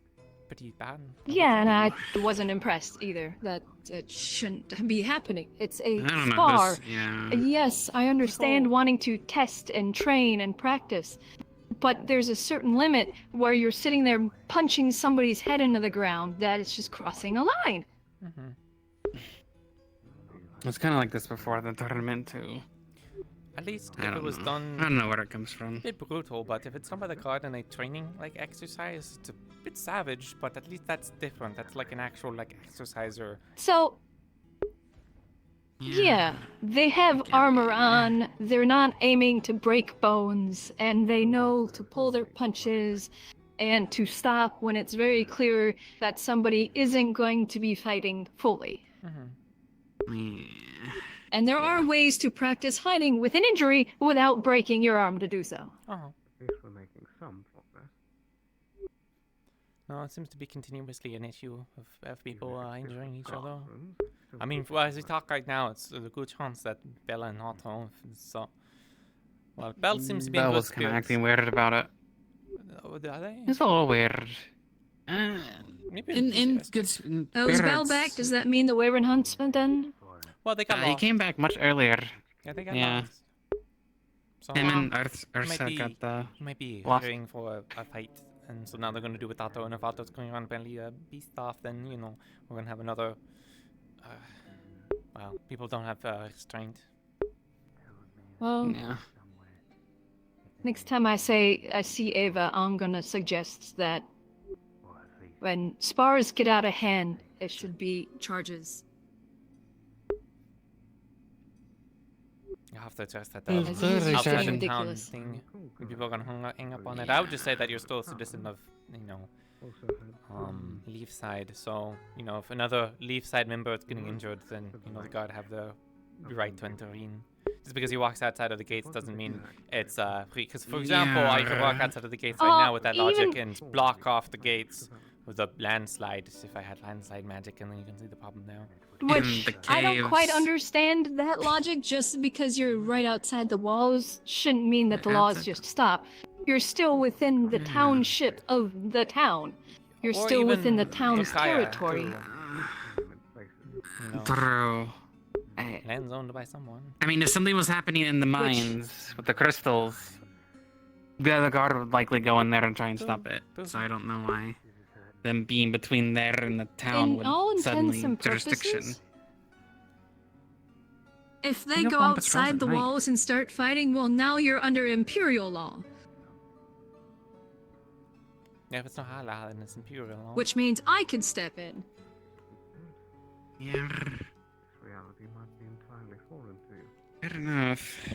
pretty bad. Yeah, and I wasn't impressed either. That it shouldn't be happening. It's a I don't know, spar. yeah. Yes, I understand wanting to test and train and practice, but there's a certain limit where you're sitting there punching somebody's head into the ground that it's just crossing a line. It's kind of like this before the tournament too. At least if it was done... I don't know where it comes from. A bit brutal, but if it's done by the guard in a training, exercise, it's a bit savage, but at least that's different. That's like an actual, exerciser. So, yeah, they have armor on, they're not aiming to break bones, and they know to pull their punches and to stop when it's very clear that somebody isn't going to be fighting fully. And there are ways to practice hiding with an injury without breaking your arm to do so. At least we're making some progress. No, it seems to be continuously an issue of people injuring each other. I mean, as we talk right now, it's a good chance that Bella and Otto. So, well, Belle seems to be in Belle good was kind of spirits. acting weird about it. Are they? It's a little weird. Maybe in good. Oh, is Belle back? Does that mean the Wyvern hunt's been done? Well, they got He lost. came back much earlier. Yeah, they got lost. So, Him and Ursa got the might be lost. hurrying for a fight, and so now they're going to do with Otto, and if Otto's going around apparently beast off, then, we're going to have another... well, people don't have restraint. Well, next time I see Ava, I'm going to suggest that when spars get out of hand, it should be charges. You have to address that It's getting outside town ridiculous. thing. People are going to hang up on it. I would just say that you're still a citizen of, Leaf side. So, if another Leaf side member is getting injured, then, the guard have the right to intervene. Just because he walks outside of the gates doesn't mean it's free. Because, for example, I could walk outside of the gates right now with that logic and block off the gates with a landslide. If I had landslide magic, and then you can see the problem there. Which I don't quite understand that logic. Just because you're right outside the walls shouldn't mean that the laws just stop. You're still within the township of the town. You're still within the town's territory. True. Land's owned by someone. I mean, if something was happening in the mines with the crystals, the other guard would likely go in there and try and stop it. So I don't know why them being between there and the town In would all suddenly intents and jurisdiction. purposes, if they You go go on patrols outside at the night. walls and start fighting, well, now you're under imperial law, Yeah, if it's not halal, then it's imperial law. which means I can step in. Yeah. Reality might be entirely foreign to you. Fair enough.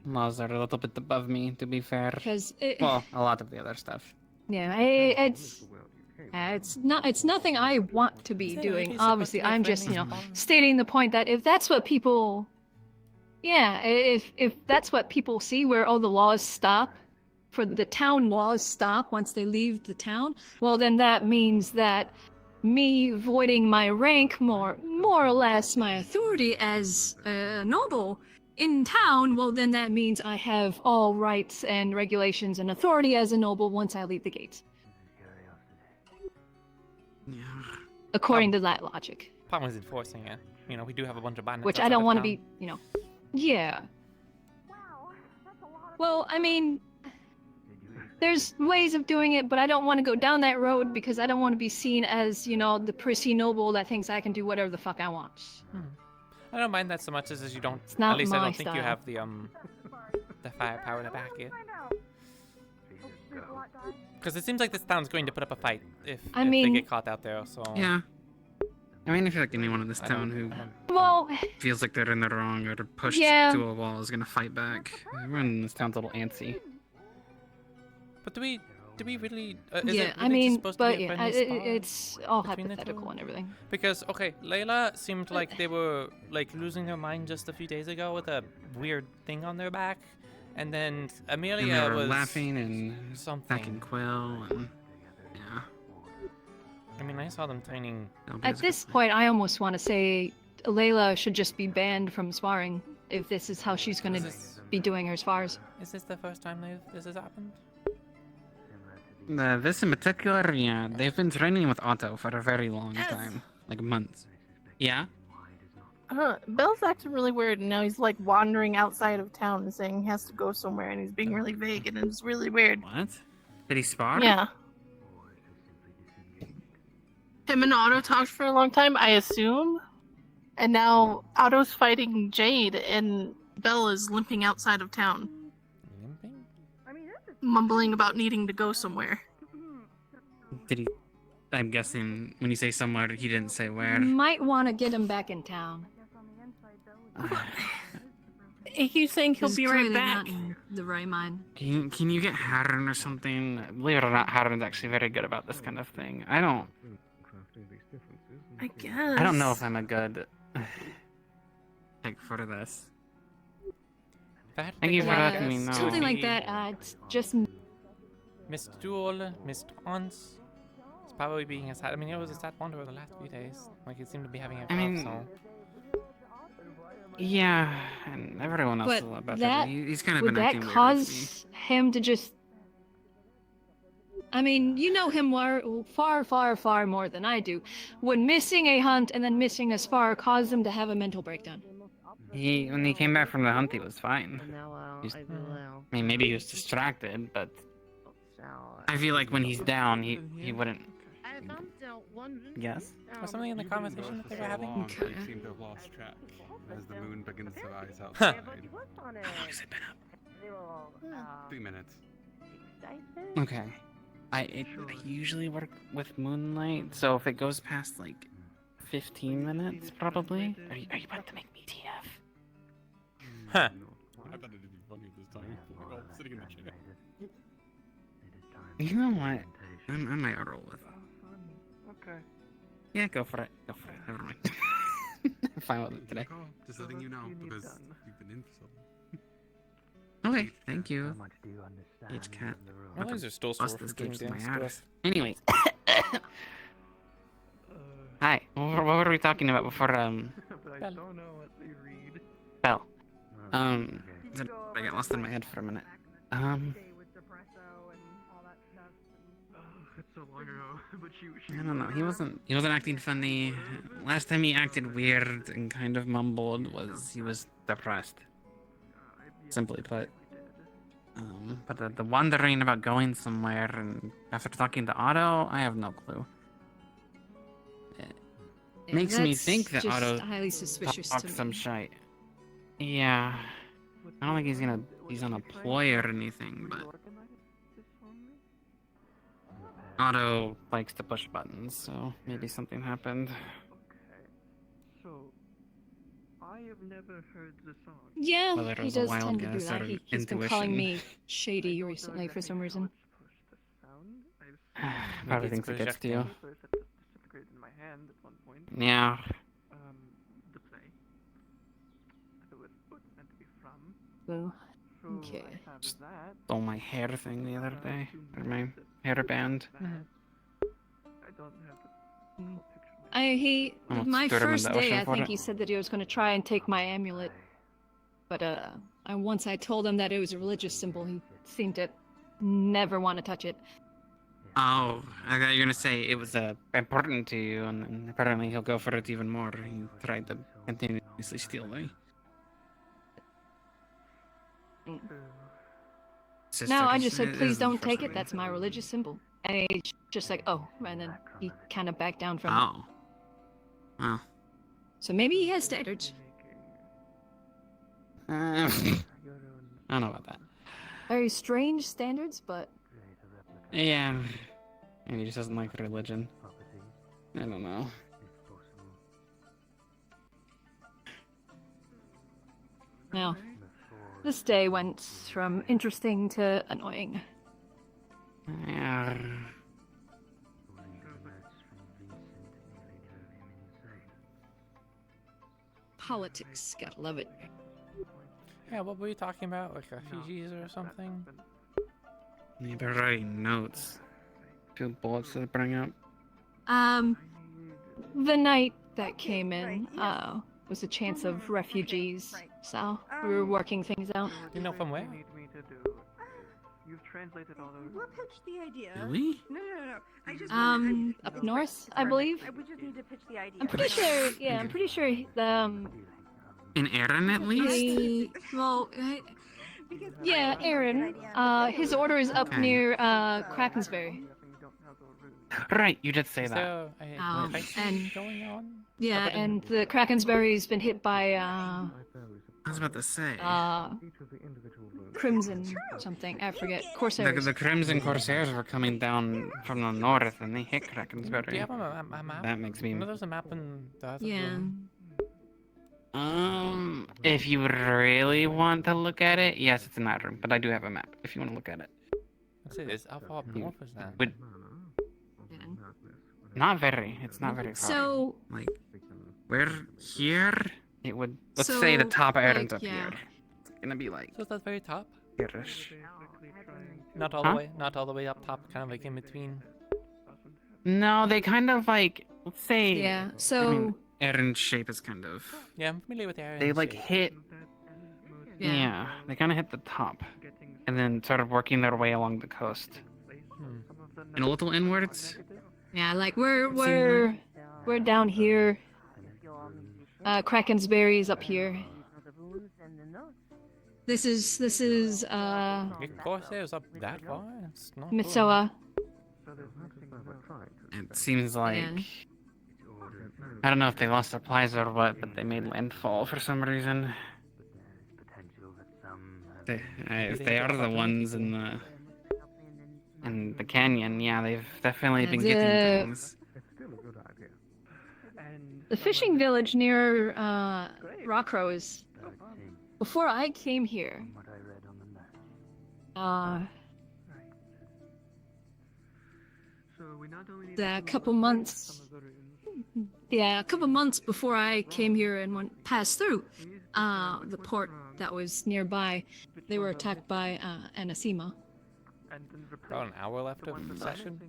Laws are a little bit above me, to be fair. 'Cause it- Well, a lot of the other stuff. Yeah, it's nothing I want to be doing. Obviously, I'm just stating the point that if that's what people, if that's what people see, where all the laws stop, for the town laws stop once they leave the town, well then that means that me voiding my rank, more or less my authority as a noble in town, well then that means I have all rights and regulations and authority as a noble once I leave the gates. according to that logic. Problem is enforcing it. You know, we do have a bunch of bandits. Which I don't want to be, you know. Yeah. Well, I mean, there's ways of doing it, but I don't want to go down that road because I don't want to be seen as, you know, the prissy noble that thinks I can do whatever the fuck I want. I don't mind that so much as you don't. It's not at least I my don't think you style. have the firepower to back it. Because it seems like this town's going to put up a fight if they get caught out there. So Yeah. I mean, I feel like anyone in this town who feels like they're in the wrong or pushed to a wall is gonna fight back. Everyone in this town's a little antsy. But do we really? Is Yeah, it really I mean, supposed but to be a yeah, friendly spar it's all between the two? hypothetical and everything. Because okay, Layla seemed like they were like losing their mind just a few days ago with a weird thing on their back, and then Amelia And they were was laughing and something. attacking Quill and yeah. I mean, I saw them training. At this point, I almost want to say Layla should just be banned from sparring if this is how she's going to be doing her spars. Is this the first time this has happened? This in particular, yeah, they've been training with Otto for a very long time, like months. Yeah. Bell's acting really weird, and now he's like wandering outside of town and saying he has to go somewhere, and he's being really vague, and it's really weird. What? Did he spar? Yeah. Him and Otto talked for a long time, I assume, and now Otto's fighting Jade, and Bell is limping outside of town. Limping? Mumbling about needing to go somewhere. Did he? I'm guessing when you say somewhere, he didn't say where. Might want to get him back in town. He keeps saying he'll He's be right clearly back. not in the right mind. Can you get Harren or something? Believe it or not, Harren's actually very good about this kind of thing. I don't know if I'm a good pick for this. Thank you for letting me know. Something like that. It's just Missed duel, missed once. It's probably being a sad. I mean, it was a sad wanderer the last few days. Like, it seemed to be having a I mean, so. Yeah, and everyone else But is a lot better. that He's kind of would been that acting weird cause him to just? I mean, you know him far, far, far more than I do. Would missing a hunt and then missing a spar cause him to have a mental breakdown? When he came back from the hunt, he was fine. I mean, maybe he was distracted, but I feel like when he's down, he wouldn't. Yes. Was something in the conversation that they were having? They seem to have lost track as the moon begins to rise outside. How long has it been up? 3 minutes. Okay. I usually work with moonlight, so if it goes past like 15 minutes, probably. Are you about to make me TF? Huh. I thought it'd be funny this time. We're all sitting in the chair. You know what? I might roll with it. Okay. Yeah, go for it. Go for it. Never mind. I'm fine with it today. Just letting you know because you've been in for so long. Okay, thank you. H cat. My legs are still sore from being downstairs. Anyway. Hi. What were we talking about before? But I don't know what they read. Bell. I got lost in my head for a minute. It's so long ago, but she I don't know. He wasn't acting funny. Last time he acted weird and kind of mumbled was he was depressed. Simply put. But the wondering about going somewhere and after talking to Otto, I have no clue. It makes me think that just Otto highly suspicious talked to some me. shite. Yeah. I don't think he's on a ploy or anything, but Otto likes to push buttons, so maybe something happened. So, I have never heard the song. Yeah, Whether it he was a does wild tend to do guess that. or He's been calling intuition. me shady recently for some reason. Probably thinks it gets to you. Disintegrated in my hand at one point. Yeah. The play. It was meant to be from. Ooh. So Okay. I have that. Stole my hair thing the other day. Or my hair band. I don't have the Almost My threw him in first the day, ocean I for think it. he said that he was going to try and take my amulet. But once I told him that it was a religious symbol, he seemed to never want to touch it. Oh, I thought you were gonna say it was important to you, and then apparently he'll go for it even more. He tried to continuously steal me. Sister, No, I this just said, please is the don't first take it. time. That's my religious symbol. And he's just like, oh, and then he kind of backed down from it. Oh. Oh. So maybe he has standards. I don't know about that. Very strange standards, but Yeah. And he just doesn't like religion. I don't know. now, this day went from interesting to annoying. Yeah. Politics, gotta love it. Yeah, what were you talking about? Like refugees or something? Maybe writing notes. 2 bullets to bring up. The night that came in, was a chance of refugees, so we were working things out. You know from where? You've translated all those. We'll pitch the idea. Do we? No. I just Up north, I believe. We just need to pitch the idea. I'm pretty sure, yeah, I'm pretty sure, In Aaron, at least? Yeah, Aaron. His order is up Okay. near, Krakensberry. Right, you did say Is that. there a And, fight going on? yeah, and the Krakensberry's been hit by, I was about to say. Crimson something, I forget. Corsairs. The Crimson Corsairs were coming down from the north and they hit Krakensberry. Do you have a map? That makes me... I know there's a map in the other Yeah. room. If you really want to look at it, yes, it's in that room. But I do have a map if you want to look at it. Let's see, how far up north is that? Would... Not very. It's not very far. So, like, we're here. It would. Let's say the top of Aaron's up yeah. here. It's gonna be like So it's at the very top? here-ish. Not all Huh? the way, not all the way up top, kind of like in between. No, they kind of like. Let's say. Yeah, so... I mean, Aaron's shape is kind of. Yeah, I'm familiar with the area. They like hit. Yeah, they kind of hit the top, and then started working their way along the coast. And a little inwards. Yeah, like we're down here. Krakensberry's up here. This is Of course, there's up that far. It's not Mitsoa. It seems like. Yeah. I don't know if they lost supplies or what, but they made landfall for some reason. If they are the ones in the canyon, yeah, they've definitely been getting things. The fishing village near Rockrow is. Before I came here. A couple months. Yeah, a couple months before I came here and passed through the port that was nearby, they were attacked by Anasima. About an hour left of session.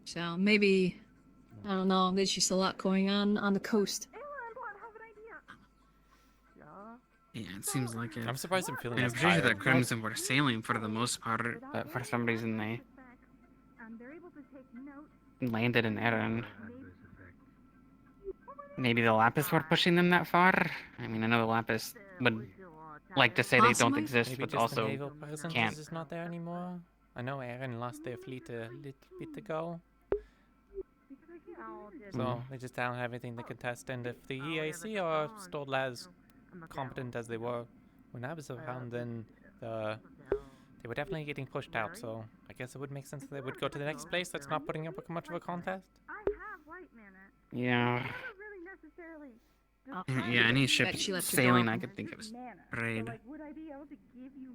So maybe, I don't know, there's just a lot going on the coast. Yeah, it seems like it. I'm surprised I'm feeling I'm as pretty sure tired. that Crimson were sailing for the most part, but for some reason they landed in Erin. Maybe the Lapis were pushing them that far? I mean, I know the Lapis would like to say they don't Possibly. exist, Maybe but just the also naval presence can't. is just not there anymore. I know Aaron lost their fleet a little bit ago. So they just don't have anything to contest, and if the EAC are still as competent as they were when I was around, then they were definitely getting pushed out, so I guess it would make sense that they would go to the next place that's not putting up with much of a contest. Yeah. Yeah, any ship sailing I could think of is raid.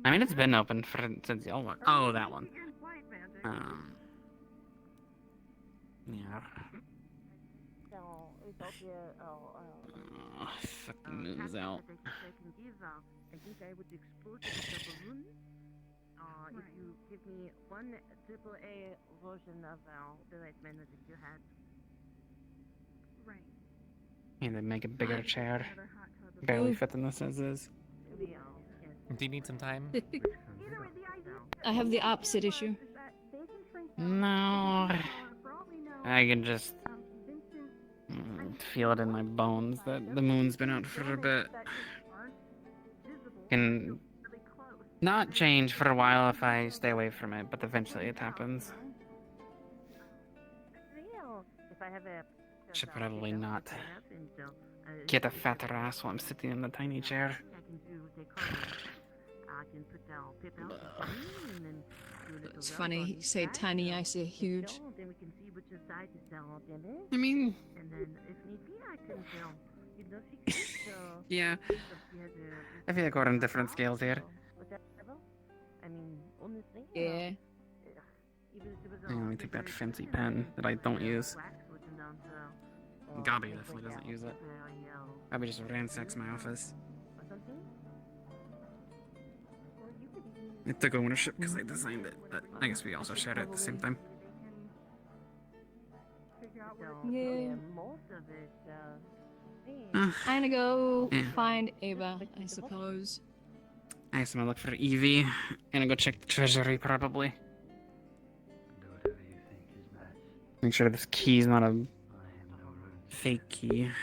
I mean, it's been open since y'all were. Oh, that one. Yeah. Oh, fucking moves out. I think I would export it to the balloon. If you give me one AAA version of the light mana that you had. Right. Yeah, they make a bigger chair. Barely fit in this as is. Do you need some time? I have the opposite issue. No. I can just feel it in my bones that the moon's been out for a bit. Can not change for a while if I stay away from it, but eventually it happens. Should probably not get a fatter ass while I'm sitting in the tiny chair. It's funny, you say tiny, I say huge. I mean... yeah. I feel like we're on different scales here. Yeah. Let me take that fancy pen that I don't use. Gabi definitely doesn't use it. Gabi just ransacks my office. It took ownership because I designed it, but I guess we also shared it at the same time. Yeah. I'm gonna go find Ava, I suppose. I guess I'm gonna look for Evie. Gonna go check the treasury, probably. Make sure this key's not a fake key or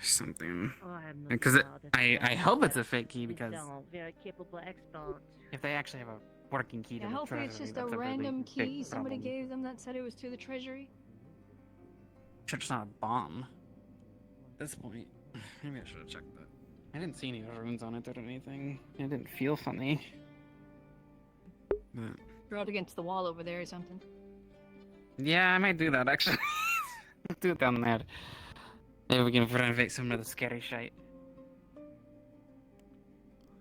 something. Because I hope it's a fake key, because if they actually have a working key to Yeah, the hopefully treasury, it's just that's a random really key big somebody problem. gave them that said it was to the treasury. Sure it's not a bomb. At this point, maybe I should have checked that. I didn't see any runes on it or anything. It didn't feel funny. But Throw it against the wall over there or something. yeah, I might do that actually. Do it down there. Maybe we can renovate some of the scary shite.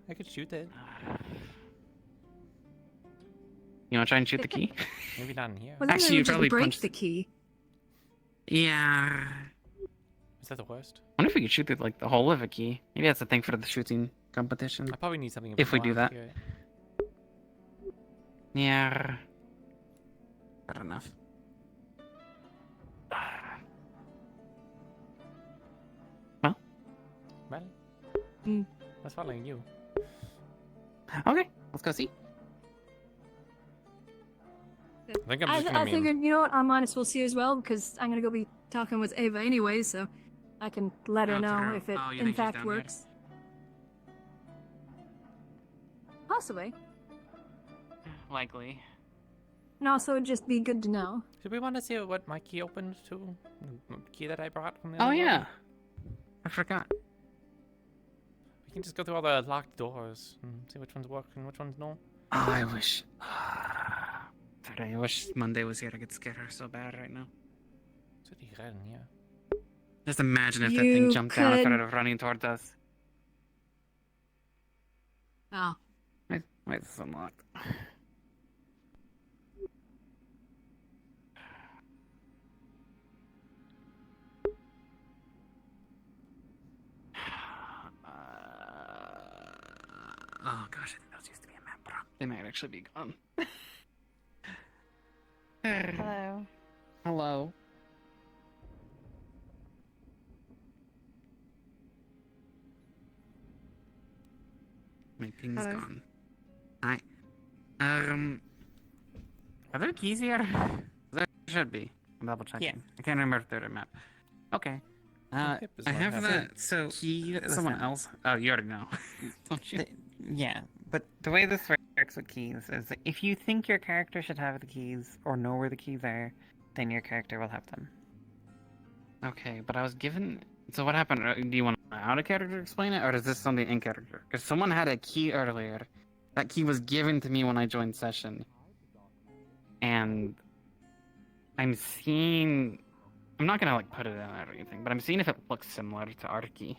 I could shoot it. You wanna try and shoot the key? Maybe not in here. Well, then Actually, they you would just probably break punched the key. Yeah. Is that the worst? I wonder if we could shoot like the whole of a key. Maybe that's the thing for the shooting competition. I probably need something. If we do more that. accurate. Yeah. Fair enough. Well, I was following you. Okay, let's go see. I think I'm just gonna I figured, you know what, I might as well see as well, because I'm gonna go be talking with Ava anyway, so I can let her Oh, know true. if it Oh, you in think she's fact down here? works. Possibly. Likely. And also, it'd just be good to know. Do we want to see what my key opened to? The key that I brought from the Oh other yeah. room? I forgot. We can just go through all the locked doors and see which ones work and which ones don't. Oh, I wish. Sorry, I wish Monday was here. I could scare her so bad right now. It's really red in here. Just imagine if that You thing jumped down and could- started running towards us. Oh. Why is this unlocked? Oh gosh, I think those used to be a map, bro. They might actually be gone. Hello. Hello. My ping's Hello. gone. Hi. Are there keys here? There should be. I'm double checking. Yeah. I can't remember if they're a map. Okay. Hip is I not have happening. that so key that Listen. someone else. Oh, you already know. Don't you? Yeah, but the way this works with keys is that if you think your character should have the keys or know where the keys are, then your character will have them. Okay, but I was given. So what happened? Do you want out of character to explain it, or is this something in character? Because someone had a key earlier. That key was given to me when I joined session, and I'm seeing. I'm not gonna like put it in or anything, but I'm seeing if it looks similar to our key.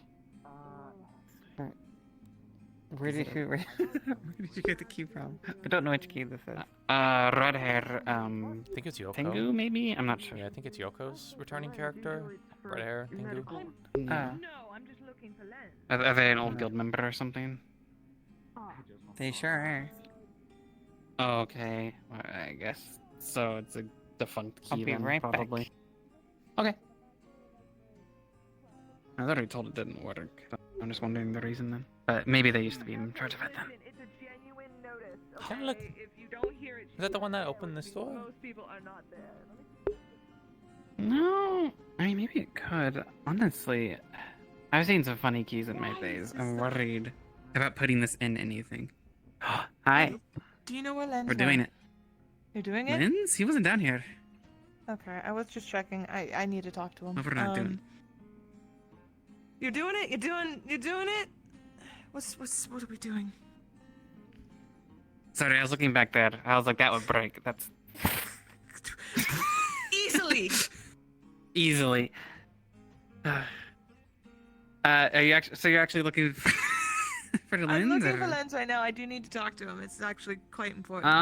Where did you get the key from? I don't know which key this is. Red hair. I think it's Yoko. Tengu, maybe? I'm not sure. Yeah, I think it's Yoko's returning character. Red hair, Tengu. No, I'm just looking for lens. Are they an old guild member or something? They sure are. Oh, okay. Well, I guess so. It's a defunct key I'll be then, right back. probably. Okay. I already told it didn't work. I'm just wondering the reason then. But maybe they used to be in charge of it then. It's a genuine notice Can I look? If you don't hear it, Is that the one that opened this door? most people are not there. No, I mean maybe it could. Honestly, I've seen some funny keys in my days. I'm worried about putting this in anything. Hi, Do you know where Len's we're doing it. You're doing it? Lens? He wasn't down here. Okay, I was just checking. I need to talk to him. No, we're not doing it. You're doing it? You're doing it? What are we doing? Sorry, I was looking back there. I was like, that would break. That's Easily! easily. Are you actually? So you're actually looking for the lens? I'm looking or- for Lens right now. I do need to talk to him. It's actually quite important.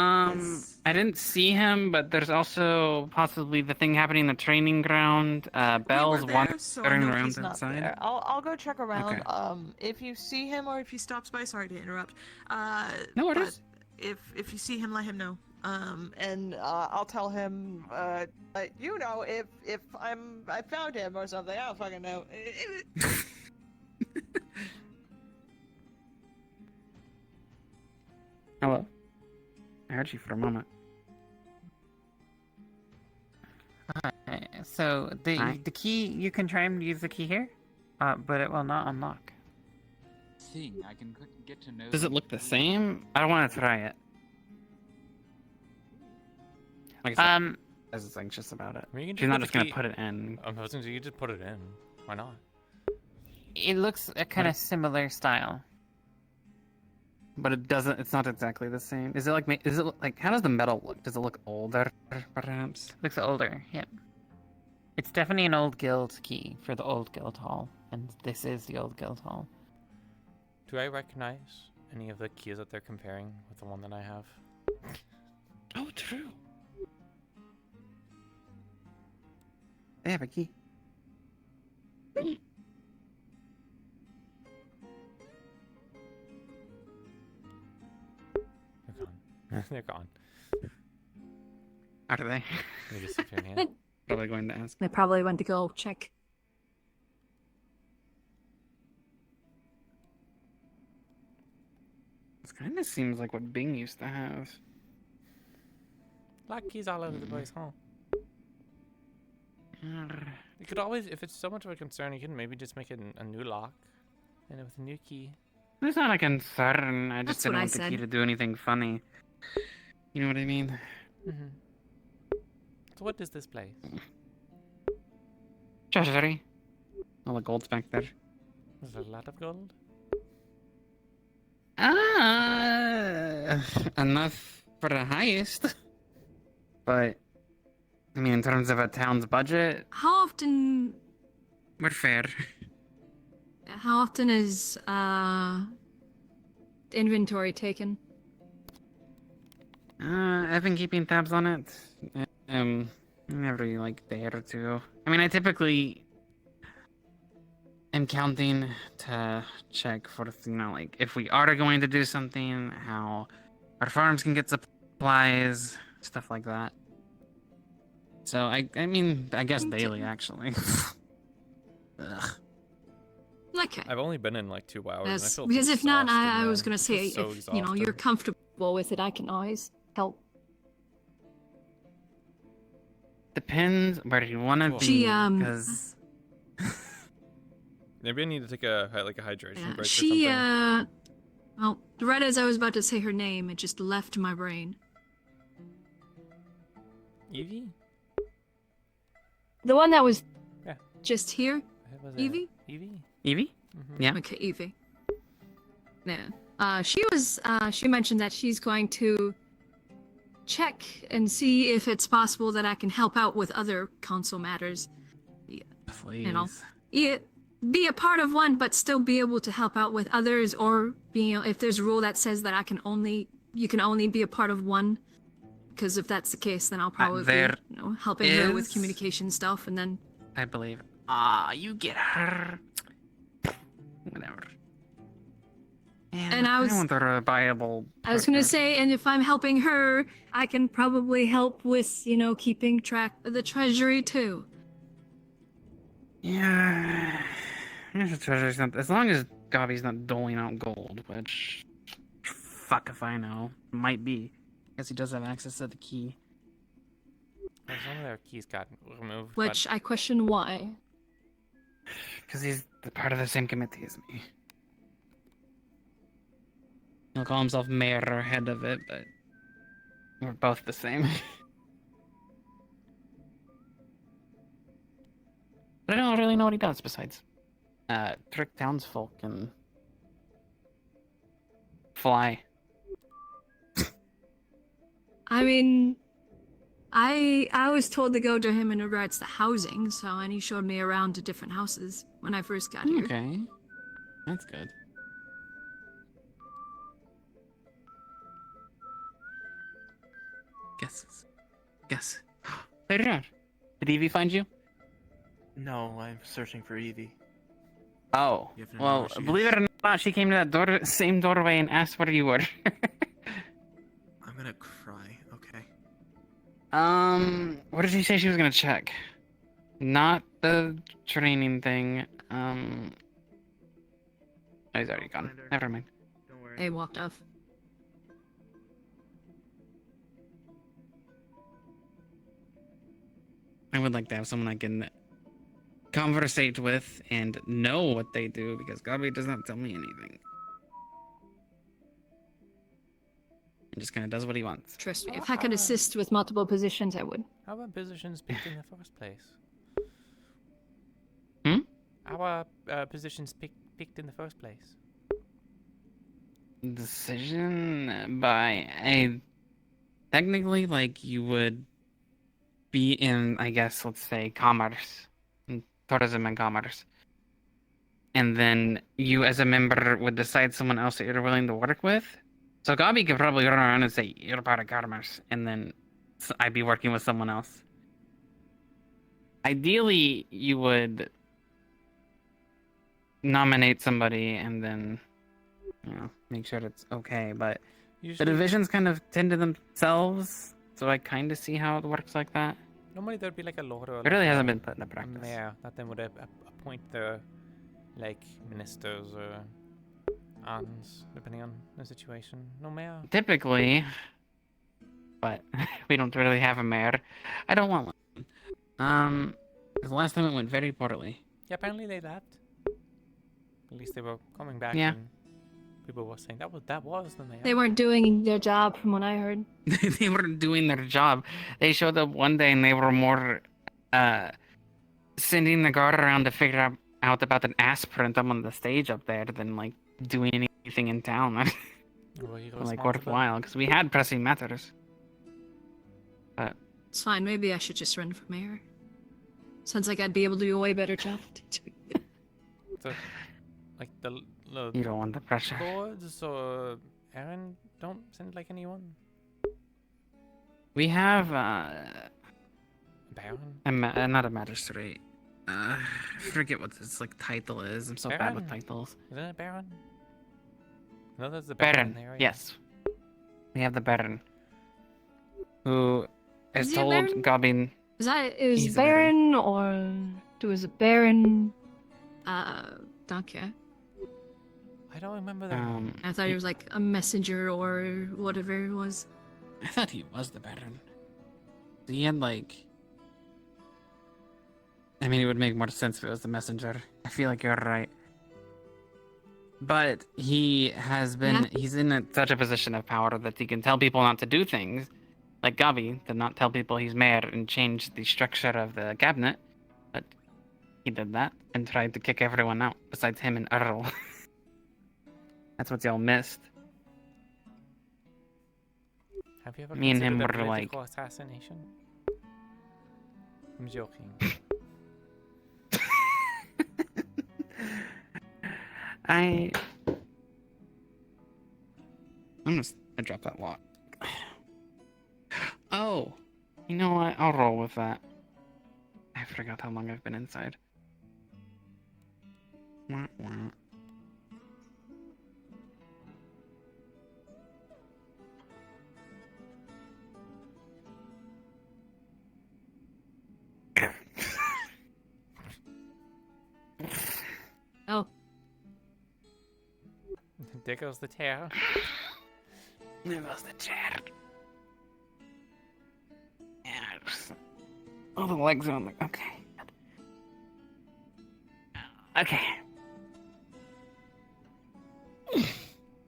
I didn't see him, but there's also possibly the thing happening in the training ground. Bell's we were there, so I wandering know around he's not outside. there. I'll go check around. Okay. If you see him or if he stops by, sorry to interrupt. No worries. But if you see him, let him know. And I'll tell him. You know, if I found him or something, I don't fucking know. Hello. I heard you for a moment. So Hi. the key, you can try and use the key here, but it will not unlock. Seeing, I can get to know. Does it look the same? I don't want to try it. Like I said, I was anxious about it. I mean, you can She's not put just the gonna key- put it in. I'm hoping you just put it in. Why not? It looks a kind of similar style. But it doesn't. It's not exactly the same. Is it like? Is it like? How does the metal look? Does it look older, perhaps? Looks older, yeah. It's definitely an old guild key for the old guild hall, and this is the old guild hall. Do I recognize any of the keys that they're comparing with the one that I have? Oh, true. They have a key. They're gone. Are they? They disappeared. Probably going to ask. They probably went to go check. This kind of seems like what Bing used to have. Lock keys all over the place, huh? You could always, if it's so much of a concern, you can maybe just make it a new lock, and with a new key. It's not a concern. I just That's what didn't I want the key said. to do anything funny. You know what I mean? Mm-hmm. So what is this place? Treasury. All the gold's back there. Is there a lot of gold? Enough for the highest. But, I mean, in terms of a town's budget, How often? we're fair. How often is inventory taken? I've been keeping tabs on it. Every, like, day or two. I mean, I typically am counting to check for, you know, like, if we are going to do something, how our farms can get supplies, stuff like that. So, I mean, I guess daily, actually. Ugh. Okay. I've only been in like 2 hours. And I Yes, feel because if not, exhausted, I man. was gonna I feel say, so if you know you're exhausted. comfortable with it, I can always help. Depends where you want to She, be, um, because... Maybe I need to take a hydration Yeah, break or she something. well, right as I was about to say her name, it just left my brain. Evie? The one that was Yeah. just here? Was Evie? Evie? Evie? Mhm. Yeah. Okay, Evie. Yeah. She mentioned that she's going to check and see if it's possible that I can help out with other council matters. Please. You know, be a part of one, but still be able to help out with others, or if there's a rule that says that you can only be a part of one. Because if that's the case, then I'll probably be helping her with is- communication stuff, and then I believe. You get her. Whatever. And I was- want a reliable. I was gonna say, and if I'm helping her, I can probably help with, keeping track of the treasury too. Yeah. The treasury's not. As long as Gabi's not doling out gold, which. fuck if I know. Might be. Guess he does have access to the key. Well, some of their keys got removed. Which I question why. Because he's part of the same committee as me. He'll call himself mayor or head of it, but we're both the same. But I don't really know what he does besides trick townsfolk and fly. I mean, I was told to go to him in regards to housing, and he showed me around to different houses when I first got here. Okay, that's good. Guess. Hey, Durand. Did Evie find you? No, I'm searching for Evie. Oh, well, believe it or not, she came to that same doorway and asked where you were. I'm gonna cry, okay? What did she say she was gonna check? Not the training thing, Oh, he's already gone. Never mind. Don't worry. They walked off. I would like to have someone I can conversate with and know what they do, because Gabi does not tell me anything. He just kind of does what he wants. Trust me, if I could assist with multiple positions, I would. How about positions picked in the first place? Hmm? Our positions picked in the first place. Decision by technically, like, you would be in, I guess, let's say, commerce, tourism and commerce, and then you as a member would decide someone else that you're willing to work with. So Gabi could probably run around and say, you're part of commerce, and then I'd be working with someone else. Ideally, you would nominate somebody and then, make sure it's okay, but Usually, the divisions kind of tend to themselves, so I kind of see how it works like that. normally there'd be like a lord or It really hasn't been put into practice. mayor that then would appoint the like ministers or aunts, depending on the situation. No mayor. Typically, but we don't really have a mayor. I don't want one. 'Cause the last time it went very poorly. Yeah, apparently they left. At least they were coming back. Yeah. And people were saying that was the mayor. They weren't doing their job, from what I heard. They weren't doing their job. They showed up one day and they were more sending the guard around to figure out about an aspirant up on the stage up there than like doing anything in town. Like worthwhile, because we had pressing matters. But It's fine, maybe I should just run for mayor. Sounds like I'd be able to do a way better job. So, like the you don't want the pressure. lords or Aaron don't send like anyone. We have Baron? not a magistrate. I forget what his like title is. I'm so bad with Baron? titles. Isn't it Baron? No, there's the Baron. there, right? Yes. We have the Baron. Who is Is he a told Baron? Gobin. It was He's a Baron, or it was a Baron. Don't care. I don't remember that. I thought he was like a messenger or whatever it was. I thought he was the Baron. He had like. I mean, it would make more sense if it was the messenger. I feel like you're right. But he has been. He's in such a position of power that he can tell people not to do things. Like Gabi did not tell people he's mayor and change the structure of the cabinet. But he did that and tried to kick everyone out besides him and Earl. That's what y'all missed. Have you ever Me and him considered a were like. political assassination? I'm joking. I'm gonna drop that lock. Oh, you know what? I'll roll with that. I forgot how long I've been inside. Wah, wah. Oh. There goes the tear. There goes the chair. Yeah, all the legs are on the. Okay. Okay.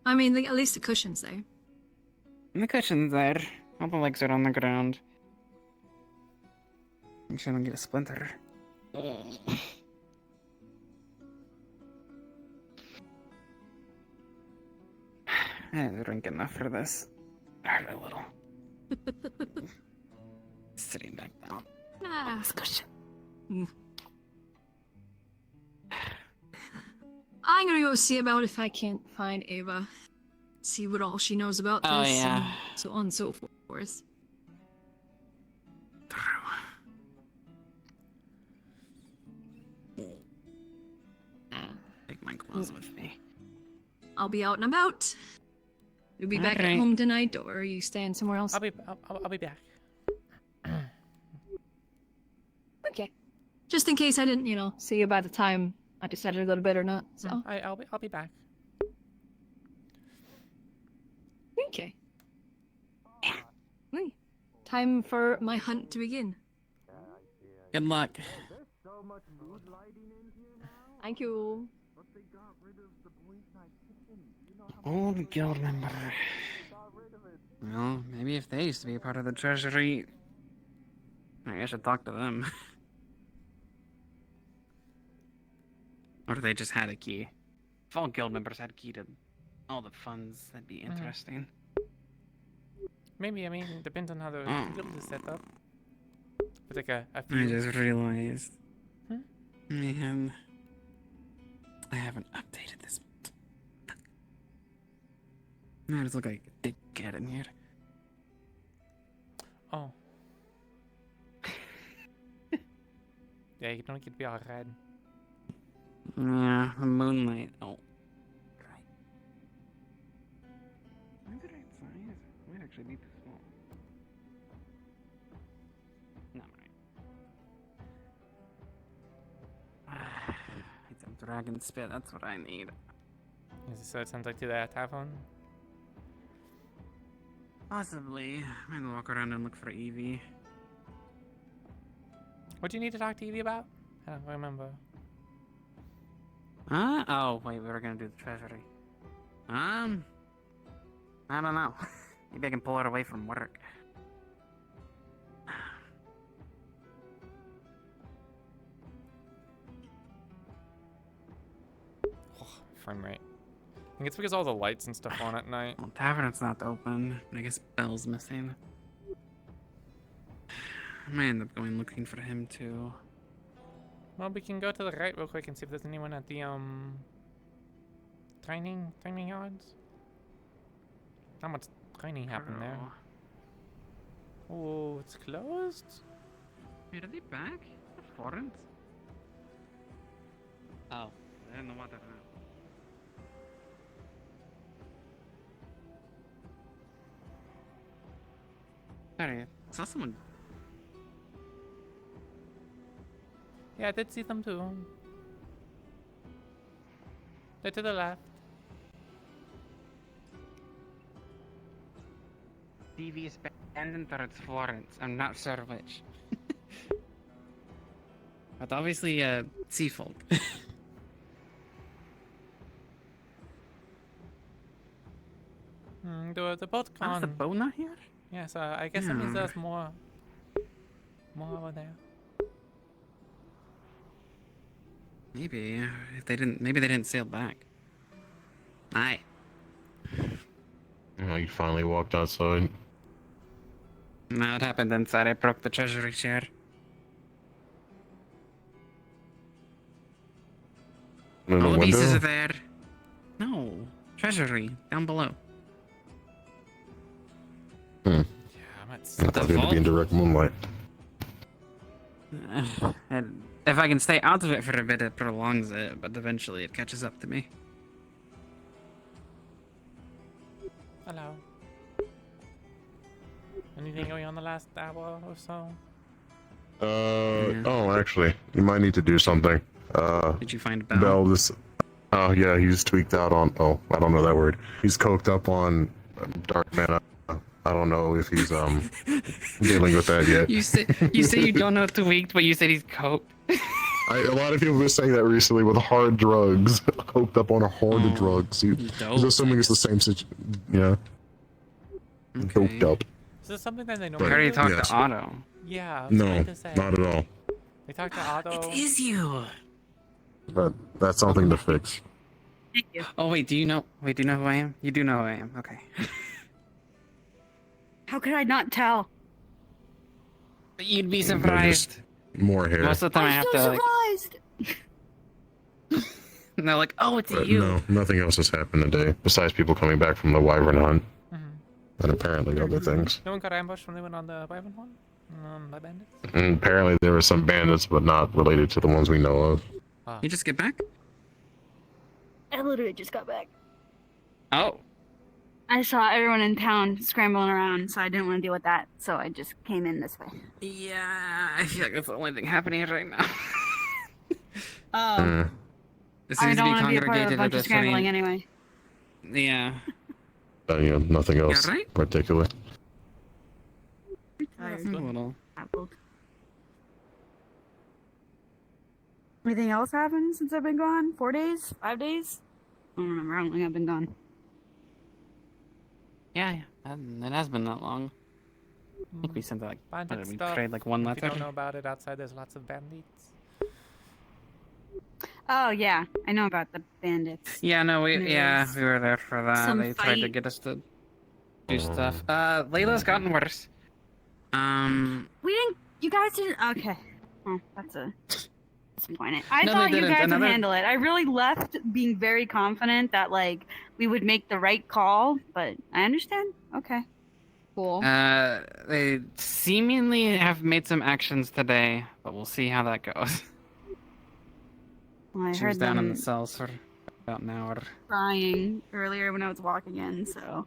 I mean, at least the cushion's there. And the cushion's there. All the legs are on the ground. Make sure I don't get a splinter. I didn't drink enough for this. Hurt a little. Sitting back down. Ah. Cushion. I'm gonna go see about if I can't find Ava. See what all she knows about this. Oh, yeah. And so on and so forth. Take my clothes with me. I'll be out and about. You'll be back at Alright. home tonight, or are you staying somewhere else? I'll be back. Okay. Just in case I didn't, see you by the time I decided to go to bed or not. So. I'll be back. Okay. Wait. Time for my hunt to begin. Good luck. Thank you. Old guild member. Well, maybe if they used to be a part of the treasury, I should talk to them. Or they just had a key. If all guild members had a key to all the funds, that'd be interesting. Maybe, I mean, depends on how the guild is set up. With like a I few... just realized. Hmm? Man, I haven't updated this. I just look like a big cat in here. Oh. Yeah, you don't get to be all red. Yeah, the moonlight. Oh. Right. Am I the right size? I might actually be too small. No, right. Need some dragon spit, that's what I need. So it sounds like to the tavern. Possibly. I'm gonna walk around and look for Evie. What do you need to talk to Evie about? I don't remember. Huh? Oh, wait, we were gonna do the treasury. I don't know. Maybe I can pull her away from work. Frame rate. I think it's because all the lights and stuff on at night. Well, tavern's not open. I guess Belle's missing. I might end up going looking for him too. Well, we can go to the right real quick and see if there's anyone at the training yards. Not much training happened there. Oh, it's closed. Wait, are they back? Wardens? Oh, they're in the water now. Sorry, I saw someone. Yeah, I did see them too. They're to the left. Devious abandoned or it's Florence. I'm not sure which. But obviously, sea folk. The boat gone. Is the boat not here? Yeah, so I guess that means there's more over there. Maybe if they didn't, maybe they didn't sail back. Aye. Oh, you finally walked outside. No, it happened inside. I broke the treasury chair. In All the the pieces window? are there. No, treasury down below. Hmm. Yeah, I thought it would be in direct moonlight. And if I can stay out of it for a bit, it prolongs it, but eventually it catches up to me. Hello. Anything going on the last hour or so? Oh, actually, you might need to do something. Did you find Belle? Belle, oh, yeah, he's tweaked out on, oh, I don't know that word. He's coked up on Dark Man, I don't know if he's dealing with that yet. You say you don't know to weak, but you said he's coped. A lot of people have been saying that recently with hard drugs, coked up on a hard drugs. He's assuming it's the same situation. Yeah. Coked up. Is this something that they know? I already talked to Otto. Yeah, I was going to say. Not at all. They talked to Otto. It is you. But that's something to fix. Thank you. Oh wait, do you know who I am? You do know who I am. Okay. How could I not tell? You'd be surprised. More hair. Most of the time I have to like. And they're like, "Oh, it's you." No, nothing else has happened today besides people coming back from the Wyvern hunt, and apparently other things. No one got ambushed when they went on the Wyvern one? By bandits? And apparently there were some bandits, but not related to the ones we know of. You just get back? I literally just got back. Oh. I saw everyone in town scrambling around, so I didn't want to deal with that. So I just came in this way. Yeah, I feel like that's the only thing happening right now. It I seems to don't be want to be a part of a congregated at bunch of this scrambling rate. anyway. Yeah. Nothing else right? particular. A little. Anything else happened since I've been gone? 4 days? 5 days? I don't remember how long I've been gone. Yeah, it has been that long. I think we sent that Bandit we stuff. trade like one If letter. you don't know about it, outside there's lots of bandits. Oh yeah, I know about the bandits. Yeah, no, we There's were there for that. some They tried to fight. get us to do stuff. Layla's gotten worse. We didn't. You guys didn't. Okay. Oh, that's disappointing. I No, thought they you didn't. guys would Another- handle it. I really left being very confident that like we would make the right call, but I understand. Okay. Cool. They seemingly have made some actions today, but we'll see how that goes. Well, I She heard was down in them the cells for about an hour. crying earlier when I was walking in, so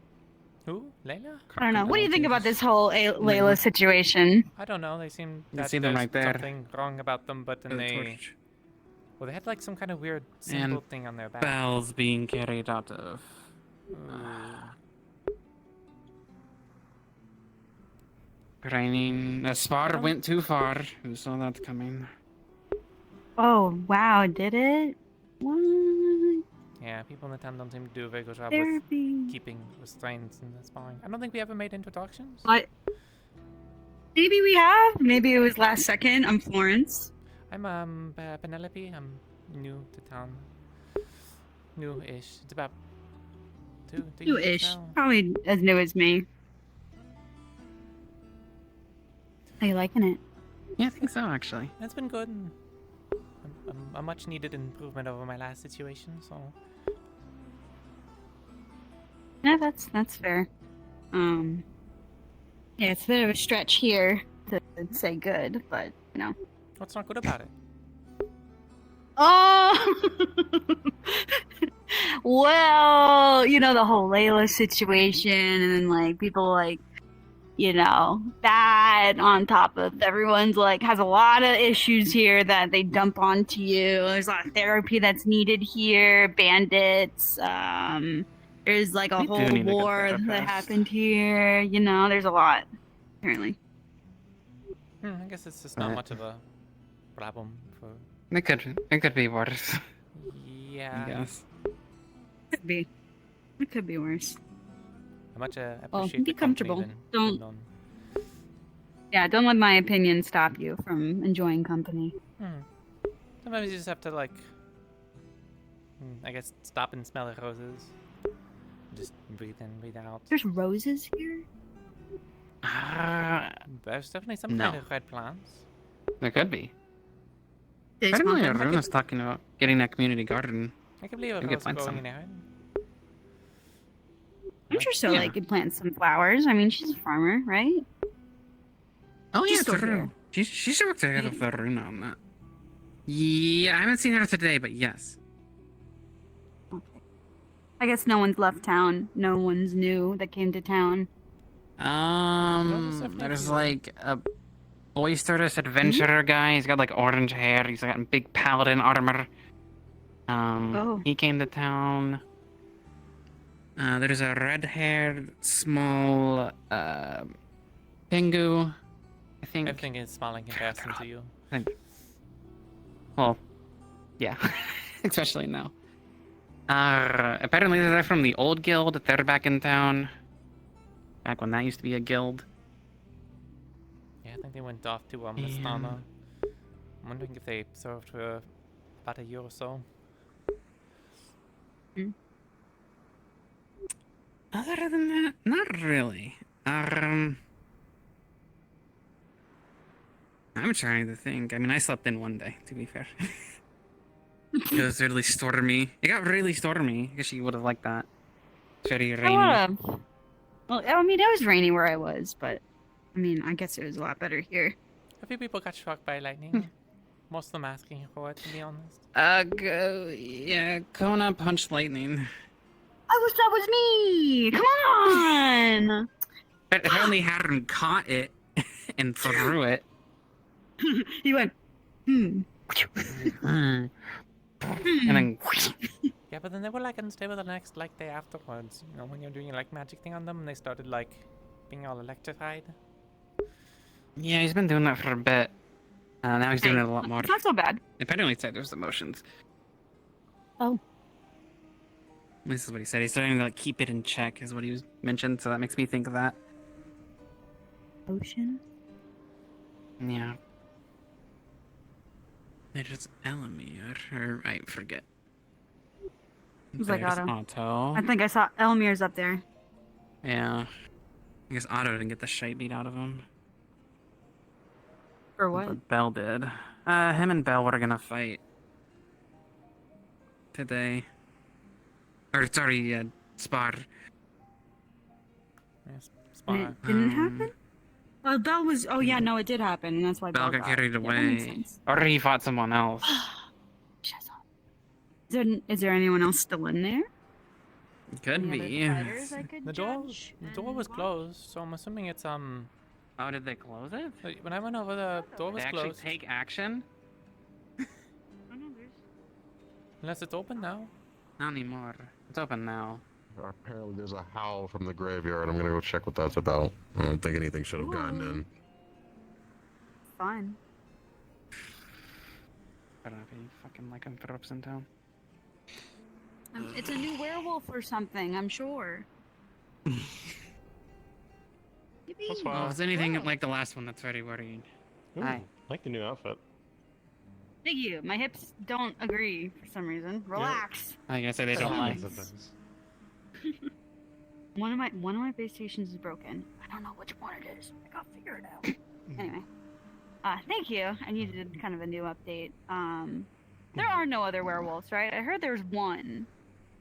Who? Layla? I don't know. What do you think about this whole Layla situation? I don't know. They seem You that see them there's right there. something wrong about them, but then The they... torch. Well, they had like some kind of weird symbol And thing on their back. bells being carried out of. Raining. The spar went too far. Who saw that coming? Oh wow, did it? What? Yeah, people in the town don't seem to do a very good job Therapy. with keeping restraints in the sparring. I don't think we ever made introductions. Maybe we have. Maybe it was last second. I'm Florence. I'm Penelope. I'm new to town. New-ish. It's about two years New-ish. now. Probably as new as me. Are you liking it? Yeah, I think so, actually. It's been good. And a much-needed improvement over my last situation. So Yeah, that's fair. Yeah, it's a bit of a stretch here to say good, but you know. what's not good about it? Oh, well, you know the whole Layla situation, and then like people like, you know, that on top of everyone's like has a lot of issues here that they dump onto you. There's a lot of therapy that's needed here. Bandits. There's like a We do whole need a good war that therapist. happened here. You know, there's a lot. Apparently. I guess it's just not much of a problem for... It could be worse. Yeah. I guess. Could be. It could be worse. I much Well, appreciate be the company comfortable. then, Don't. Yeah, don't let my opinion stop you from enjoying company. Sometimes you just have to like, I guess, stop and smell the roses. Just breathe in, breathe out. There's roses here? There's definitely some No. kind of red plants. There could be. There's Apparently, one. Aruna's talking about getting a community garden. I can believe if We I could was find growing some. an area. I'm sure so. Yeah. Like, could plant some flowers. I mean, she's a farmer, right? Oh She's yeah, still true. here. She's worked together with Aruna on that. Yeah, I haven't seen her today, but yes. I guess no one's left town. No one's new that came to town. There's like a boisterous adventurer guy. He's got like orange hair. He's got big paladin armor. Oh. He came to town. There's a red-haired, small, Pingu, I think. Everything is small in comparison to you. Well, yeah, especially now. Apparently they're from the old guild. They're back in town. Back when that used to be a guild. Yeah, I think they went off to Mistana. I'm wondering if they served for about a year or so. Other than that, not really. I'm trying to think. I mean, I slept in one day, to be fair. It was really stormy. It got really stormy. I guess you would have liked that. It's very rainy. Well, I mean, it was rainy where I was, but I mean, I guess it was a lot better here. A few people got struck by lightning. Most of them asking for it, to be honest. Yeah, Kona punched lightning. That was me! Come on! But apparently hadn't caught it and threw it. He went, And then Yeah, but then they were like unstable the next like day afterwards. You know, when you're doing like magic thing on them, and they started like being all electrified. Yeah, he's been doing that for a bit. Now he's doing it a lot more. It's not so bad. Apparently it's there's emotions. Oh. This is what he said. He's starting to like keep it in check, is what he was mentioned. So that makes me think of that. Ocean? Yeah. There's Elamir, or I forget. It was like There's Otto. I think I saw Elmir's up there. Yeah. I guess Otto didn't get the shite beat out of him. For what? But Bell did. Him and Bell were gonna fight today. Or sorry, spar. Yes, And it didn't happen? Well, Bell was. Oh yeah, no, it did happen, and that's why Bell got carried Yeah, that makes away. sense. Or he fought someone else. Is there anyone else still in there? Could be. The door was closed, so I'm assuming it's Oh, did they close it? When I went over, the door was They actually closed. take action? Unless it's open now. Not anymore. It's open now. Apparently there's a howl from the graveyard. I'm gonna go check what that's about. I don't think anything should have gotten in. Fine. I don't have any fucking lycanthropes in town. It's a new werewolf or something, I'm sure. Oh, if it's anything like the last one, that's very worrying. Ooh, Hi. I like the new outfit. Thank you. My hips don't agree for some reason. Relax. I guess they don't like. One of my base stations is broken. I don't know which one it is. I gotta figure it out. Anyway. Thank you. I needed kind of a new update. There are no other werewolves, right? I heard there's one,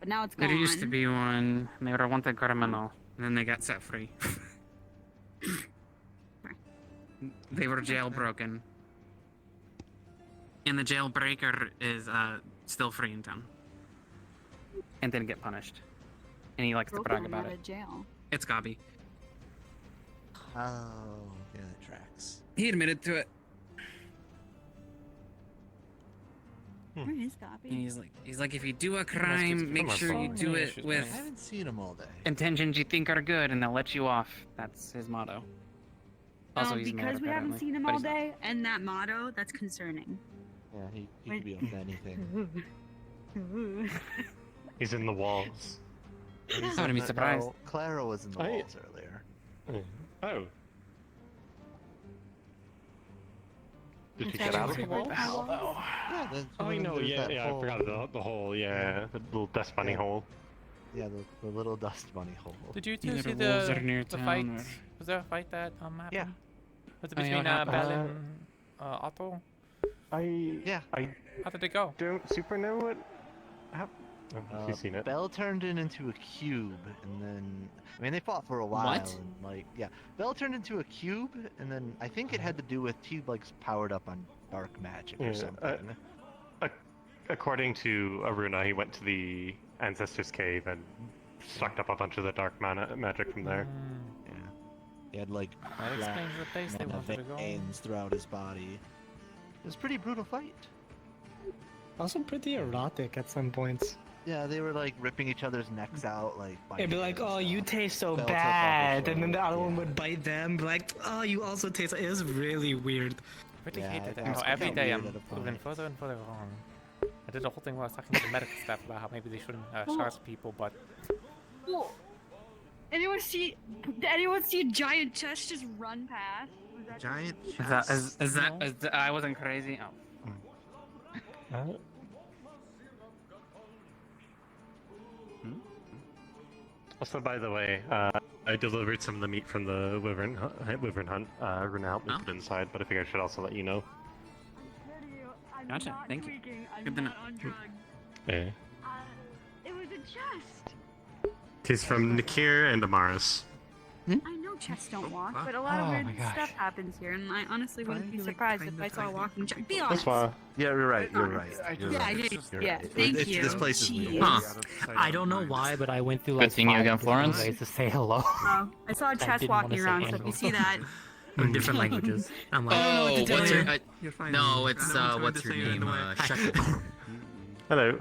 but now it's gone. There used to be one, and they were wanted criminal, and then they got set free. They were jailbroken. And the jailbreaker is still free in town. And didn't get punished. And he likes to brag about out it. of jail. It's Gobby. Oh, yeah, that tracks. He admitted to it. Where is Gobby? And he's like, if you do a crime, make sure you do it with I haven't seen him all day. intentions you think are good, and they'll let you off. That's his motto. Also, he's mad, Because we haven't apparently, seen him but all he's not. day, and that motto, that's concerning. Yeah, he could be up to anything. He's in the walls. He's I wouldn't in be the- surprised. Oh, Clara was in the walls earlier. Oh. Did Is he that get out a of the favorite wall? hole, though? Yeah, Oh, I know, there's yeah, that I hole. forgot the hole, yeah, the little dust bunny Yeah. hole. Yeah, the little dust bunny hole. Did you two Either see the wolves are near the town fight? or- Was there a fight that happened? Yeah. Was it Oh, yeah, between what happened? Bell and Otto? Yeah. How did it go? Don't super know what happened. Oh, you've seen it. Bell turned it into a cube, and then I mean they fought for a while. What? And, like, yeah, Bell turned into a cube, and then I think it had to do with he like powered up on dark magic or Yeah, something. According to Aruna, he went to the Ancestors Cave and sucked up a bunch of the dark magic from there. Yeah, he had like That explains the place they mana wanted to go. veins throughout his body. It was a pretty brutal fight. Also pretty erotic at some points. Yeah, they were like ripping each other's necks out, like. It'd be like, oh, you taste so Belts up off bad, the and then the other one yeah. would bite them, be like, oh, you also taste. It was really weird. Pretty Yeah, hated it it. was How every kinda day weird I'm at a point. moving further and further wrong. I did a whole thing where I was talking to the medical staff about how maybe they shouldn't charge people, but Whoa. Anyone see a giant chest just run past? Was that Giant Is that I wasn't crazy? Oh. Also, by the way, I delivered some of the meat from the wyvern hunt. Runa helped me put it inside, but I figured I should also let you know. Gotcha. Thank you. I'm Good to know. not on drugs. Yeah. It was a chest. He's from Nikir and Amaris. I know chests don't walk, but a lot of Oh weird my gosh. stuff happens here, and I honestly wouldn't be surprised if I saw a walking chest. Be That's honest. why. Yeah, you're right. You're right. Yeah, yeah. right. Thank you. This place is weird. Huh. I don't know why, but I went through Good like seeing you 5 again, different Florence. ways to say hello. Oh, I saw a chest didn't wanna walking say around, so if hello. you see that, In different languages. I'm like, Oh, what to what's tell her? you. You're fine. No, it's No one's what's going her to say it name? anyway. Hello.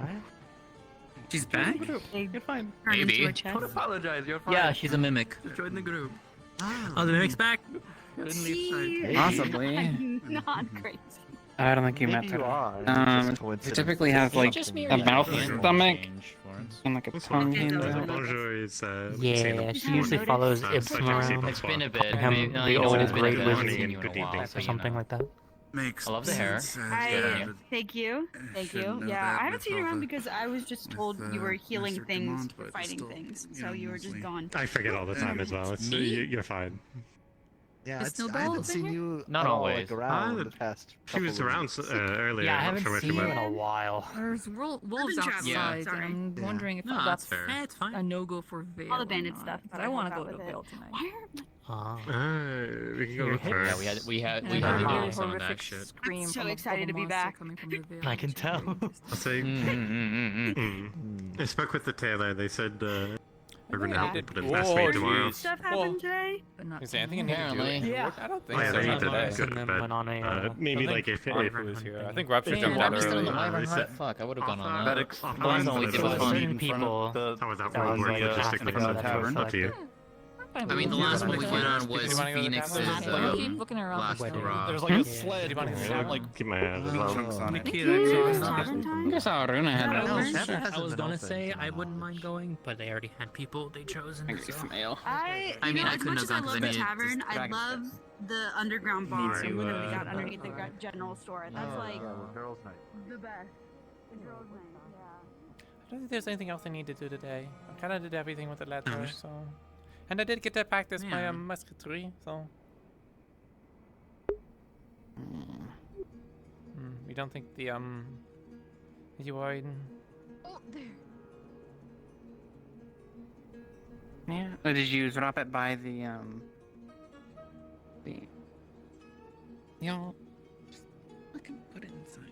She's back. You're fine. turned into Maybe. a chest. Don't apologize. You're fine. Yeah, she's a mimic. Just join the group. Oh, the mimic's back. Didn't leave sight. Possibly. I'm not crazy. I don't think you Maybe met you her. are. It's just She coincidence. typically has like Just be a mouth, real. stomach, Florence. and like a That's tongue fine. handle. Bonjour is Yeah, she usually follows Ibsen around. It's been a bit. Calling him Maybe, the you know what, it's old been a great bit. wizard. I haven't seen you in a while, or so, you something know. like that. Makes I love the hair. sense. Thank you. Thank should you. know Yeah, that I haven't with seen you all around the- because I was just told with, you were healing Master things, Dumont, but fighting still, things, you so know, you were just mostly- gone. I forget all the time as well. It's, you're fine. Yeah, Is I haven't Snowball seen you Not at all, always. like, around the past. She was couple of around weeks. earlier. Yeah, I I'm not haven't sure where she seen you went. in a while. There's wolves been traveling, outside, sorry. and I'm wondering if No, that's that's fair. Yeah, it's fine. a no-go for Vale. All the or bandit not, stuff, but but I want to help go out to with Vale it. tonight. Why are We can go Your look hips. for Yeah, her. we had And to I do heard a some of that horrific shit. scream so from a- excited of to a be monster back. coming from the Vale, I can which is very tell. interesting. I'll say. I spoke with the tailor. They said we're gonna help you put it last week tomorrow. stuff happen today? But not is there anything I need to do? Apparently. Yeah. I don't think Yeah, so. they need Not to today. go And to then bed. went on a, Maybe I think like if Rupert was here. I think Rupert Damn, jumped I'm out just Still in early. the Wyvern they Hunt? said- Fuck, I would have gone on That that. explains only a give little us bit. one. certain people How was that that for was more like logistically? half Up tavern. to you. I mean, the last one we went on was Did you wanna go to the Phoenix's tavern? Keep looking around last this way. hurrah. There's like a sled. Did you want to Yeah, like keep my hands as well. I guess I already had I that. was, Tavern I hasn't was been gonna open say to my I wouldn't mind knowledge. going, but they already had people they chosen. I get you So. some ale. I mean, know, I as couldn't much have as I gone 'cause I love the needed tavern, I Dragon's love the underground Me bar too, that we got underneath the general store. That's like girls' night. the best. The girls' night, yeah. I don't think there's anything else I need to do today. I kind of did everything with the letter, so. And I did get to practice my Yeah. musketry, so. You don't think the you worried? Oh, there. Yeah. Or did you drop it by the y'all just fucking put it inside.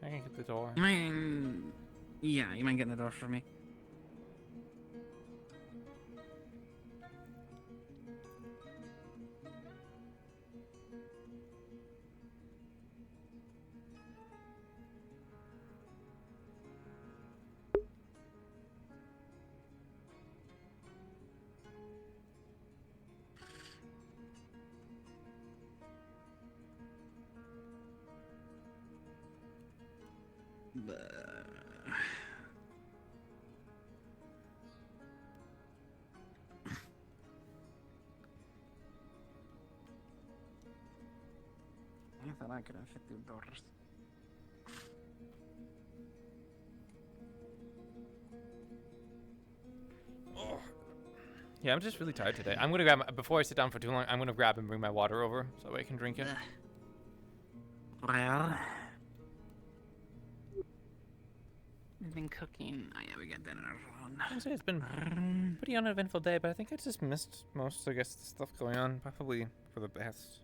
I can get the door. You might, yeah, you might get in the door for me. I thought I could have fit through doors. Yeah, I'm just really tired today. I'm gonna grab before I sit down for too long. I'm gonna grab and bring my water over so I can drink it. Well, we've been cooking. Oh yeah, we got dinner on. I would say it's been pretty uneventful day, but I think I just missed most, I guess, the stuff going on. Probably for the best.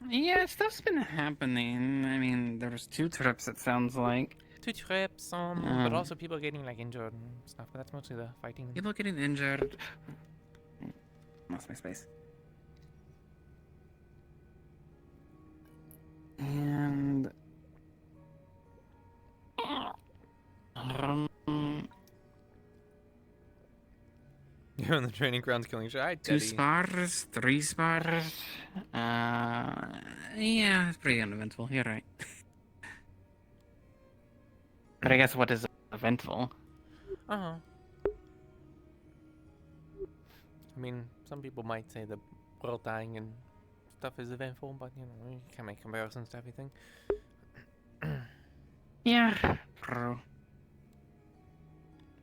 Yeah, stuff's been happening. I mean, there was 2 trips. It sounds like 2 trips, but also people getting like injured and stuff. But that's mostly the fighting. people getting injured. Lost my space. And You're on the training grounds killing shit. Hi, 2 Teddy. spars, 3 spars. Yeah, it's pretty uneventful. You're right. But I guess what is eventful? Uh-huh. I mean, some people might say the world dying and stuff is eventful, but, you know, you can't make comparisons to everything. Yeah, true.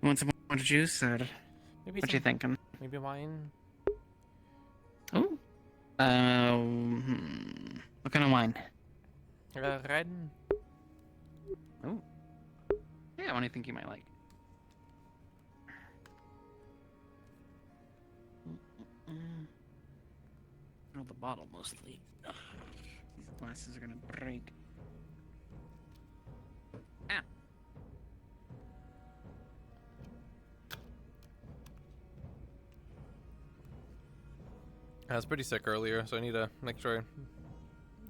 Want some more juice, or Maybe what you thinking? Maybe wine? Oh. What kind of wine? Red? Oh. Yeah, what do you think you might like? Oh, the bottle mostly. Ugh. These glasses are gonna break. Ah. I was pretty sick earlier, so I need to make sure I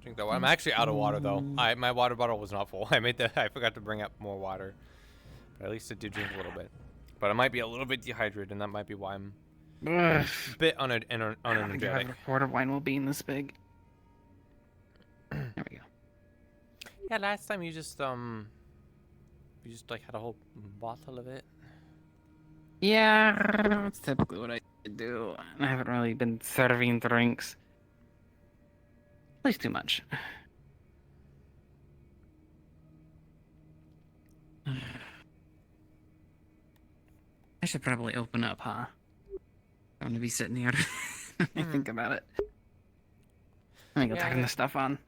drink that water. I'm actually out of water though. My water bottle was not full. I forgot to bring up more water. But at least I did drink a little bit. But I might be a little bit dehydrated, and that might be why I'm a bit unenergetic. A quart of wine will be in this big. There we go. Yeah, last time you just like had a whole bottle of it. Yeah, that's typically what I do. I haven't really been serving drinks. At least too much. I should probably open up, huh? I'm gonna be sitting here. I think about it. Let me go turn the stuff on.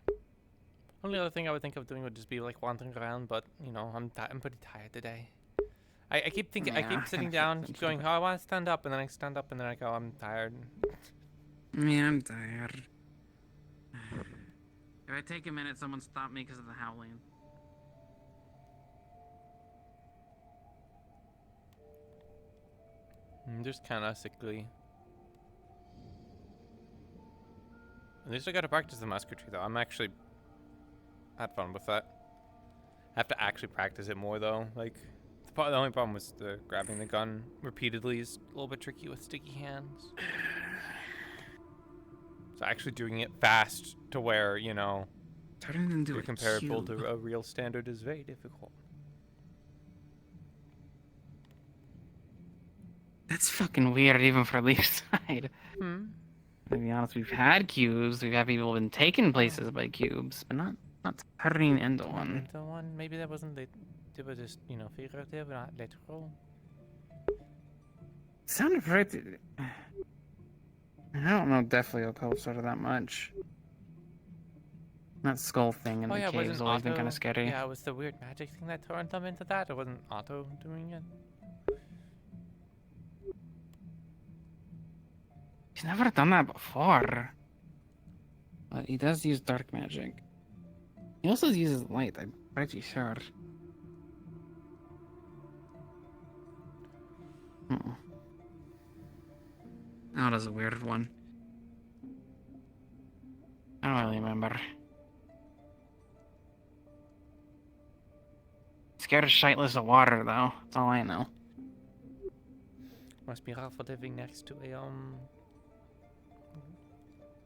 Only other thing I would think of doing would just be like wandering around, but you know, I'm pretty tired today. I keep thinking, I keep sitting down, keep going, oh, I want to stand up, and then I stand up, and then I go, I'm tired. Yeah, I'm tired. If I take a minute, someone stop me because of the howling. I'm just kind of sickly. At least I got to practice the musketry, though. I'm actually had fun with that. I have to actually practice it more, though. Like, the only problem was the grabbing the gun repeatedly is a little bit tricky with sticky hands. So actually doing it fast to where, you know, turning into comparable to a real standard is very difficult. That's fucking weird, even for Leaf's side. To be honest, we've had cubes. We've had people been taken places by cubes, but not turning into one. Into one? Maybe that wasn't they were just, you know, figurative, not literal. Sounded pretty. I don't know definitely occult sort of that much. That skull thing in the cave has always been kind of scary. Yeah, it was the weird magic thing that turned them into that. It wasn't Otto doing it. He's never done that before. But he does use dark magic. He also uses light, I'm pretty sure. That was a weird one. I don't really remember. Scared shitless of water, though. That's all I know. Must be rough for living next to a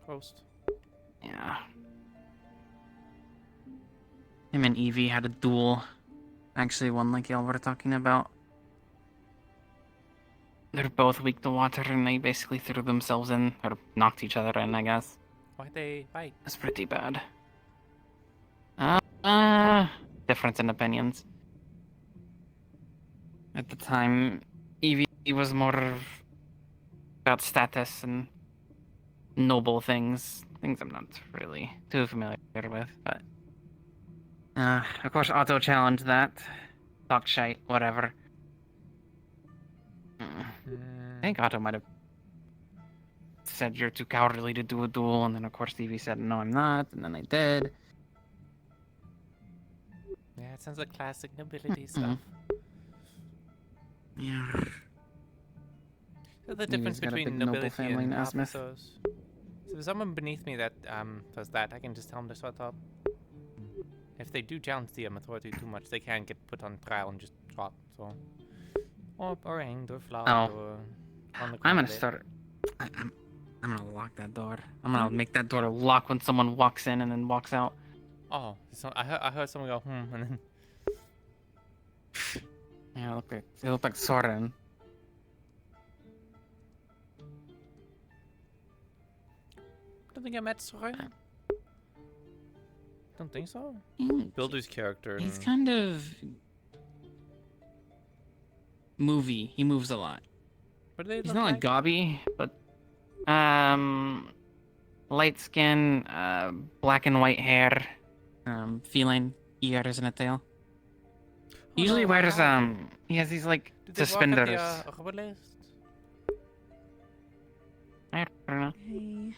host. Yeah. Him and Evie had a duel. Actually, one like y'all were talking about. They're both weak to water, and they basically threw themselves in, or knocked each other in, I guess. Why'd they fight? That's pretty bad. Difference in opinions. At the time, Evie was more about status and noble things. Things I'm not really too familiar with, but... of course, Otto challenged that. Talked shite, whatever. I think Otto might have said you're too cowardly to do a duel, and then of course Evie said no, I'm not, and then they did. Yeah, it sounds like classic nobility stuff. Yeah. So the difference between nobility and officers. So if there's someone beneath me that does that, I can just tell him to shut up. if they do challenge the authority too much, they can get put on trial and just dropped. So, or hanged or flogged or on the ground. I'm gonna start. I'm gonna lock that door. I'm gonna make that door lock when someone walks in and then walks out. Oh, so I heard someone go and then. Yeah, it looked like Soren. Don't think I met Soren. Don't think so. Builder's character. He's kind of movie. He moves a lot. What do they He's look not like gobby, but light skin, black and white hair, feline ears and a tail. He usually wears he has these like suspenders. I don't know. Hey.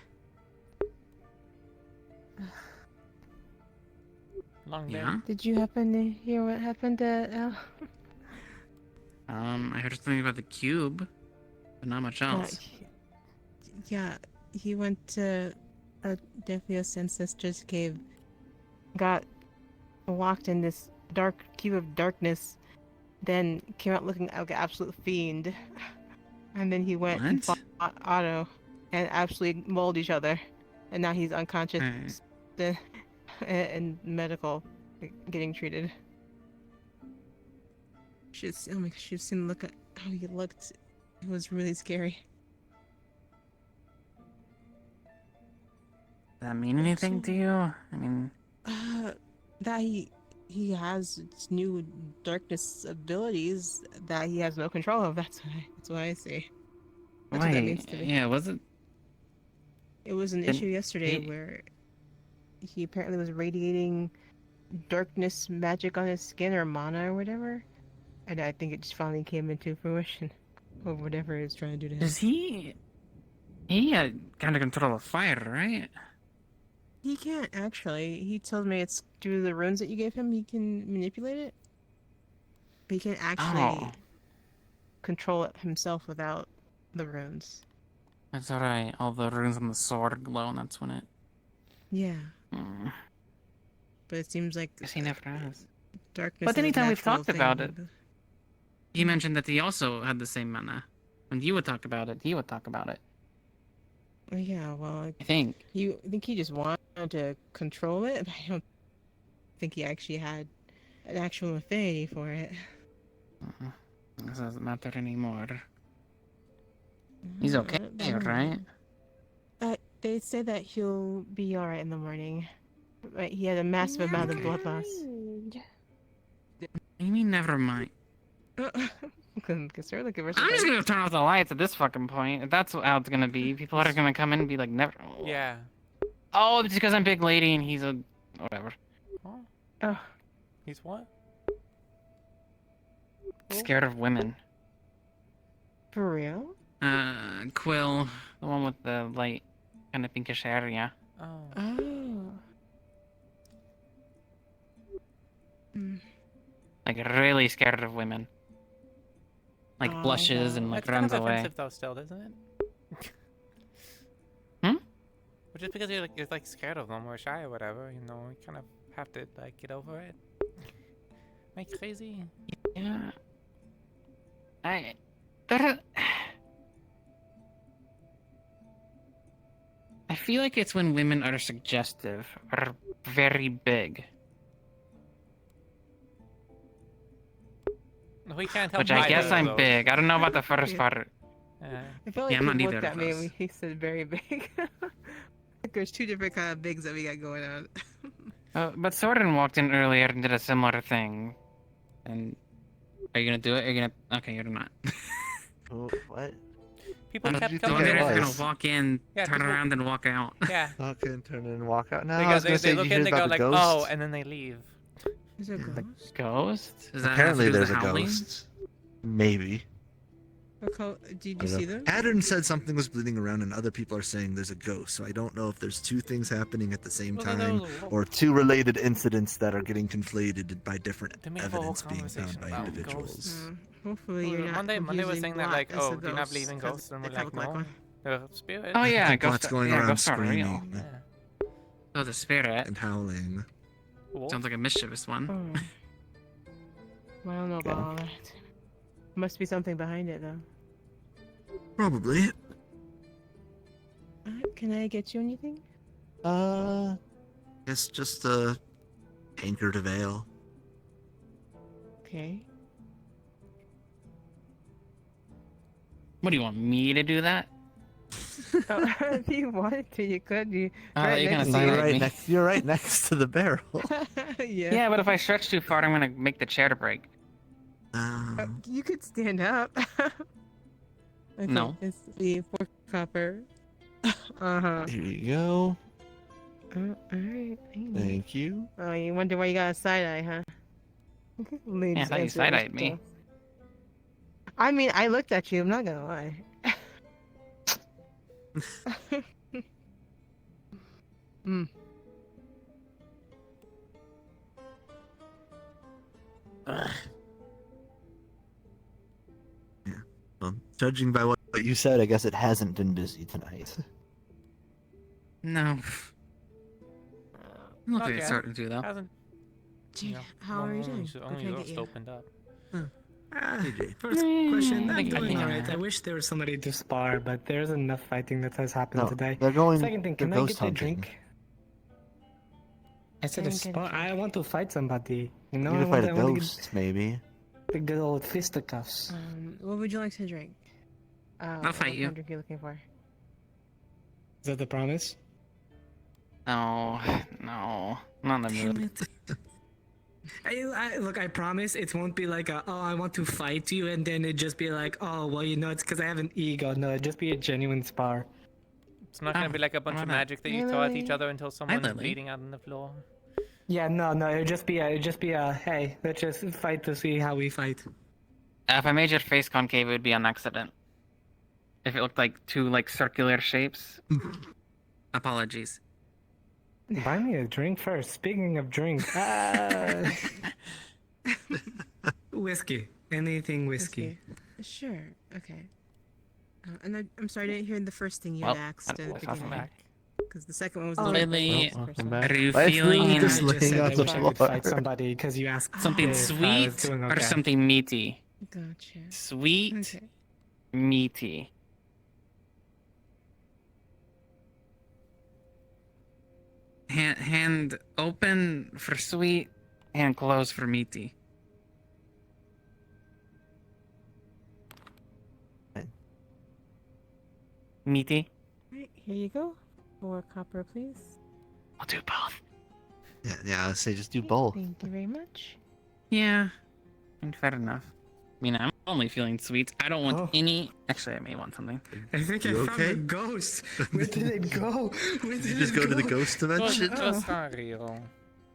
Long day. Yeah. Did you happen to hear what happened at Al? I heard something about the cube, but not much else. Yeah, he went to a Defio Sister's cave, got locked in this dark cube of darkness, then came out looking like an absolute fiend. And then he went and fought Otto and absolutely mauled each other. And now he's unconscious and medical, getting treated. Should have seen look at how he looked. It was really scary. Does that mean anything to you? I mean, that he has new darkness abilities that he has no control of. That's what I say. That's what that means to me. Yeah, was it? It was an issue yesterday where he apparently was radiating darkness magic on his skin or mana or whatever, and I think it just finally came into fruition or whatever he was trying to do to him. Does he? He kind of control the fire, right? He can't actually. He told me it's through the runes that you gave him. He can manipulate it, but he can't actually control it himself without the runes. That's alright. All the runes on the sword glow, and that's when it. Yeah. But it seems like he never has. Darkness. But is a anytime we've natural talked thing. about it, he mentioned that he also had the same mana. When you would talk about it, he would talk about it. Yeah, well, I think. I think he just wanted to control it, but I don't think he actually had an actual affinity for it. This doesn't matter anymore. He's okay, right? They say that he'll be alright in the morning. But he had a massive amount of blood loss. You mean never mind? I'm just gonna turn off the lights at this fucking point. If that's how it's gonna be, people are gonna come in and be like, never. Yeah. Oh, it's because I'm big lady and he's a whatever. Oh. He's what? Scared of women. For real? Quill, the one with the light, kind of pinkish hair, yeah. Oh. Like really scared of women. Like blushes and like That's runs kind of away. offensive though, still, isn't it? But just because you're like scared of them or shy or whatever, you know, you kind of have to like get over it. Am I crazy? Yeah. I feel like it's when women are suggestive or very big. We can't help Which I guess either of I'm those. big. I don't know about the first part. I felt like Yeah, I'm not he either looked of at me those. when he said very big. There's two different kind of bigs that we got going on. But Soren walked in earlier and did a similar thing. And are you gonna do it? Are you gonna? Okay, you're not. Oh, what? People kept They're coming in. gonna walk in, Yeah, turn people- around, and walk out. Yeah. Walk in, turn in, walk out. No, They I go, was gonna say, they did look you in, hear they about go the like, ghost? oh, and then they leave. Is there a ghost? Ghost? Does that Apparently have to do with there's the a howling? ghost. Maybe. Did you see them? Adern said something was bleeding around, and other people are saying there's a ghost. So I don't know if there's two things happening at the same time, or two related incidents that are getting conflated by different They may have a whole evidence being found conversation by about individuals. ghosts. Hopefully you're not Monday was confusing saying that black like, as oh, a do you not ghost, believe in 'cause ghosts? And they we're kinda like, look like no, one. they're spirits. Oh yeah, People that's going around ghosts are real. screaming Oh, the spirit. and howling. Sounds like a mischievous one. I don't know about all that. Must be something behind it, though. Probably. Can I get you anything? Guess just a anchor to veil. Okay. What do you want me to do that? If you wanted to, you could. you're right next to the barrel. Yeah. Yeah, but if I stretch too far, I'm gonna make the chair to break. You could stand up. Okay, No. It's the 4 copper. Here you go. Alright. Thank you. Oh, you wonder why you got a side eye, huh? Yeah, I thought you side-eyed me. I mean, I looked at you, I'm not gonna lie. Yeah. Well, judging by what you said, I guess it hasn't been busy tonight. No. I'm not Okay. really starting to though. Hasn't. Gee, how are you doing? Only What can I just get you? opened up. First question, I I'm think doing I- alright. I wish there was somebody to spar, but there's enough fighting that has happened No, today. they're going. Second thing, they're can I ghost get a hunting. drink? I said a Didn't get a spar. I want to fight somebody. You know, You I can fight a want to ghost, maybe. get the good old fisticuffs. What would you like to drink? I'll fight you. What kind of drink are you looking for? Is that the promise? No, not in the mood. Look, I promise it won't be like a, oh, I want to fight you, and then it just be like, oh, well, you know, it's because I have an ego. No, it'd just be a genuine spar. It's not gonna be like a bunch of magic that you throw at each other until someone's Lily. bleeding out on the floor. Yeah, no, it'd just be a, hey, let's just fight to see how we fight. If I made your face concave, it would be an accident. If it looked like two like circular shapes. Apologies. Buy me a drink first. Speaking of drink, whiskey. Anything whiskey. Sure. Okay. And I'm sorry, I didn't hear the first thing you Well, had asked at the welcome beginning. back. Because the second one was Lily, welcome back. are you Why is Lily feeling just I just laying said on I the wish I could floor? fight somebody because you asked something if I was sweet doing or okay. something meaty? Gotcha. Sweet, Okay. meaty. Hand open for sweet, hand closed for meaty. Meaty? Alright, here you go. 4 copper, please. I'll do both. Yeah, I say just do both. Thank you very much. Yeah, fair enough. I mean, I'm only feeling sweets. I don't want any. Actually, I may want something. I think You I found okay? a ghost. Where did it go? Where did You just it go to the go? ghost dimension? Ghosts are real.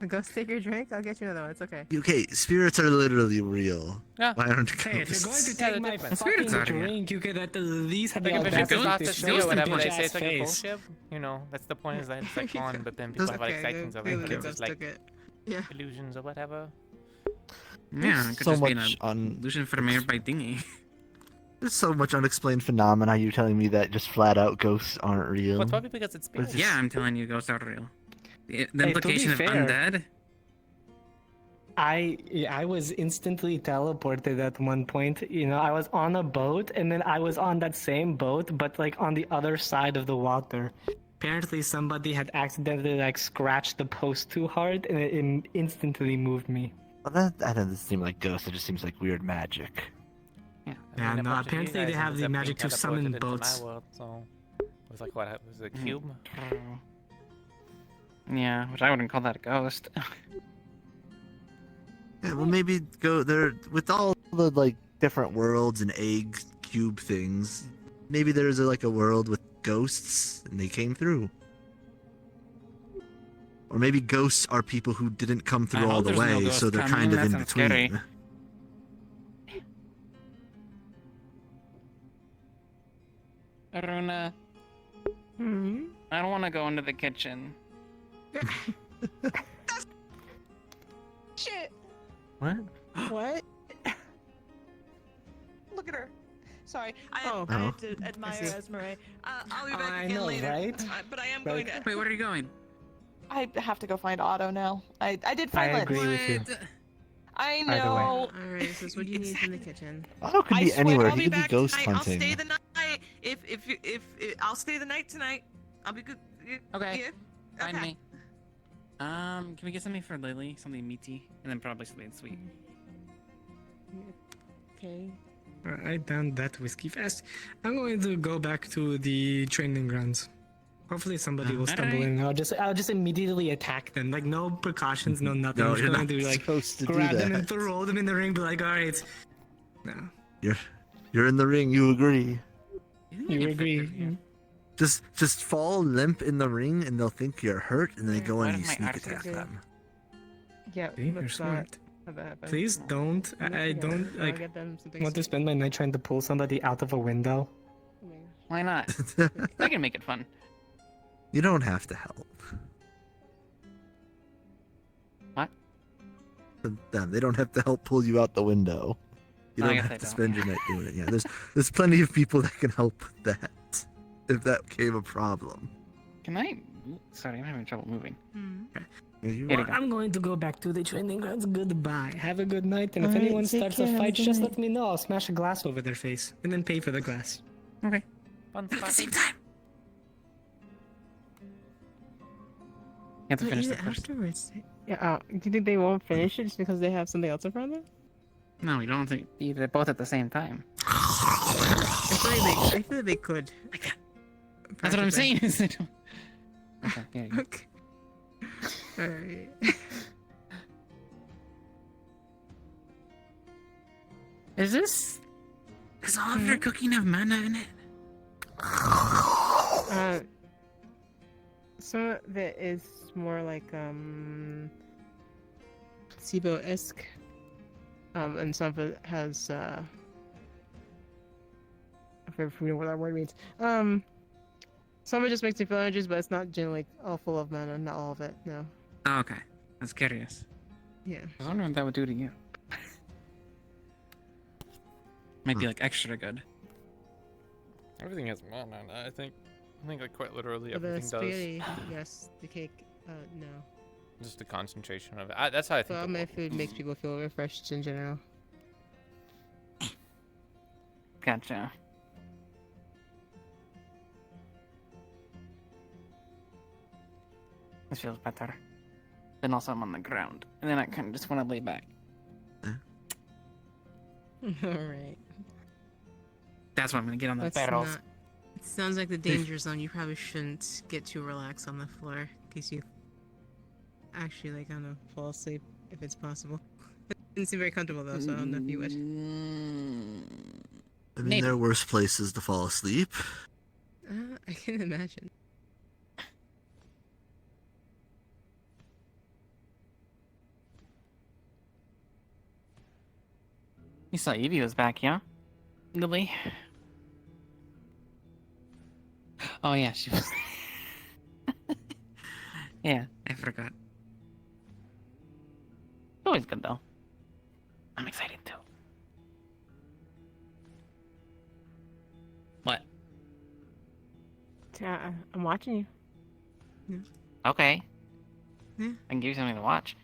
Go take your drink. I'll get you another one. It's okay. Okay, spirits are literally real. Yeah. Why aren't Hey, if you're going ghosts? to Yeah, take they're my different. Spirits fucking are here. drink, you could at least have Like the if they're it's just audacity off to the show sea or some whatever, they bitch say it's ass like a face. bullshit. You know, that's the point is that it's like fun, but then people have like sightings of it, Clearly but the it's ghost just took like it. Yeah. illusions or whatever. Yeah, it could so just be much an illusion for the mayor by dinghy. There's so much unexplained phenomena. You're telling me that just flat out ghosts aren't real? Well, it's probably because it's spirits. Yeah, I'm telling you, ghosts are real. The Hey, to be implication of fair, undead. I was instantly teleported at one point. You know, I was on a boat, and then I was on that same boat, but like on the other side of the water. Apparently, somebody had accidentally like scratched the post too hard, and it instantly moved me. Well, that doesn't seem like ghosts. It just seems like weird magic. Yeah, Yeah, a no, bunch of you apparently they guys have ended the up being magic to summon teleported into my boats. world, so it was like what? Was it a cube? Yeah, which I wouldn't call that a ghost. Yeah, well, maybe go there with all the like different worlds and egg cube things. Maybe there's like a world with ghosts and they came through. Or maybe ghosts are people who didn't come through I all hope the there's no way, ghosts so they're coming. kind of That in sounds between. scary. Aruna, I don't want to go into the kitchen. Shit! What? What? Look at her. Sorry, I Oh. have to admire Esmeralda. I'll be back I again know, later. right? But I am going to. Wait, where are you going? I have to go find Otto now. I did find I Lynn. agree with you. I Either way. know. Alright, so what do you need from the kitchen? Otto could I be swear anywhere. I'll He be could be back ghost tonight. I'll hunting. stay the night. If I'll stay the night tonight. I'll be good. Okay. Yeah. Find Okay. me. Can we get something for Lily? Something meaty, and then probably something sweet. Okay. I downed that whiskey fast. I'm going to go back to the training grounds. Hopefully somebody will stumble in. I'll just immediately attack them. Like no precautions, no nothing. No, I'm just you're going not to like supposed to do grab them and that. throw them in the ring. Be like, all right, no. You're in the ring. You agree. You agree. Just fall limp in the ring, and they'll think you're hurt, and they go Why and you does my sneak artifact attack them. Yeah, See, you're smart. Please don't. I don't like want to spend my night trying to pull somebody out of a window. Why not? I can make it fun. You don't have to help. What? Them. They don't have to help pull you out the window. You I don't guess have they to don't, spend yeah. your night doing it. Yeah, there's plenty of people that can help with that. If that became a problem. Can I? Sorry, I'm having trouble moving. Yeah, you Here we are. go. I'm going to go back to the training grounds. Goodbye. Have a good night. And if All right, anyone take starts care, a have a fight, good just night. let me know. I'll smash a glass over their face and then pay for the glass. Okay. Fun At the stuff. same time. You have to finish the first. Afterwards. Yeah. Do you think they won't finish it just because they have something else in front of them? No, we don't think either. Both at the same time. I feel like they could. That's what I'm saying. Is they don't... Okay. Yeah, Okay. Alright. Does all of your cooking have mana in it? Some of it is more like placebo-esque. And some of it has I forget what that word means. Some of it just makes you feel energies, but it's not generally all full of mana. Not all of it, no. Oh, okay. I was curious. Yeah. I was wondering what that would do to you. Might be like extra good. Everything has mana. I think like quite literally But the everything spaghetti, does. yes. The cake, no. Just the concentration of it. That's how I think. So all of my it. food makes people feel refreshed in general. Gotcha. This feels better. Then also I'm on the ground. And then I kind of just want to lay back. Alright. That's what I'm going to get on the barrels. It sounds like the danger zone. You probably shouldn't get too relaxed on the floor in case you actually, like, I don't know, fall asleep if it's possible. It didn't seem very comfortable though, so I don't know if you would. I mean, there are worse places to fall asleep. I can imagine. You saw Evie was back, yeah? Lily? Oh yeah, she was. Yeah, I forgot. Always good though. I'm excited too. What? I'm watching you. Okay. Yeah. I can give you something to watch.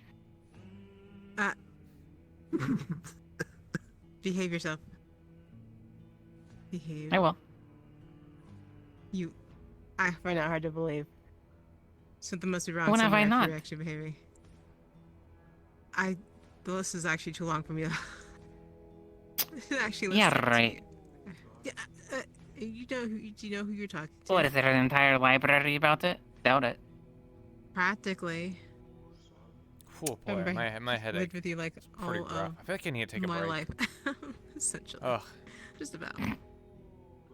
Behave yourself. Behave. I will. I find it hard to believe. Something must be wrong When have somewhere I if not? you're actually behaving. The list is actually too long for me. Actually, Yeah, right. Yeah, you know who you're talking to. What, is there an entire library about it? Doubt it. Practically. Oh boy, my headache. Lived with you like is pretty all rough. of I feel like I need to take a my break. life, essentially. Ugh. Just about.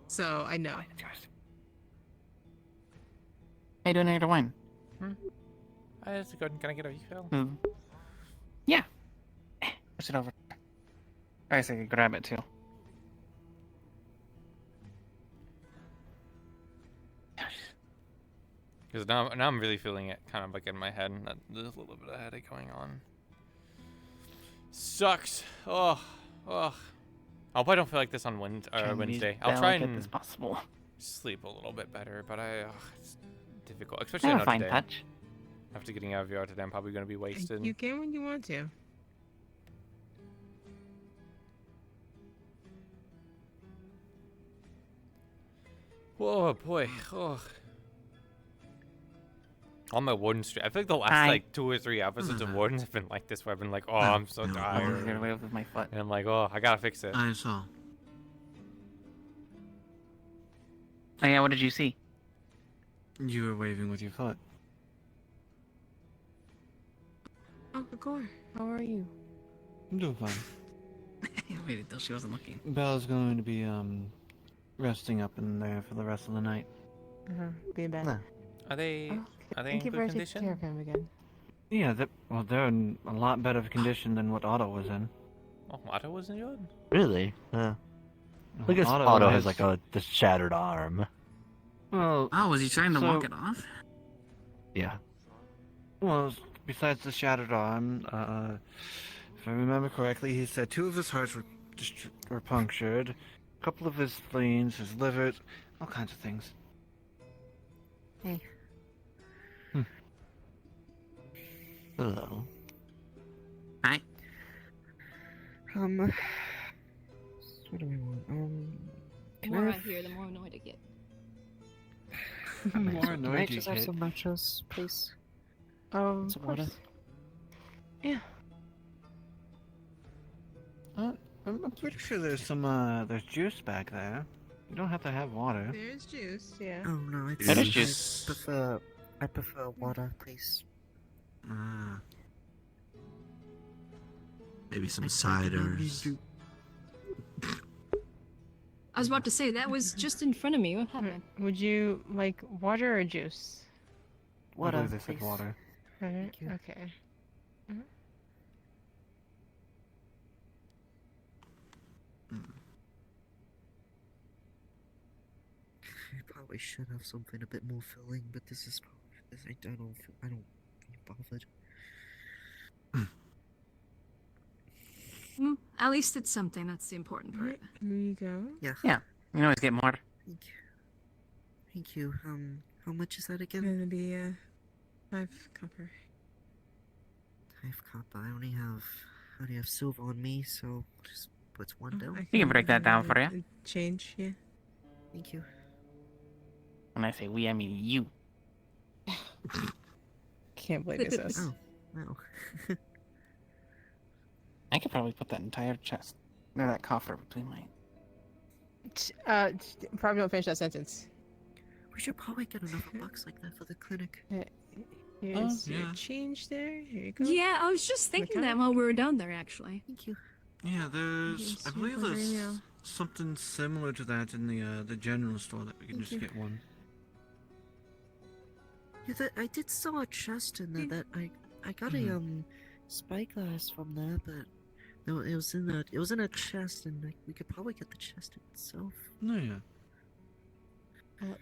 So I know. Hey, do another wine. I just go ahead and can I get a refill? Yeah. Push it over. I guess I could grab it too. Because now I'm really feeling it kind of like in my head. And there's a little bit of headache going on. Sucks. Oh. I hope I don't feel like this on Wednesday. I'll try and as possible. sleep a little bit better, but it's difficult, especially I have on a fine today. touch. After getting out of VR today, I'm probably going to be wasted. You can when you want to. Oh boy. Oh. On my Warden stream, I feel like the last like 2 or 3 episodes of Wardens have been like this, where I've been like, oh, I'm so tired. Get away with my foot. And I'm like, oh, I gotta fix it. I saw. Oh yeah, what did you see? You were waving with your foot. Oh, Core, how are you? I'm doing fine. I waited until she wasn't looking. Bella's going to be resting up in there for the rest of the night. Be in bed. Nah. Are they in Keep good taking care of condition? him again. Yeah, they're in a lot better condition than what Otto was in. Oh, Otto wasn't good? Really? Yeah. Look at Otto has like this shattered arm. Well, Oh, was he trying to walk it off? Yeah. Well, besides the shattered arm, if I remember correctly, he said 2 of his hearts were punctured, a couple of his spleens, his liver, all kinds of things. Hey. Hello. Hi. What do we want? The more I hear, the more annoyed I get. More annoyed Can I you just have get. some nachos, please? Of Some water? course. Yeah. I'm pretty sure there's some there's juice back there. You don't have to have water. There's juice, yeah. Oh no, it's There is juice. I prefer water, please. Ah. Maybe some ciders. I was about to say, that was just in front of me. What happened? Would you like water or juice? I believe they said water. Okay. Okay. I probably should have something a bit more filling, but this is probably I don't feel bothered. At least it's something. That's the important part. Here you go. Yeah. Yeah, you can always get more. Thank you. How much is that again? Gonna be 5 copper. 5 copper. I only have silver on me, so just puts 1 down. We can break that down for you. Change, yeah. Thank you. When I say we, I mean you. Can't believe it's us. Oh, wow. I could probably put that entire chest, or that coffer between my. Probably don't finish that sentence. We should probably get another box like that for the clinic. Here's your yeah. change there. Here you go. Yeah, I was just thinking that while we were down there, actually. Thank you. Yeah, there's. I believe super there's email. something similar to that in the general store that we can just get one. Yeah, I did saw a chest in there that I got a spyglass from there, but no, it was in a chest, and we could probably get the chest itself. No, yeah.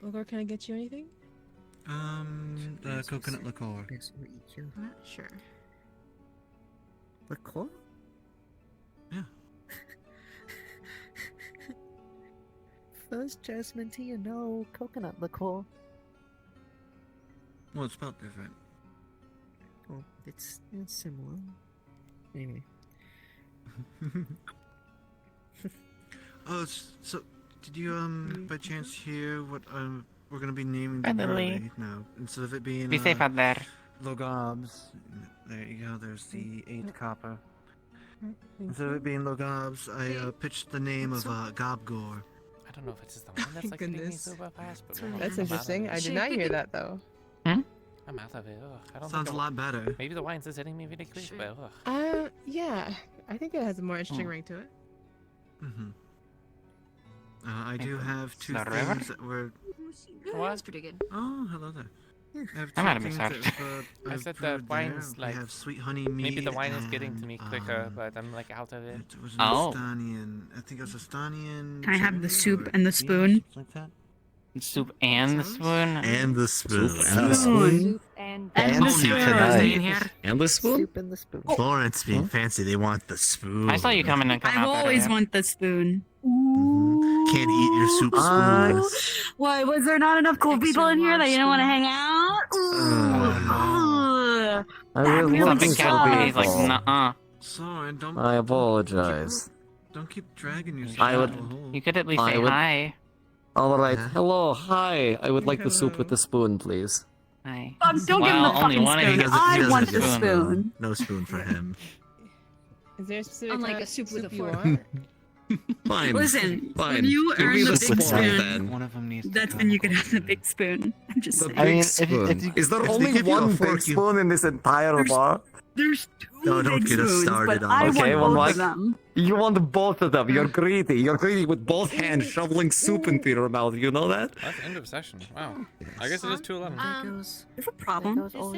Ogre, can I get you anything? The coconut liqueur. Yes, we'll eat you. Sure. Liqueur? Yeah. First jasmine tea and no coconut liqueur. Well, it's spelled different. Oh, it's similar. Anyway. Oh, so did you by chance hear what we're gonna be naming Bye, the Lily. brewery now? Instead of it being Be safe out there. Logobs. There you go. There's the 8 copper. Instead of it being Logobs, I pitched the name of Gobgore. I don't know if it's just the one that's like hitting me super fast, but That's interesting. I did not hear that though. I'm out of it. Ugh, I don't Sounds think a lot better. Maybe the wine's just hitting me really quick, but ugh. Yeah. I think it has a more interesting ring to it. Mm-hmm. I do have 2 the things river? that were. Well, that's pretty good. Oh, hello there. I have I might have 2 things missed that out. I've I said the brewed wine's there. like We have sweet honey mead. maybe the wine is getting to me and, quicker, but I'm like out of it. It was an Oh. Estonian. I think it was Estonian. Can I have the cherry soup or and the beans, spoon? something like that. Soup and the spoon. And the spoon. And the spoon. And the see spoon. tonight. And the spoon. Soup and the spoon. Florence being fancy, they want the spoon. I saw you coming and coming I out that always area. want the spoon. Can't eat your soup spoonless. Why was there not enough cool people in here that you didn't want to hang out? Ooh. I That was really looking for sucks. He's like, people. nuh-uh. Sorry, don't. I apologize. Don't keep dragging yourself. I would. into a hole. You could at least I say would- hi. All right. Yeah. Hello. Hi. I would like the soup with the spoon, please. Hi. Don't give him the Well, only fucking one of you spoon. gets I doesn't want get the a spoon. No spoon for him. Is there a specific Unlike kind a of soup with a you fork. want? Fine. Listen, Fine. when you Give earn me the the big spoon, spoon, then. One of them needs to that's come when you can over. have the big spoon. I'm just The saying. I mean, big if spoon. you- Is there if they only give you a one fork, big spoon in this entire bar? There's two No, don't big get us spoons, started but on I this. Okay, want well, both of Mike, them. you want both of them. You're greedy. You're greedy with both hands shoveling soup into your mouth. You know that? That's the end of session. Wow. I guess it is 2:11. You have a problem? Is What?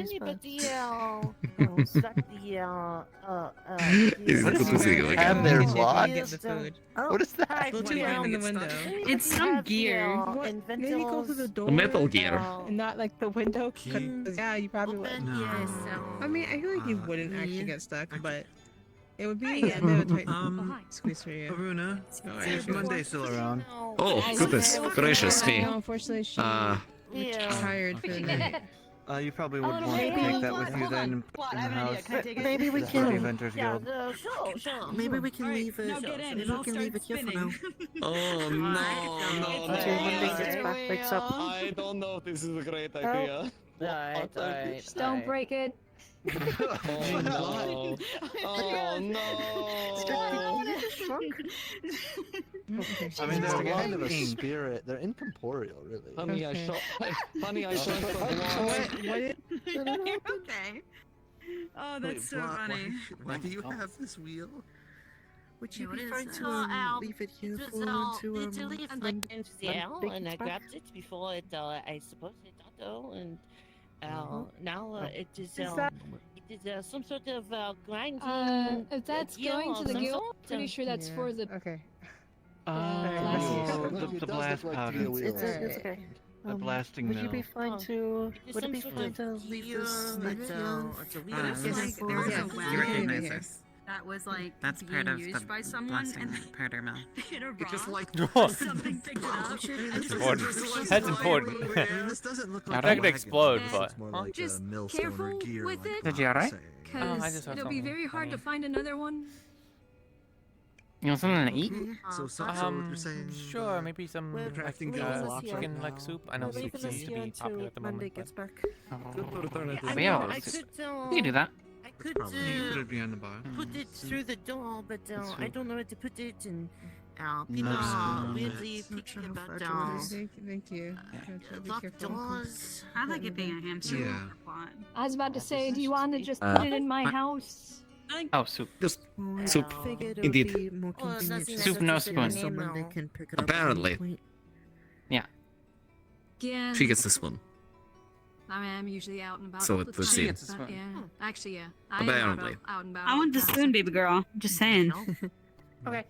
it good to see you again? Have their Get what? the food. What is that? Look in the window. It's some gear. What? Maybe go through the door. The Metal Gear. And not like the window. 'Cause, yeah, you probably would. No. I mean, I feel like you wouldn't actually get stuck, but it would be Hi. a bit of a tight squeeze for you. Aruna, is Monday still around? Oh, goodness gracious me. No, unfortunately, she retired for the night. You probably would Oh, want to maybe- take that with you then in What? the I have an idea. house. Can I take it? Maybe we That's what the can. Inventors Guild. Maybe we can leave it. now get in Maybe and we I'll can leave it start here for now. Oh no, Until Monday gets back, wakes up. I don't know if this is a great idea. Alright. Just don't break it. Oh no. Oh no. I mean, they're Okay. kind of a spirit. They're incorporeal, really. Honey, I Okay. shot. Honey, I shot the blonde. Okay. Oh, that's Wait, so funny. Why do you have this wheel? Would you Yeah, be what fine is to it? leave it here Just, for to leave when- like into the when air, Big and I gets back? grabbed it before it. I suppose it auto, and now it is some sort of grinding. If that's gear going to of the some guild, sort. pretty sure that's for the Okay. The blast powder. It's okay. The blasting Would you be mill. fine to? It is Would it some be sort fine of to leave this gear, right it's here? it's a It wheel. was like there was Yeah, a you wagon recognize this. that was like That's being part of used the by someone, blasting and powder mill. they hit a rock. It's just like Something picked it up. That's important. That's important. This doesn't look Not like gonna a wagon. explode, It's but- more like Just a millstone or careful gear. with like it. Did you alright? say. Oh, I Because just saw it'll be something very hard to find another one. You want something to eat? So, so what you're saying? Sure, maybe some We're like, chicken like soup. I know We're soup leaving seems this to here be popular until at the Monday moment. gets back. Yeah, we all I soup. could, We can do that. I could You put it behind the bar. put it through the door, but I don't know where to put it, and No people are spoon. weirdly Not picky sure how about fragile it is. Thank you. Be locked careful. doors. I like it being a hamster. Yeah. I was about to say, do you want to just Uh, put it in my house? Oh, soup. Just Oh, I soup. figured it would Indeed. be more Well, it's convenient not just Soup, no to spoon. so Monday can pick it up at any Apparently. point. Yeah. She gets this one. I mean, I'm usually out and about. So all it the would time, seem. Gets this but one. yeah, actually, yeah. I am Apparently. out and about. I want the spoon, baby girl. Just saying. Okay.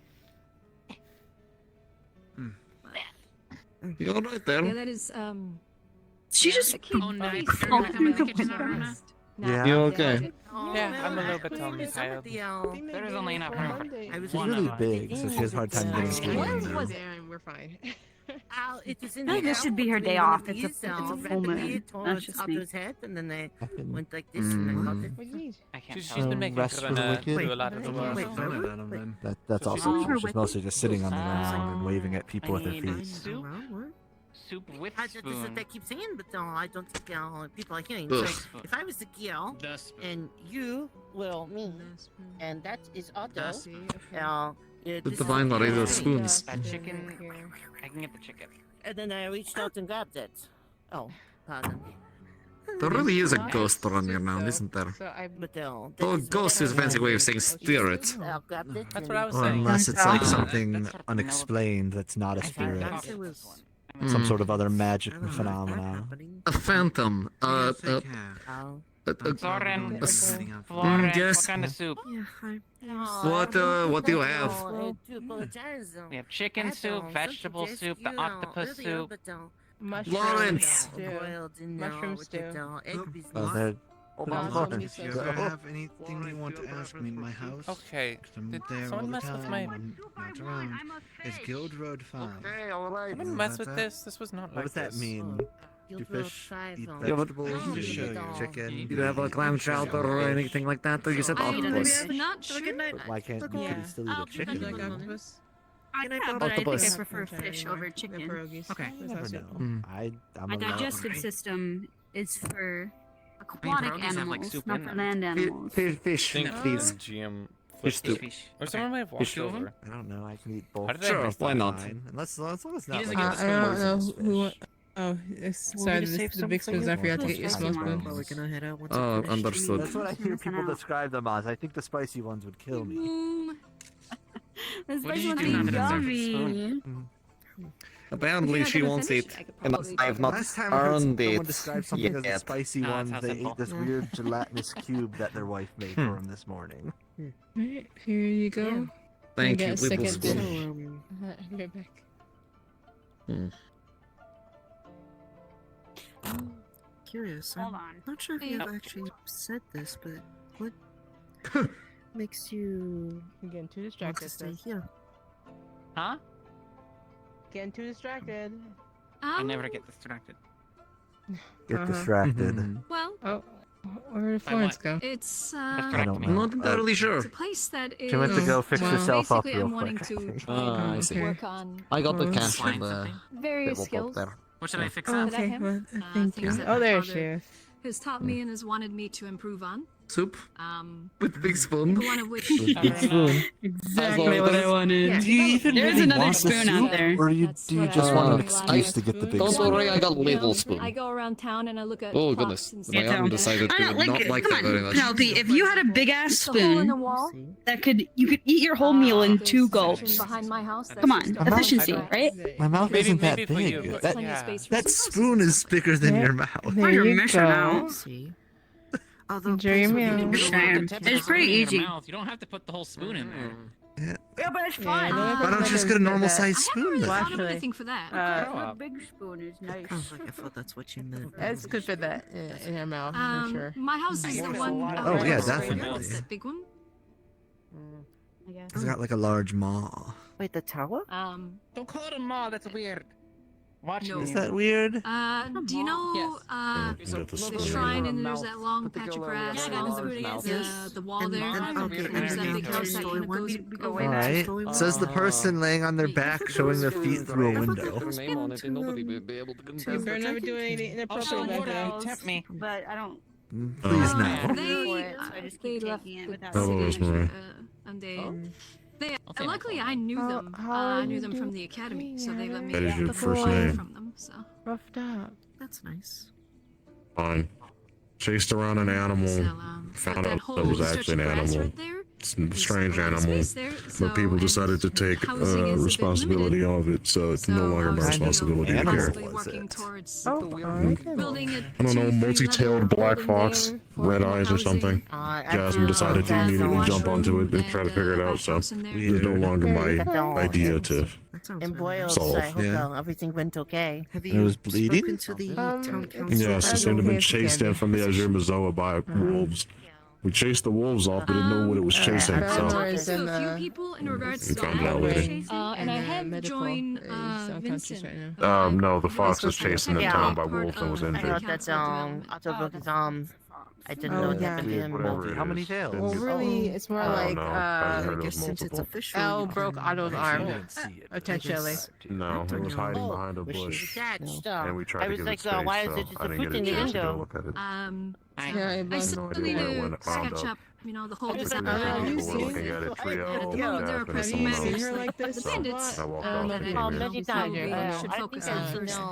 You're right Yeah, there. that is She just. a key. Oh, nice. Oh, You're gonna come in the kitchen, Aruna? Yeah. You okay? Yeah, I'm a little bit tired. There is only enough room for She's one really of us. big, so she has a hard time getting through the window. Damn, we're fine. It is in I think the this should be air her day between one off. of It's a these, full moon. rapidly That's towards just me. Otto's head, and then they went like this, and then got it. What do you need? I can't She's tell. been making rest for the Karina wicked? do a lot of the work. That's So also she's- true. She's mostly just sitting on the ground and waving at people with her I need feet. soup. Soup with That's what spoon. they keep saying, but I don't think people are hearing. Ugh. So if I was the girl, The spoon. and you will me, and that is Otto, The this divine is- Loretta spoons. That chicken. I can get the chicken. And then I reached out and grabbed it. Oh, pardon. There really is a ghost running around, isn't there? So I. But Oh, ghost is a fancy way of saying spirit. I grabbed it. That's what I was Or saying. unless it's like That- something that's sort of unexplained that's not a I think spirit. that's It it. was. Some Hmm. sort of other magic phenomena. A phantom. Oh. Soren, Yes. Florence, Yes. what kind of soup? Yeah, hi. What do you have? I do apologize. We have chicken soup, vegetable soup, the octopus soup. Mushroom Lawrence. stew. Mushroom stew. Oh, they're Lawrence. If you ever have anything you want to ask me in my house, Okay, 'cause I'm did there all someone the mess with time my... when I'm not around, it's Guild Road Farm. Okay, alright. Someone mess with this? This was not like What does that this. mean? Do fish eat Yeah, but- vegetables? Do Fish, they eat chicken? You have a clam chowder or anything like that? Or you said octopus? I'm not sure. But why can't you Yeah. still eat a chicken? Like octopus? Yeah, but I think I Octopus. prefer fish over chicken. Pierogies. Okay. You never know. Mm. I'm My a digestive system is for aquatic pierogies have, like, animals, soup not in for them. land animals. Fish, think please. GM Fish flipped stew. it. Or someone might have Fish walked stew. over. I don't know. I can eat both. How did I Sure, miss why that? not? Fine. Unless it's not He like doesn't a get the I don't know poisonous who. fish. Oh, sorry. to save The big something spoons. I forgot to get for your us? small Spicy spoon. But we're gonna head out once Oh, we finish understood. That's what I hear people out. describe them as. I think the spicy ones would kill me. This What did spicy you ones do now that are it's there? yummy. Apparently You're not she gonna wants finish? it, I could and probably I have not Last time I heard earned someone it describe something as a yet. spicy Oh, one, it's how they simple. ate this weird gelatinous cube that their wife made for them this morning. Alright, here you go. Yeah. Thank I you, got a little second So, spoon. I'll be right back. curious. Hold I'm on. not sure if Hey. you've actually said this, but what makes you I'm getting too want distracted. to stay sis. here? Huh? Getting too distracted. I never get distracted. Get Uh-huh. distracted. Well, Oh, where did Florence go? it's I don't know. Not entirely sure. it's a place that is. She went to go fix well, herself up basically, real I'm wanting quick. I to think. try I and see. work on I got the Oh, cash Find from the something. various table skills. there. What should I fix Oh, up? Is that okay, him? well, thank you. Things that Oh, my there father she is. has taught me and has wanted me to improve on. Soup Um, with big spoon. one of which Big spoon. Exactly what I wanted. Yeah. Do you even There's really another want the spoon out soup, there. or do you That's do you what just I want an really excuse like. to get the big Don't spoon? worry, I got You little know, spoon. I go around town and I look at Oh clocks goodness, and my stuff arm like decided that. to I know, not like that very much. Penelope, if you had a big ass It's a hole in the spoon wall. that you could eat your whole meal in There's 2 a section gulps. behind my house that's Come on, just got efficiency, racks. right? My mouth Maybe- isn't that maybe for you, big. but That, Plenty of yeah. space for that some spoon is bigger than Yeah. your mouth. There You're you missing go. out. See? Although Enjoy your place would be meal. good. Understand. It's pretty easy. You don't have to put the whole spoon in there. Yeah. Yeah, but it's Yeah, fun. Why don't you just get a normal sized I haven't spoon really then? thought of Actually, anything for that. A big spoon is nice. Sounds like I thought that's what you meant. It's good for that in your mouth, for sure. My house is the one. Oh, yeah, It's definitely. that big one. I It's guess. got like a large maw. Wait, the tower? Don't call it a maw, that's weird. Watch No. me. Is that weird? Do you know Yes. the shrine and there's that long patch of grass along the wall And there? then I'll get And there's that anything big else house to that story kind of one. goes over All that. right. Says the person laying on their back, showing their feet through a window. You better never do anything inappropriate back there. Tempt me. But I don't. Please now. They left the Hello, city, Rosemary. and they luckily I knew them. I knew them from the academy, so they let me That is your get first away name. from them. So Roughed up. That's nice. Fine. Chased around an animal. Found that out whole that was stretch actually of an grass animal. right there It's a strange a lot of animal. space there, so- But people and decided to take housing is a bit responsibility of it, so it's no longer my responsibility to care. Constantly working towards building it. I don't know, 2-3 multi-tailed level black building fox, there for red more eyes or housing. something. Jasmine decided to immediately jump onto it and try to figure it out, so it's no longer my idea to In Boyles, solve. I hope everything went okay. Have It was bleeding? spoken to the town council? Yes, it seemed to have been chased in from the Azure Mazoa by wolves. We chased the wolves off, but didn't know what it was chasing, I've so talked to a few people in regards we to found out later. and I have joined Vincent. No, the fox was chased into town by wolves and was I injured. heard that Otto broke his arm. I didn't know what happened to him. Whatever it How many is. tails? Well, really, it's more I don't like know. I've heard I of guess since it's multiple. official. L you broke can- Otto's arm, didn't see it. potentially. No, it was hiding behind a Well, she bush, detached. and we tried I to was give like, it space, why is so there just I a didn't foot get in a the chance to go window? look at it. Yeah, I still need idea when to it wound sketch up. up, the whole Three design. other people were looking at it, Trio, There are Jasmine, and pretty someone matters, else. like the So bandits. I walked I off don't and know if came you in. Should focus on first. My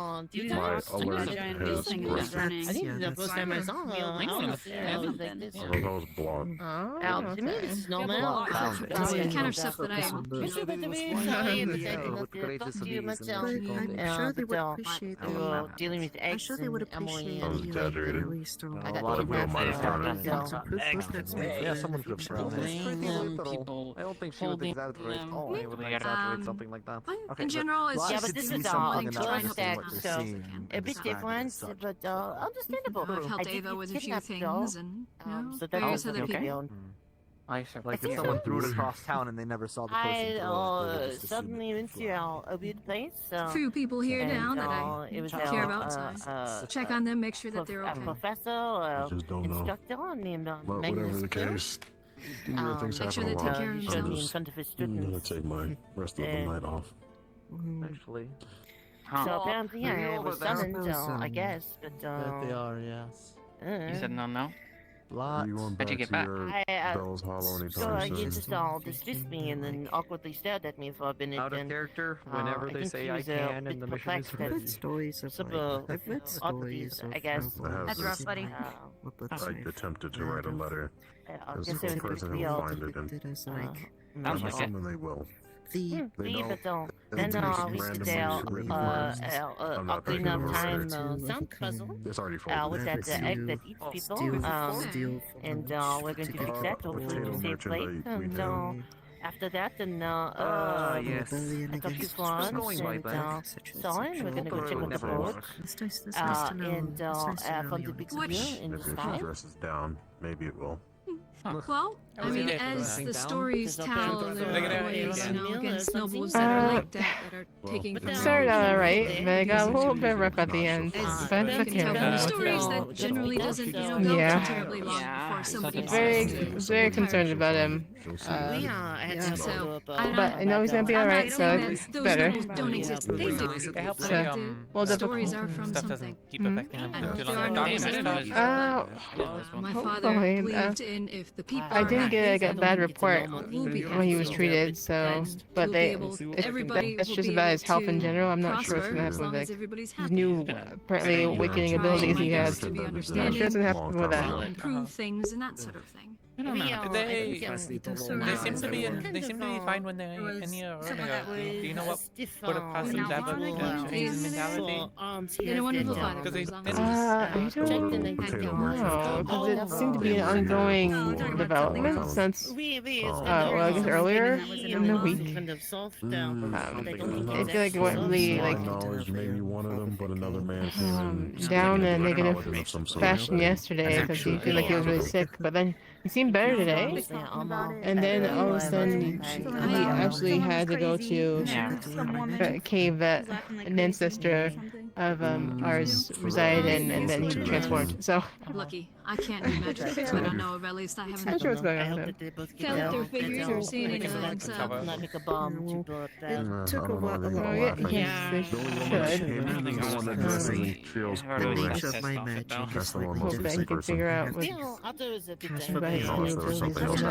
alert has rested. I think the first time I saw her, I was blocked. Al, to me, this is normal. It's the kind of stuff that I I'm sure that they were sorry, but I did not talk to you myself. But I'm sure they would appreciate We were dealing with I'm eggs sure they would and Emily appreciate That was you exaggerated. at least or I A got lot of people kidnapped might have by thrown a it. dog. Yeah, someone could have thrown it. People I don't think she would holding exaggerate. them. Oh, they would exaggerate something like that. in general, it's Yeah, just but this it's is wanting a to try and help stack, them out so as much as I can. a bit different, but understandable. I've I helped did Ava get with a few kidnapped, things though. and So that various was other okay. people. I should Like if someone threw it across town and they never saw the person throw it, they would just assume suddenly went to a weird place. So, Few people here and, now that I it was care about, so check on them, make sure that they're a okay. professor, just don't know. instructor named But Magnus whatever the Quill. case, weird things make sure happen a they take lot. care of He showed me in I'm front of his just gonna students. take my rest of the night off. Actually. So apparently I was summoned, I guess, but That they are, yes. You said no. Are you going How'd back you get to back? your Bell's Hollow So anytime he soon? just all dismissed me and then awkwardly stared at me for a minute. Out of and, character, whenever I they think say he I was can a and the bit mission is perplexed ready. at I've read stories of some I've read oddities, stories of I guess. That's rough, buddy. I attempted to write a letter. I As guess the it was person pretty who will odd. find it, and I'm I'm assuming they will. The They don't. But They then just we randomly did written words. I'm not clean gonna up give a time letter. sound puzzle. It's already With folded. that egg that eats people. And we're going to fix that hopefully Potato to save plate. merchant, we And know. after that, then Yes. I talked to Just Swans going right and back. saw him. We're gonna go check on the Never boat. work. It's nice to know. And It's nice to know from the you big like view in the If your sky. dress is down, maybe it will. Well, I I was mean, in it. as Sing the down? stories Does tell, that there Look at are that, ways, yeah. you know, against Meal or nobles something? that are like that are taking But from then- Started out their alright, own but I got a little bit traditions. rough at the end. As But you it's can tell from okay. the stories, that generally doesn't, you know, go Yeah. terribly long before somebody Very, decides to very retire. concerned about him. Yeah, so But I know he's gonna be alright, so it's those better. nobles don't exist. They do. It helps So, like, well, stories difficult. are from stuff something. doesn't keep affecting him And too there long. are Like, nobles doctors that and are stuff. my father hopefully, believed in if the people I did get a bad report will be when he was treated, so but everybody that's will just be about able his health in to general. I'm not sure what's prosper gonna as happen long with as everybody's his happy. new apparently awakening abilities he has. To be I'm not sure understanding, what's gonna happen with will that. improve things and that sort of thing. I don't know. They seem to be fine when they're in here earlier. Do you know what would have caused them to have a change in mentality? Been a wonderful father. Because they I don't know, because it seemed to be an ongoing development since, well, I guess earlier in the week. I feel like it went really, like, Knowledge, maybe one of them, but another man came in. down in a stating negative knowledge of some sort. fashion yesterday because he felt like he was really sick, but then he seemed better today. And then all of a sudden, he actually had to go to a cave that an ancestor of ours resided in, and then he transformed. So, Lucky. I can't do magic, so I don't know, but at least I I'm haven't not sure what's going on with him. felt their figures or seen any of that. So. Not make a bomb to blow up that. It took a while. Oh, yeah, they should. The one that dresses and feels The nature of my magic That's is the like one Hope most that he sick can person. figure out what cash about his Oh, new so abilities something and else all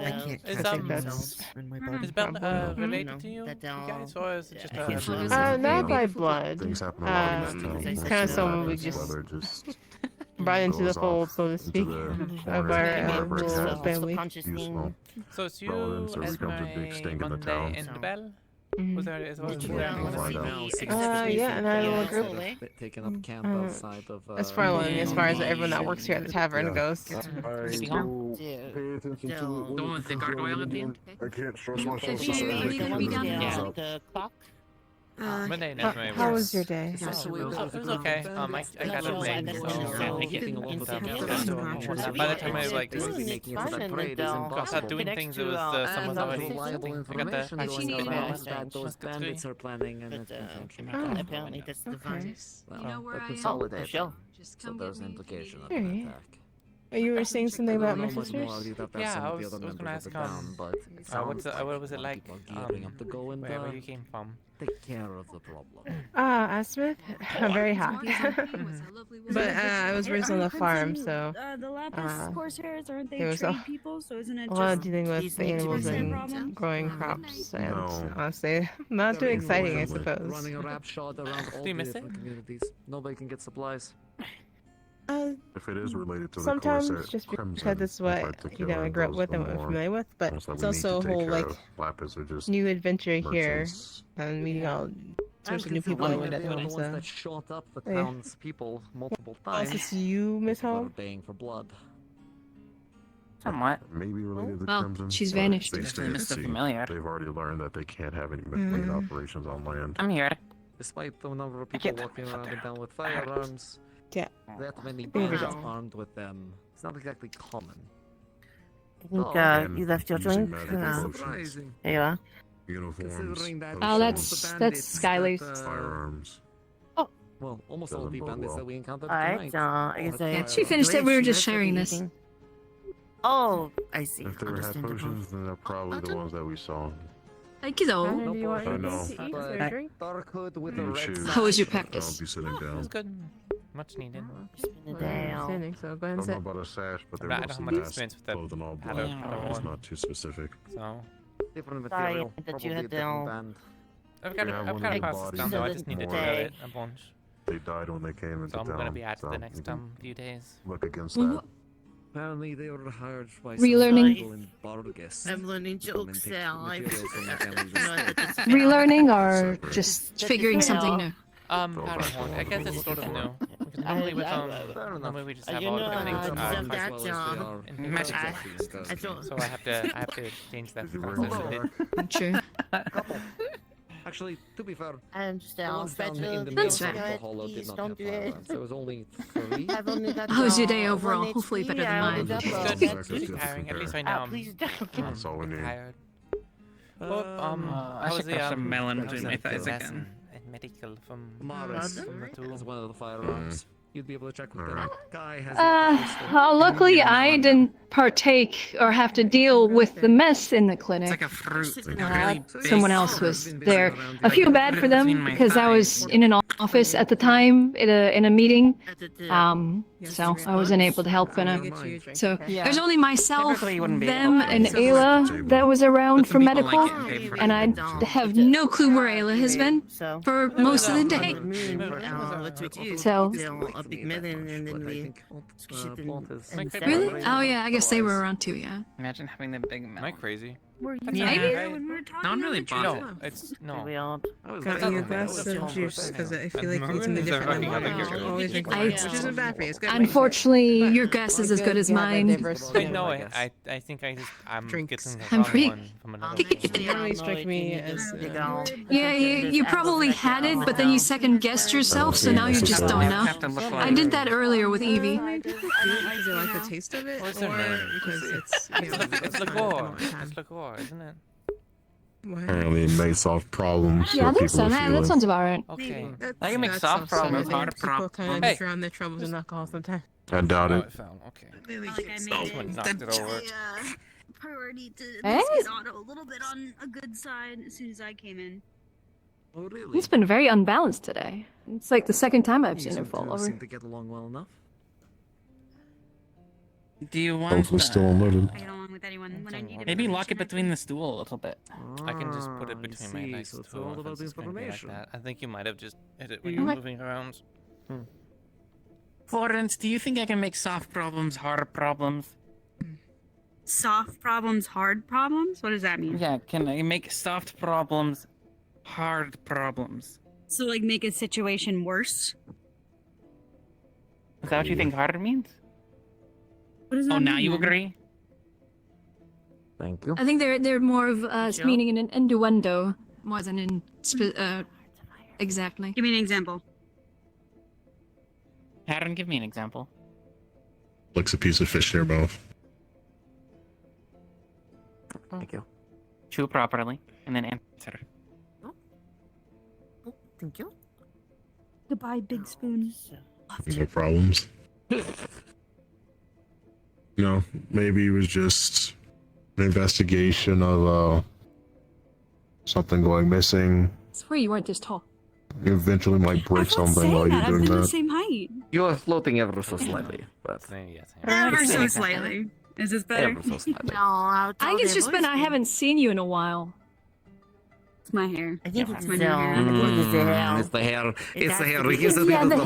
that. happening. I can't Is, cast I think that's spells in my body. Is Bell Probably. related to you guys, or is it just Not by blood. Things happen a lot in this town. It's kind of someone we just Weather just brought into the goes fold, off so to speak, into the of corner our wherever it little has family. useful So it's you, relevance or becomes a big Esme, stink in the Monday, town. and Bell? Mhm. Was there anyone We'll else? find out. Yeah, and our little group. Taking up camp Uh, outside of. As far as everyone that works here at the tavern Yeah. goes. Pay attention to what The one with the gargoyle at the end? I can't trust myself If to you say really anything gonna be when down it there? comes up. The clock. Monday and How, Esme how were- was your day? Oh, it was okay. I got a thing, so by the time I like got start doing things, it was someone's already. I got the that those bandits are planning and Apparently that's the You know where I am? consolidate. Sure. Just So come there's get an me if you implication need of it. an Alright. attack. You were saying something about my I don't know much more sisters? about that Yeah, some I of the was other gonna members of ask the town, but it what sounds was it like? people are gearing up to go and Where you came from? take care of the problem. Asmith? Very hot. But I was raised on the farm, so The Lapis Corsairs, aren't they it was trade people? So isn't it a lot of just dealing with these the need to be animals their and problem? growing crops, and No. honestly, not too exciting, I suppose. Running a rap shot around all Do you the miss it? different communities. Nobody can get supplies. If it is related to the Sometimes Corset just Crimson because it's in what particular, I grew up those with the and I'm more familiar with, but ones that it's we need also a to take whole care like of. Lapis are just new adventure here merchants. and meeting all sorts of new people One I of went the at other once. ones So. that shot up the Yeah. town's people multiple Oh, times. is this you, Miss People Hall? are baying for blood. Somewhat. Maybe related to Well, Crimson. she's but vanished. They stay at Mr. sea. Familiar. They've already learned that they can't have any main operations on land. I'm here. Despite the number of I people can't walking put around there. in town with firearms, Yeah. that many There we bandits go. armed with them, it's not exactly common. think you left your using drink. magic potions, There you are. uniforms, Oh, potions, that's Skylar's. firearms. Well, almost all Doesn't the bode bandits well. that we encountered Alright, tonight. I guess Yeah, she finished it. We were just sharing this. Oh, I see. If they had Understandable. potions, then they're probably the ones that we saw. Thank you, though. Do you want I anything know. to eat or a drink? Dark hood with You a red choose. How was your I'll practice? be sitting down. It's good. Much needed. Spend the Well, day I'm out. standing, so go ahead I and don't know sit. about a sash, but I they're don't have mostly much masked, experience with that clothed in all black. pattern. It's not too specific. So different Sorry material. that you Probably a had different to. band. I've got We have I've one got of a the process bodies down though. I that just needed to today. edit a bunch. They died when they came into So I'm town. gonna be at so the you next can few days. look against Well, that. Apparently they were hired by Relearning. some people in Borges. I'm learning to come and jokes take now. materials from the families. Relearning or just figuring something new? Powderhorn. I guess it's sort of new. Because normally with normally we just have all different things. Magic. So I have to change that process a bit. True. Actually, to be fair, I understand. the ones down in the That's middle fair. of the hollow did Please not don't have do it. firearms. There was only 3. I've only got How was your day one overall? HP, Hopefully better than I mine. only got It's one. good. That's It's good tiring. At least I compared. know I'm Please don't. That's all we need. tired. I How was should the crush some melon how was between my the thighs lesson again. in medical from Morris the two? has one of the firearms. You'd be able to check with them. Guy has Luckily, I didn't partake or have to deal with the mess in the clinic. It's like a fruit. Someone else was there. I feel bad for them because I was in an office at the time in a meeting. So I wasn't able to help in a. So there's only myself, them, and Ayla that was around for medical, and I have no clue where Ayla has been for most of the day. So. A big million, and then we squish it and Really? Oh yeah, I guess they were around too. Yeah. Imagine having the big melon. Am I crazy? Maybe. No one really bought it. No, it's no. Got you a glass of juice because I feel like it's something different than water. You always drink water, which isn't bad for you. It's good. Unfortunately, your guess is as good as mine. I know it. I think I'm getting the I'm wrong pretty- one from another person. You normally strike me as. Yeah, you probably had it, but then you second guessed yourself, so now you just don't know. I did that earlier with Evie. Does it like the taste of it, or What's their name? because it's It's liqueur. It's liqueur, isn't it? Apparently, it may solve problems Yeah, I that think people so. are That feeling. sounds about right. Okay. I can make soft problems hard People problems. kind of drown their troubles in alcohol sometimes. I doubt Oh, it. it fell. Okay. Someone knocked it over. Priority to Hey? at least get Otto a little bit on a good side as soon as I came in. Oh, really? It's been very unbalanced today. It's like the second time I've seen her fall over. Seem to get along well enough. Do you want Hopefully still unloaded. I get along with anyone when I need maybe lock it between the stool a little bit? I can just put it between my legs so it's too. all if about it's the just gonna be like information. that. I think you might have just hit it when you were Okay. moving around. Florence, do you think I can make soft problems hard problems? Soft problems, hard problems? What does that mean? Yeah, can I make soft problems hard problems? So, like, make a situation worse? Is that what you think hard means? What does that Oh, mean? now you then? agree? Thank you. I think they're more of meaning an innuendo more than in exactly. Give me an example. Aaron, give me an example. Licks a piece of fish in her mouth. Thank you. Chew properly, and then answer. Thank you. Goodbye, big spoon. No problems. No, maybe it was just an investigation of something going missing. I swear you weren't this tall. You eventually might break something while you're I've doing been the that. same height. You are floating ever so slightly, but Ever so slightly. Is this better? ever so slightly. No, I'll I think it's just been I haven't seen you in a while. It's my hair. I think Yeah, it's my the new hair. It's the hair. It's the hair. Here's the Yeah, the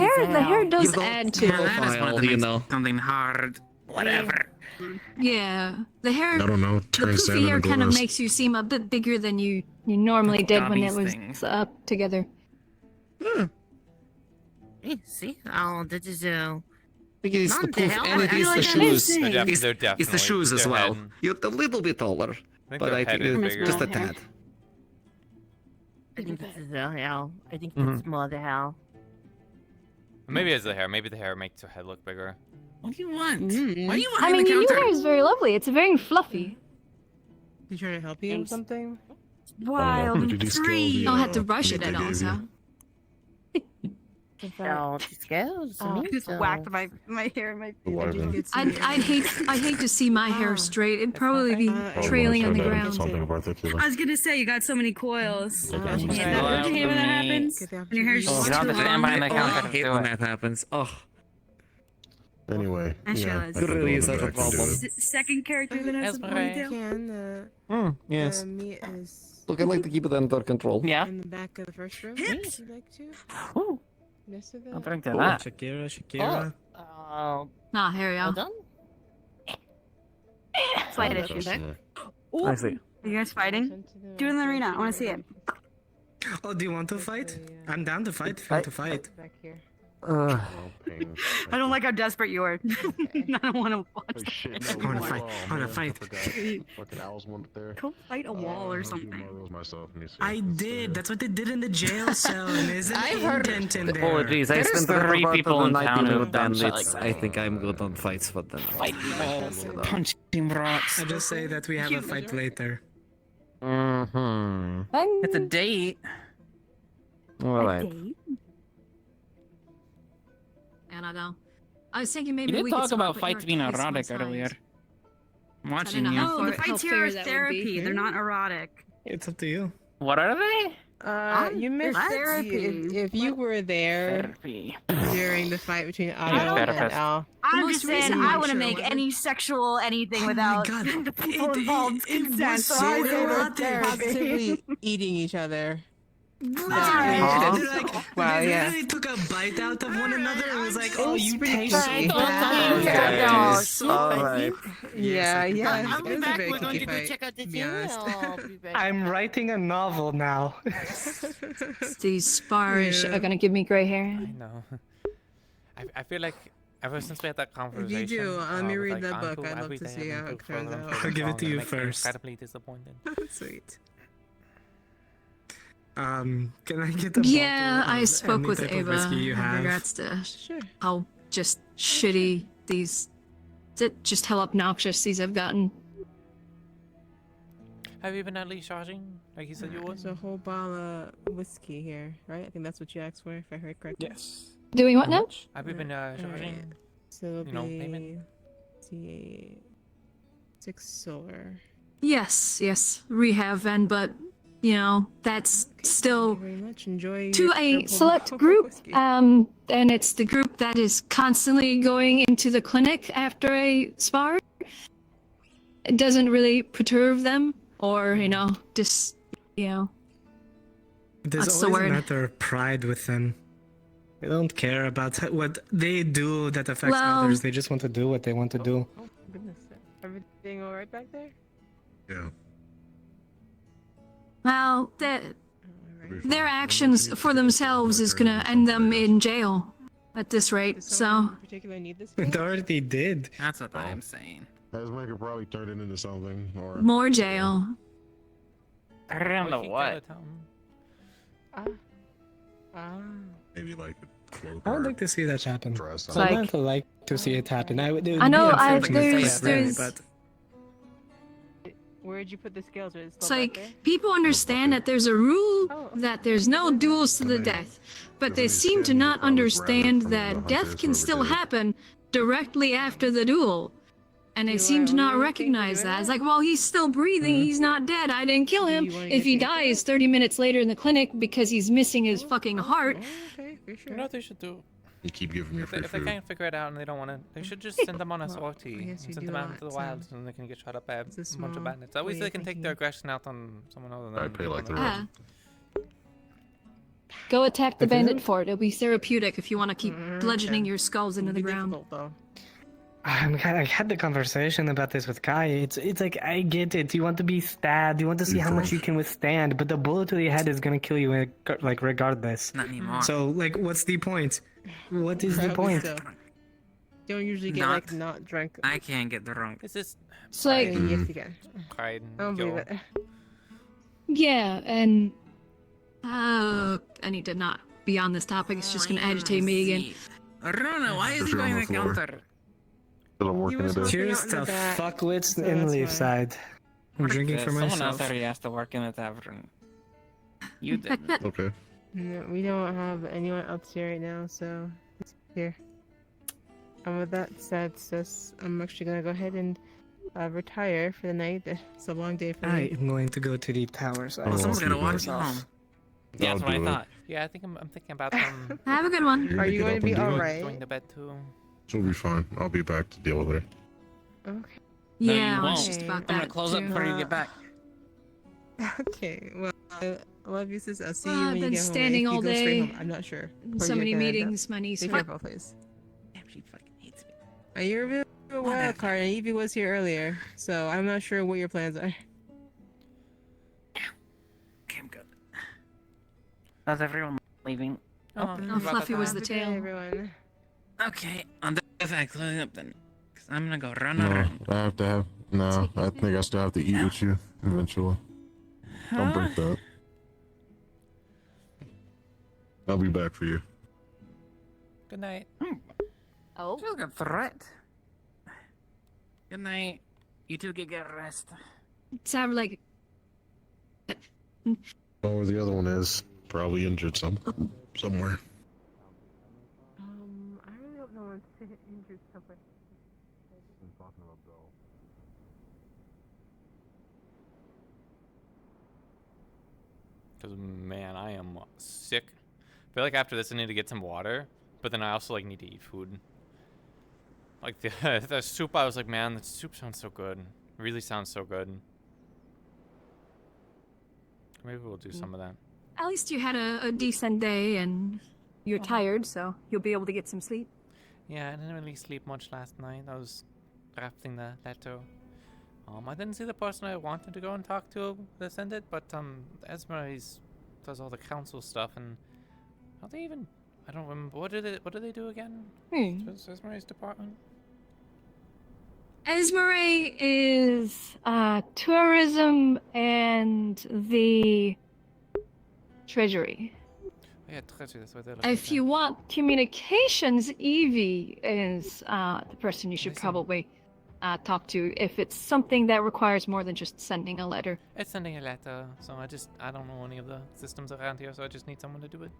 hair Give does the add to Yeah, it. that is one of Profile, the you makes know. something hard. Whatever. Yeah, the hair. I don't know. The Turn sand poofy hair into kind of glass. makes you seem a bit bigger than you normally did when it Dobby's was thing. up together. Hey, see? That is I think it's the Not poof, the and it hell, is I the feel like shoes. I'm They're It's, they're it's the definitely- shoes as their well. head- You're a little bit taller, think but their I head think is it's bigger. just a Small hair. tad. I think this is the hell. I think Mhm. it's more the hell. Maybe it's the hair. Maybe the hair makes her head look bigger. What do you want? Mm. Why are you I behind mean, the your new counter? hair is very lovely. It's very fluffy. You trying to help you with something? Wild and free. I'll have to brush it at also. Oh, just goes. Just whacked my hair and my I'd hate to see my hair straight. It'd probably be trailing on the ground. Something particular. I was gonna say, you got so many coils. Okay. You hate when that happens? And your hair's just You too don't have to stand behind the long? counter. I hate when that happens. Oh. Anyway, That yeah, shows. I can Really go is in the such a back and do problem. it. Second character that has a ponytail. Yes. The meat is Look, I like to keep it under control. Yeah. in the back of the first room. Hips. Would you like to? Ooh. Yes, of I'll that. drink to Oh, that. Shakira. Ah, here we Well go. done. Slight That's issues. yeah. I see. Are you guys fighting? Do it in the arena. I want to see it. Oh, do you want to fight? I'm down to fight if you want to fight. Back here. I don't like how desperate you are. I don't want to watch. Oh, shit, that. no, I wanna no, fight. oh, I wanna man, fight. forgot. Fucking owls went there. Go fight a wall or I'll do something. my rolls myself. Let me see. I did. That's what they did in the jail cell. And there's an I've heard- indent in there. Apologies, I There's spent three the part people of the in night town dealing who with have done shit bandits. like I think I'm good on fights, but then Fight people, punching rocks. I just say that we have a fight later. Mm-hmm. It's a date. Alright. I don't know. I was thinking You maybe did we could talk swap about with fights your being taste erotic on earlier. size. I'm watching know you. how No, far- the fights how here fair are that would be. therapy. They're not erotic. It's up to you. What are they? You missed therapy. if you were there Therapy. during the fight between Otto and therapist. Al. I'm most just saying, recent I one, wouldn't sure, make wasn't any sexual anything Oh my without God. the people It- involved it consent. was So so I They say were erotic. positively eating each other. Wow. Wow, They yeah. literally took a bite out of one another and was like, "Oh, was you pretty taste funny. so Yeah. so Alright. Yeah, yeah. I'll be It was a back. very We're going kooky to go fight, check out the to be jail. honest. I'll be back. I'm writing a novel now. These spars Yeah. are gonna give me gray hair. I know. I feel like ever since we had that conversation. If you do, let me with, read like, the book. Anpu, I'd love every to day see I've how it improved turns further and out. further I'll give it along, to and you makes me first. incredibly disappointed. Sweet. Can I get a Yeah, bottle I of spoke any with type of Ava whiskey you in have? regards to Sure. how just shitty these, just how obnoxious these have gotten. Have you been at least charging like you said you would? There's a whole bottle of whiskey here, right? I think that's what you asked for, if I heard correctly. Yes. Doing what now? Have you been charging? Alright. So it'll You know, be payment? see, 6 silver. Yes, yes, we have, and but you know that's still Thank you very much. Enjoy to your a purple select group, whiskey. and it's the group that is constantly going into the clinic after a spar. It doesn't really perturb them, or just There's What's the always a word? matter of pride with them. They don't care about what they do that affects Well- others. They just want to do what they want to do. Oh, goodness. Everything all right back there? Yeah. well, their actions for themselves is gonna end them in jail at this rate. Does someone So in particular need this? It already did. That's what I'm saying. Asma could probably turn it into something, or more jail. I don't know Kicked out what. of town. maybe like a cloak I would or like to see that happen. dress. I'd Like- like to see it happen. It would I know, be unfortunate there's- for them, there's- but Where'd you put the scales? Is it It's still back like there? people understand that there's a rule Oh. that there's no duels to the death, but they seem to not understand that death can still happen directly after the duel. And they You seem are to not really recognize thinking that. of It's it? like, well, he's still breathing. He's not dead. I didn't kill him. you wanna If get he the info? dies 30 minutes later in the clinic because he's missing his fucking heart, Okay, for sure. You know what they should do? You keep giving me If they, free if they food. can't figure it out and they don't want to, they should just send them on a sortie I and guess you send do them out a into the lot, wilds so and they can get shot up by a it's a bunch small of bandits. That way way they of can take thinking. their aggression out on someone other than I pay like the people rest. on go attack the If it bandit isn't- fort. It'll be therapeutic if you want to keep bludgeoning okay. your skulls into It'll the be ground. difficult, though. I had the conversation about this with Kai. It's like, I get it. You want to be stabbed. You want to see how much you can withstand. But the bullet to the head is gonna kill you, like regardless. Not anymore. So like, what's the point? What is the Probably point? so. Don't usually get like not drunk. I can't get drunk. It's just It's like, Yes, you can. pride I don't and believe guilt. it. yeah, and I need to not be on this topic. It's just gonna agitate me again. Rona, why is Push he it on going the to the floor. counter? Still working it in. Cheers to fuckwits in Leafside. I'm drinking for Someone myself. else already has to work in the tavern. You did. Okay. No, we don't have anyone else here right now, so it's here. And with that said, sis, I'm actually gonna go ahead and retire for the night. It's a long day for I me. am going to go to the tower. So Well, someone's gotta walk you home. Yeah, that's what I thought. Yeah, I think I'm thinking about them. Have a good one. Are you going to be alright? Going to bed too. She'll be fine. I'll be back to deal with her. Okay. Yeah, no, I you was won't. just about I'm gonna that. close up too. before you get back. Okay, well, I love you, sis. I'll see Well, you I've when you been get home. standing If you all go straight day. home, I'm not sure. So Or many you're gonna meetings, my niece. Be What? careful, please. Damn, she fucking hates me. You're a bit of a wild card, and Evie was here earlier, so I'm not sure what your plans are. Okay, I'm good. How's everyone leaving? Oh, Fluffy was the tail. Everyone. Okay, on the fact, closing up then. Because I'm gonna go run No, around. I have to have. No, I think I still have to eat with you eventually. Don't break that. I'll be back for you. Good night. Oh. Feels like a threat. Good night. You two get rest. Sound like Oh, where the other one is. Probably injured somewhere. I really hope no one's injured somewhere. Because, man, I am sick. I feel like after this I need to get some water, but then I also, like, need to eat food. Like, the soup, I was like, man, the soup sounds so good. It really sounds so good. Maybe we'll do some of that. at least you had a decent day and you're tired, so you'll be able to get some sleep. Yeah, I didn't really sleep much last night. I was drafting the letter. I didn't see the person I wanted to go and talk to that sent it, but Esmeralda does all the council stuff, and are they even? I don't remember. What do they do again? Esmeralda's department. Esmeralda is tourism and the treasury. Yeah, treasury. That's what they're looking If you want communications, Evie is the person you should probably talk to if it's something that requires more than just sending a letter. It's sending a letter, so I don't know any of the systems around here, so I just need someone to do it.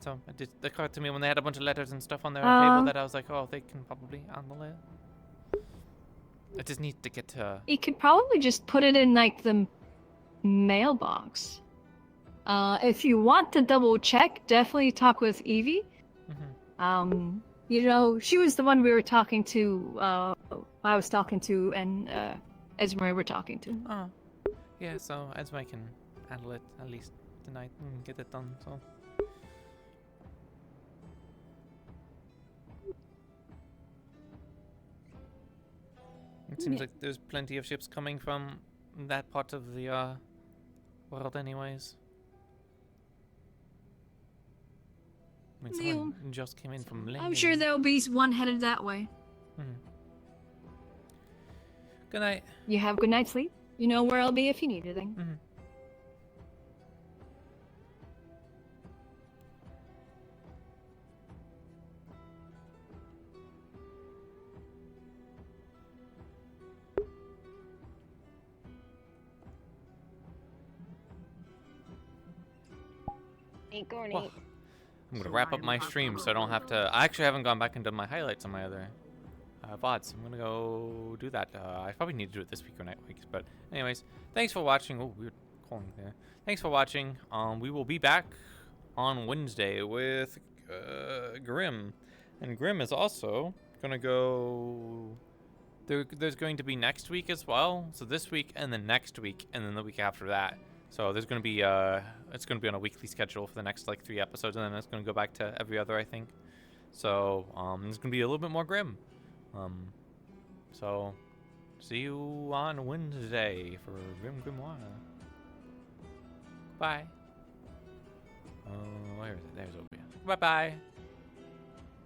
So it occurred to me when they had a bunch of letters and stuff on their table that I was like, oh, they can probably handle it. I just need to get to. You could probably just put it in like the mailbox. If you want to double check, definitely talk with Evie. You know, she was the one we were talking to. I was talking to, and Esmeralda were talking to. Oh, yeah. So Esmeralda can handle it at least tonight and get it done. So. It seems like there's plenty of ships coming from that part of the world, anyways. I mean, someone just came in from London. I'm sure there'll be one headed that way. Good night. You have good night's sleep. You know where I'll be if you need anything. Well, I'm gonna wrap up my stream so I don't have to. I actually haven't gone back and done my highlights on my other VODs. I'm gonna go do that. I probably need to do it this week or next week. But anyways, thanks for watching. Oh, weird calling there. Thanks for watching. We will be back on Wednesday with Grim, and Grim is also gonna go. There's going to be next week as well. So this week and then next week and then the week after that. So there's going to be it's going to be on a weekly schedule for the next like 3 episodes, and then it's going to go back to every other, I think. So it's going to be a little bit more grim. So see you on Wednesday for Grim Grimoire. Bye. Where is it? There's Obia. Bye bye.